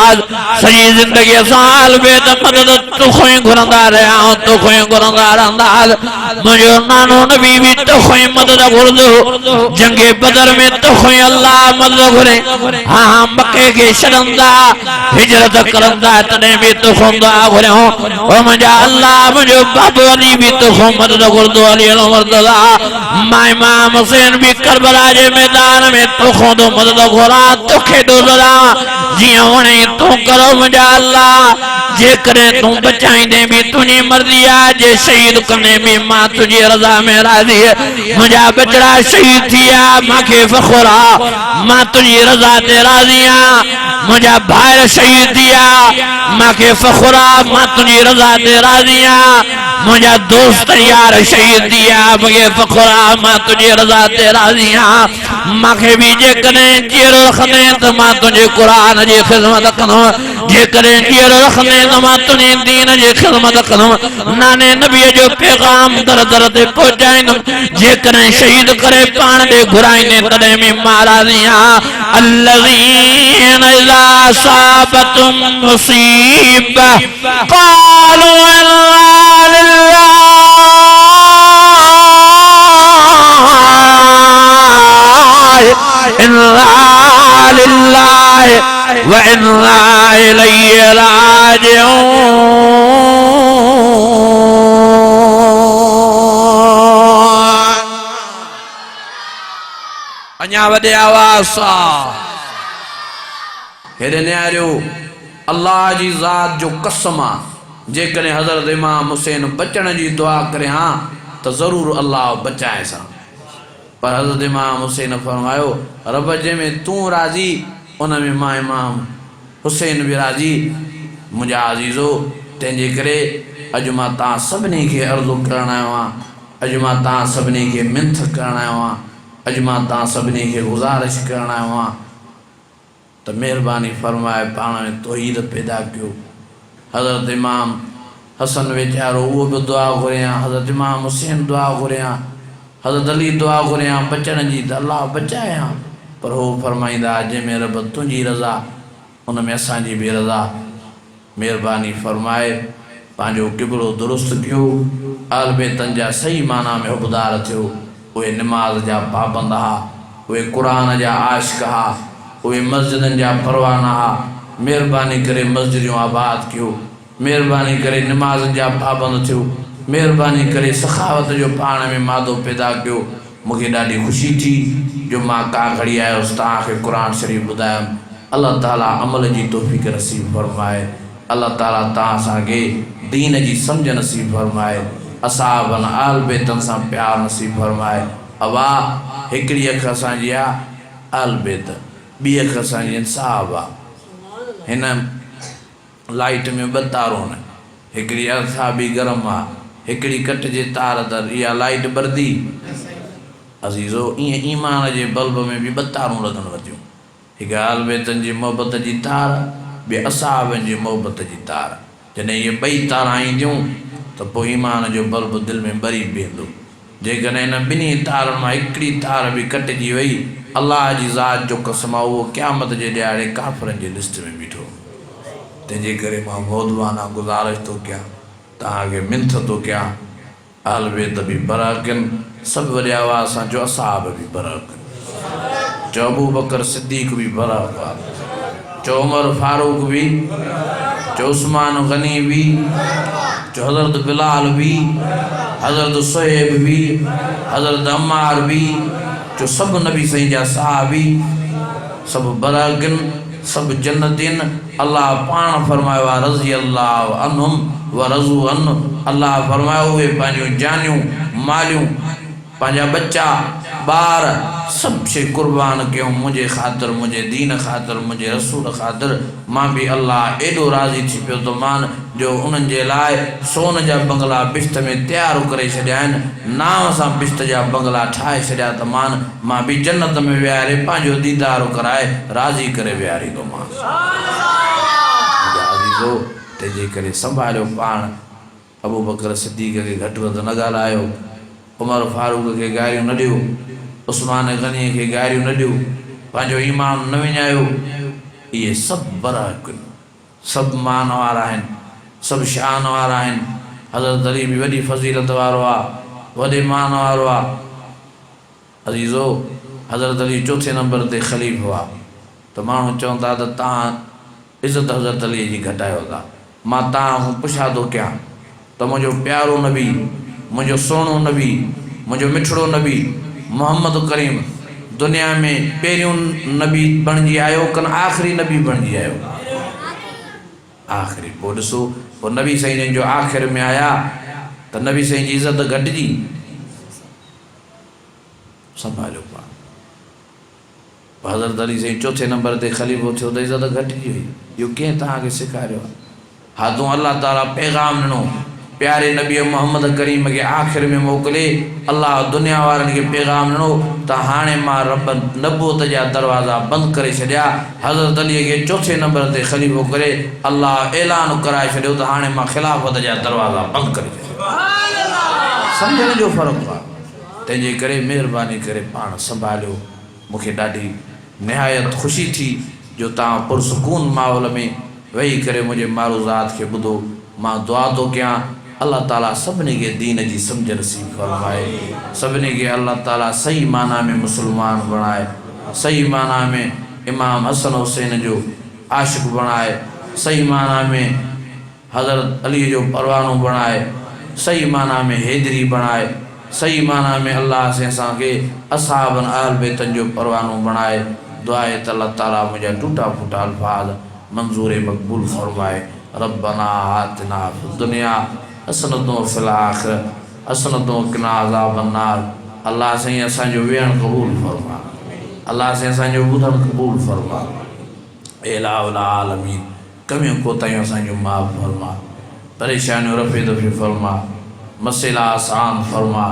सही जिंदगी साल बेद मदद तू खोई घुरंदा रहा हूँ तू खोई घुरंदा रहा मुझे नानो नबी भी तो खोई मदद घुर दो जंगे बदर में तो खोई अल्लाह मदद घुरे हाँ मक्के के शरंदा हिजरत करंदा तने भी तो खोंदा घुरे हूँ और मुझे अल्लाह मुझे बाबू अली भी तो खो मदद घुर दो अली मर्दला माए इमाम हुसैन भी करबला जे मैदान में तो खोदो मदद घुरा तो खेदो जरा जिया वणे तू करो मुझा अल्लाह जे करे तू बचाईंदे भी तुझी मर्जी आ जे शहीद कने भी मां तुझी रजा में राजी है मुझा बचड़ा शहीद थिया मांखे फखुर आ मां तुझी रजा ते राजी आ मुझा भाई शहीद थिया मांखे फखुर आ मां तुझी रजा ते राजी आ मुझा दोस्त यार शहीद दिया मुझे फखुर आ मां तुझी रजा ते राजी आ मांखे भी जे कने जीअर रखने त मां तुझे कुरान जी खिदमत कंदुमि जे कने जीअर रखने त मां तुझे दीन जी खिदमत कंदुमि नाने नबी जो पैगाम दर दर ते पहुंचाईंदुमि जे कने शहीद करे पाण ॾे घुराईंदे तॾहिं बि मां राजी आ अल्लज़ीना इज़ा असाबतहुम मुसीबा क़ालू इन्ना लिल्लाहि व इन्ना इलैहि राजिऊन अञा वॾे आवाज़ सां हेॾे निहारियो अल्लाह जी ज़ात जो कसम आहे जेकॾहिं हज़रत इमाम हुसैन बचण जी दुआ करे हा त ज़रूरु अल्लाह बचाए सा पर हज़रत इमाम हुसैन फरमायो रब जंहिंमें तूं राज़ी उन में मां इमाम हुसैन भी राज़ी मुझा अज़ीज़ो तंहिंजे करे अॼु मां तव्हां सभिनी खे अर्ज़ु करण आयो आहियां अॼु मां तव्हां सभिनी खे मिंथ करण आयो आहियां अॼु मां तव्हां सभिनी खे गुज़ारिश करण आयो आहियां त महिरबानी फरमाए पाण में तौहीद पैदा कयो हज़रत इमाम हसन वीचारो उहो भी दुआ घुरियां हज़रत इमाम हुसैन दुआ घुरियां हज़रत अली दुआ घुरियां बचण जी त अल्लाह बचाया पर हो फरमाईंदा जंहिंमें रब तुंहिंजी रज़ा उन में असांजी भी रज़ा महिरबानी फरमाए पंहिंजो क़िबलो दुरुस्त कयो आल बैतन जा सही माना में हुबदार थियो उहे नमाज़ जा पाबंद हा उहे क़ुरान जा आशिक़ हा उहे मस्जिदनि जा परवाना हा महिरबानी करे मस्जिदियूं आबाद कयो महिरबानी करे नमाज़ जा पाबंद थियो महिरबानी करे सखावत जो पाण में मादो पैदा कयो मूंखे ॾाढी ख़ुशी थी जो मां का घड़ी आयुसि तव्हांखे क़ुर शरीफ़ ॿुधायमि। अल्लाह ताला अमल जी तौफ़ीक़ नसीब फरमाए। अल्लाह ताला तव्हां असांखे दीन जी सम्झ नसीब फरमाए। असहाबन आल बैतन सां प्यार नसीब फरमाए। अवा हिकिड़ी अख असांजी आहे आल बैत, ॿी अख असांजी इंसाब आहे। हिन लाइट में ॿ तारूं आहिनि, हिकिड़ी अर्थ आहे ॿी गरम आहे, हिकिड़ी कटिजे तार त इहा लाइट ॿरंदी। अज़ीज़ो ईअं ईमान जे बल्ब में बि ॿ तारूं लॻनि थियूं, हिकु आल बैतनि जी मोहबत जी तार, ॿिए असहाबनि जी मोहबत जी तार। जॾहिं इहे ॿई तारां ईंदियूं त पोइ ईमान जो बल्ब दिलि में ॿरी बीहंदो। जेकॾहिं हिन ॿिन्ही तारनि मां हिकिड़ी तार बि कटिजी वई, अल्लाह जी ज़ात जो कसम आहे उहो क़यामत जे ॾियारे काफ़िरनि जी लिस्ट में बीठो। तंहिंजे करे मां मौदवाना गुज़ारिश थो कयां, तव्हांखे मिंथ थो कयां, आल बैत बि बरअ कनि, सभु वॾे आवाज़ सां चओ असहाब बि बरअ कनि, चओ अबू बकर सिद्दीक़ बि बरअ कनि, चओ उमर फारूक भी, चओ उस्मान गनी भी, चओ हज़रत बिलाल भी, हज़रत सुहेब भी, हज़रत अम्मार भी, चओ सभु नबी साईं जा सहाबी सभु बरअ कनि, सभु जन्नतिन। अल्लाह पाण फरमायो आहे रज़ी अल्लाह अन्हुम व रज़ू अन। अल्लाह फरमायो उहे पंहिंजूं जानियूं मालियूं पंहिंजा बच्चा ॿार सभु शइ क़ुर्बान कयूं मुंहिंजे ख़ातिर, मुंहिंजे दीन ख़ातिर, मुंहिंजे रसूल ख़ातिर। मां बि अल्लाह एॾो राज़ी थी पियो थो मान जो उन्हनि जे लाइ सोन जा बंगला बिश्त में तयारु करे छॾिया आहिनि, नाम सां बिश्त जा बंगला ठाहे छॾिया त मां बि जन्नत में विहारे पंहिंजो दीदारो कराए राज़ी करे विहारींदोमांसि। तंहिंजे करे संभालियो पाण। अबू बकर सिद्दीक़ खे घटि वधि न ॻाल्हायो, उमर फारूक खे गारियूं न ॾियो, उस्मान गनी खे गारियूं न ॾियो, पंहिंजो ईमान न विञायो। इहे सभु बरअ कनि, सभु मान वारा आहिनि, सभु शान वारा आहिनि। हज़रत अली बि वॾी फज़ीलत वारो आहे, वॾे मान वारो आहे। अज़ीज़ो हज़रत अली चौथे नंबर ते ख़लीफ़ो आहे त माण्हू चवनि था त तव्हां इज़त हज़रत अली जी घटायो था। मां तव्हां पुछा थो कयां त मुंहिंजो प्यारो नबी, मुंहिंजो सुहिणो नबी, मुंहिंजो मिठड़ो नबी मोहम्मद करीम दुनिया में पहिरियों नबी बणिजी आयो कन आख़िरी नबी बणिजी आयो? आख़िरी। पोइ ॾिसो पोइ नबी साईं जन जो आख़िर में आया त नबी साईं जी इज़त घटिजी। संभालियो पाण। हज़रत अली साईं चौथे नंबर ते ख़लीफ़ो थियो त इज़त घटिजी वई। इहो कंहिं तव्हांखे सेखारियो आहे? हा तूं अल्लाह ताला पैगाम ॾिनो प्यारे नबी मोहम्मद करीम खे आख़िर में मोकिले, अल्लाह दुनिया वारनि खे पैगाम ॾिनो त हाणे मां रब नबूअत जा दरवाज़ा बंदि करे छॾिया। हज़रत अलीअ खे चौथे नंबर ते ख़लीफ़ो करे अल्लाह ऐलान कराए छॾियो त हाणे मां ख़िलाफ़त जा दरवाज़ा बंदि करे छॾिया। सम्झण जो फ़र्क़ु आहे। तंहिंजे करे महिरबानी करे पाण संभालियो। मूंखे ॾाढी निहायत ख़ुशी थी जो तव्हां पुरसकून माहौल में वेही करे मुंहिंजे मारूज़ात खे ॿुधो। मां दुआ थो कयां अल्लाह ताला सभिनी खे दीन जी सम्झ नसीब फरमाए, सभिनी खे अल्लाह ताला सही माना में मुसलमान बणाए, सही माना में इमाम हसन हुसैन जो आशिक़ बणाए, सही माना में हज़रत अली जो परवानो बणाए, सही माना में हैदरी बणाए, सही माना में अल्लाह से असांखे असहाबन आल बैतन जो परवानो बणाए। दुआ है त अल्लाह ताला मुंहिंजा टूटा फूटा अल्फाज मंज़ूर मक़बूल फरमाए। रब्बना आतिना फिद दुनिया हसनतुन व फिल आखिरत हसनतुन व क़िना अज़ाबन नार। अल्लाह साईं असांजो वेहणु क़बूल फरमा, अल्लाह साईं असांजो ॿुधणु क़बूल फरमा। इलाहुल आलमीन कमियूं कोताहियूं असांजो माफ़ फरमा, परेशानियूं रफ़े दफ़े फरमा, मसइला आसान फरमा।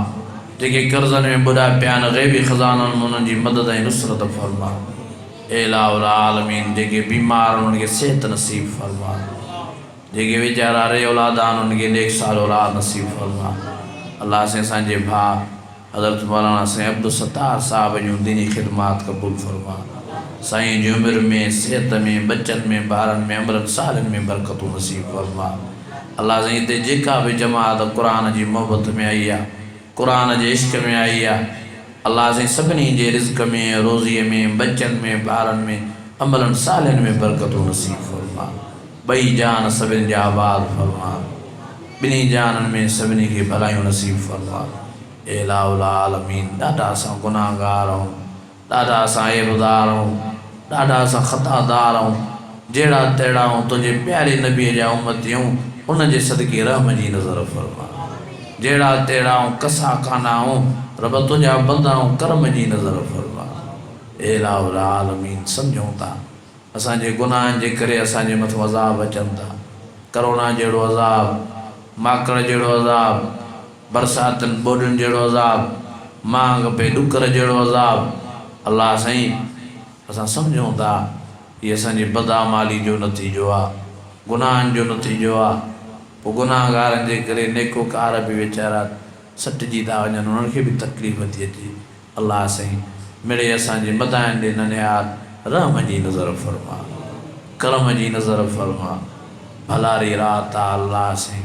जेके कर्ज़नि में ॿुॾा पिया आहिनि ग़ैबी ख़ज़ाननि उन्हनि जी मदद ऐं नुसरत फरमा। इलाहुल आलमीन जेके बीमार उन्हनि खे सेहत नसीब फरमा, जेके वीचारा रे औलाद आहिनि उन्हनि खे नेक साल औलाद नसीब फरमा। अल्लाह से असांजे भाउ हज़रत मौलाना साईं अब्दुल सत्तार साहिब जूं दीनी ख़िदमात क़बूल फरमा। साईं जी उमिरि में, सेहत में, बचनि में, ॿारनि में, अमरनि सालनि में बरकतूं नसीब फरमा। अल्लाह साईं हिते जेका बि जमात क़ुर जी मोहबत में आई आहे, क़ुर जे इश्क में आई आहे, अल्लाह साईं सभिनी जे रिज़्क़ में, रोज़ीअ में, बचनि में, ॿारनि में, अमलनि सालनि में बरकतूं नसीब फरमा। ॿई जान सभिनी जा आबाद फरमा, ॿिन्ही जाननि में सभिनी खे भलायूं नसीब फरमा। इलाहुल आलमीन ॾाढा असां गुनाहगार आहियूं, ॾाढा असां ऐबदार आहियूं, ॾाढा असां ख़तादार आहियूं। जहिड़ा तहिड़ा आहियूं तुंहिंजे प्यारे नबीअ जा उम्मती आहियूं, उन जे सदके रहम जी नज़र फरमा। जहिड़ा तहिड़ा आहियूं कसा काना आहियूं, रब तुंहिंजा बंदा आहियूं, करम जी नज़र फरमा। इलाहुल आलमीन सम्झूं था असांजे गुनाहनि जे करे असांजे मथां अज़ाब अचनि था। करोना जहिड़ो अज़ाब, माकड़ जहिड़ो अज़ाब, बरसातनि ॿोॾियुनि जहिड़ो अज़ाब, मांग पे ॾुकर जहिड़ो अज़ाब। अल्लाह साईं असां सम्झूं था हीअ असांजी बदआमाली जो नतीजो आहे, गुनाहनि जो नतीजो आहे। पोइ गुनाहगारनि जे करे नेकोकार बि वीचारा सटिजी था वञनि, उन्हनि खे बि तकलीफ़ थी अचे। अल्लाह साईं मिड़े असांजे मदाइनि ॾे ननिहार रहम जी नज़र फरमा, करम जी नज़र फरमा। भलारी रात आहे अल्लाह साईं,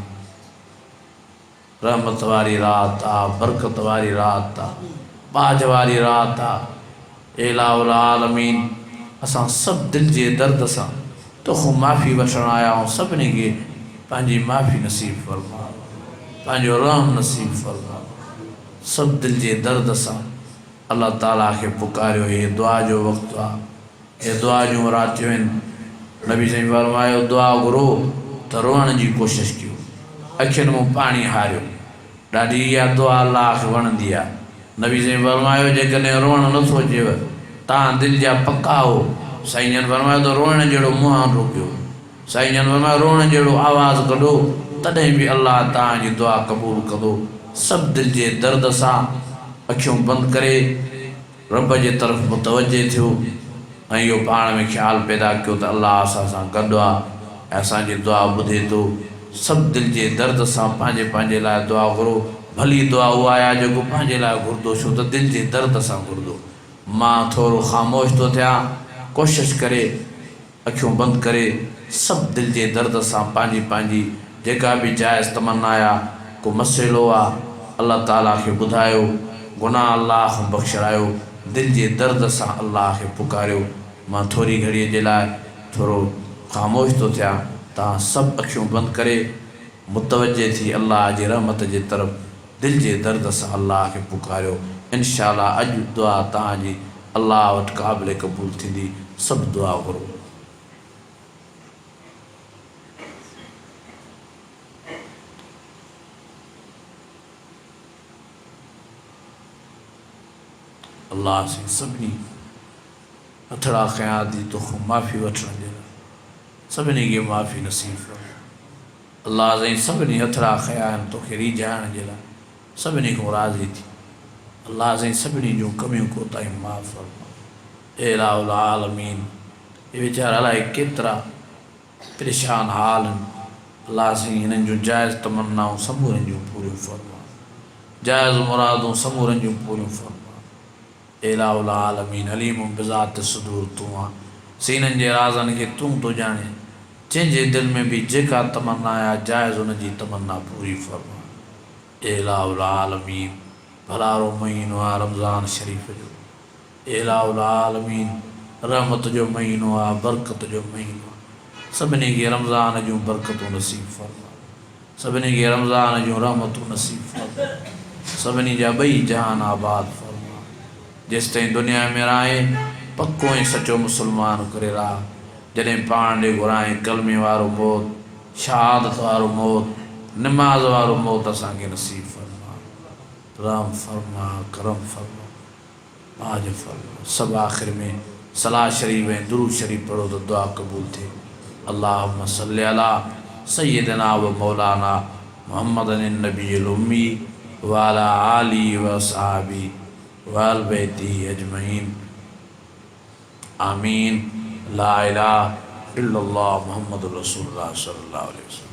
रहमत वारी रात आहे, बरकत वारी रात आहे, बाज वारी रात आहे। इलाहुल आलमीन असां सभु दिलि जे दर्द सां तोखां माफ़ी वठणु आया आहियूं। सभिनी खे पंहिंजी माफ़ी नसीब फरमा, पंहिंजो रहम नसीब फरमा। सभु दिलि जे दर्द सां अल्लाह ताला खे पुकारियो। हे दुआ जो वक़्तु आहे, हे दुआ जूं रातियूं आहिनि। नबी साईं फरमायो दुआ घुरो त रोअण जी कोशिशि कयो, अखियुनि मां पाणी हारियो। ॾाढी इहा दुआ अल्लाह खे वणंदी आहे। नबी साईं फरमायो जेकॾहिं रोअणु नथो अचेव, तव्हां दिलि जा पका हो, साईं जन फरमायो त रोअण जहिड़ो मुंहुं रोकियो। साईं जन फरमायो रोअण जहिड़ो आवाज़ु कढो, तॾहिं बि अल्लाह तव्हांजी दुआ क़बूल कंदो। सभु दिलि जे दर्द सां अखियूं बंदि करे रब जे तरफ़ मुतवजे थियो ऐं इहो पाण में ख़्यालु पैदा कयो त अल्लाह असां सां गॾु आहे ऐं असांजी दुआ ॿुधे थो। सभु दिलि जे दर्द सां पंहिंजे पंहिंजे लाइ दुआ घुरो। भली दुआ उहा आहे जेको पंहिंजे लाइ घुरंदो, छो त दिलि जे दर्द सां घुरंदो। मां थोरो ख़ामोश थो थियां, कोशिशि करे अखियूं बंदि करे सभु दिलि जे दर्द सां पंहिंजी पंहिंजी जेका बि जाइज़ तमन्ना आहे, को मसइलो आहे, अल्लाह ताला खे ॿुधायो, गुनाह अल्लाह खां बख़्शरायो, दिलि जे दर्द सां अल्लाह खे पुकारियो। मां थोरी घड़ीअ जे लाइ थोरो ख़ामोश थो थियां, तव्हां सभु अखियूं बंदि करे मुतवजे थी अल्लाह जी रहमत जे तरफ़ दिलि जे दर्द सां अल्लाह खे पुकारियो। इंशाअल्लाह अॼु दुआ तव्हांजी अल्लाह वटि क़ाबिल क़बूल थींदी। सभु दुआ घुरो। अल्लाह से सभिनी हथड़ा खयां थी तोखां माफ़ी वठण जे लाइ, सभिनी खे माफ़ी नसीब कयो। अल्लाह साईं सभिनी हथड़ा खयां आहिनि तोखे रिझाइण जे लाइ, सभिनी खां राज़ी थी। अल्लाह साईं सभिनी जूं कमियूं कोताहियूं माफ़ फरमा। इलाहुल आलमीन ये वीचारा अलाए केतिरा परेशान हाल आहिनि। अल्लाह साईं हिननि जूं जाइज़ तमन्नाऊं समूरनि जूं पूरियूं फरमा, जाइज़ मुरादूं समूरनि जूं पूरियूं फरमा। इलाहुल आलमीन अलीम बिज़ात सुदूर तूं आहे, सीननि जे राज़नि खे तूं थो ॼाणे। जंहिंजे दिलि में बि जेका तमन्ना आहे जाइज़ उन जी तमन्ना पूरी फरमा। इलाहुल आलमीन भलारो महीनो आहे रमज़ान शरीफ़ जो। इलाहुल आलमीन रहमत जो महीनो आहे, बरकत जो महीनो आहे। सभिनी खे रमज़ान जूं बरकतूं नसीब फरमा, सभिनी खे रमज़ान जूं रहमतूं नसीब फरमा, सभिनी जा ॿई जहान आबाद फरमा। जेसि ताईं दुनिया में रहे पको ऐं सचो मुस्लमान करे रहा। जॾहिं पाण ॾे घुराए कलमे वारो मौत, शहादत वारो मौत, निमाज़ वारो मौत असांखे नसीब फरमा। रहम फरमा, करम फरमा, माज फरमा। सभु आख़िर में सलाह शरीफ़ ऐं दुरूद शरीफ़ पढ़ो तो दुआ क़बूल थिए। अल्लाहुम्मा सल्लि अला सय्यिदना व मौलाना मुहम्मदिन नबील उम्मी व अला आलिहि व असहाबी व अहल बैती अजमईन आमीन। ला इलाहा इल्लल्लाह मुहम्मदुर रसूलुल्लाह सल्लल्लाहु अलैहि वसल्लम।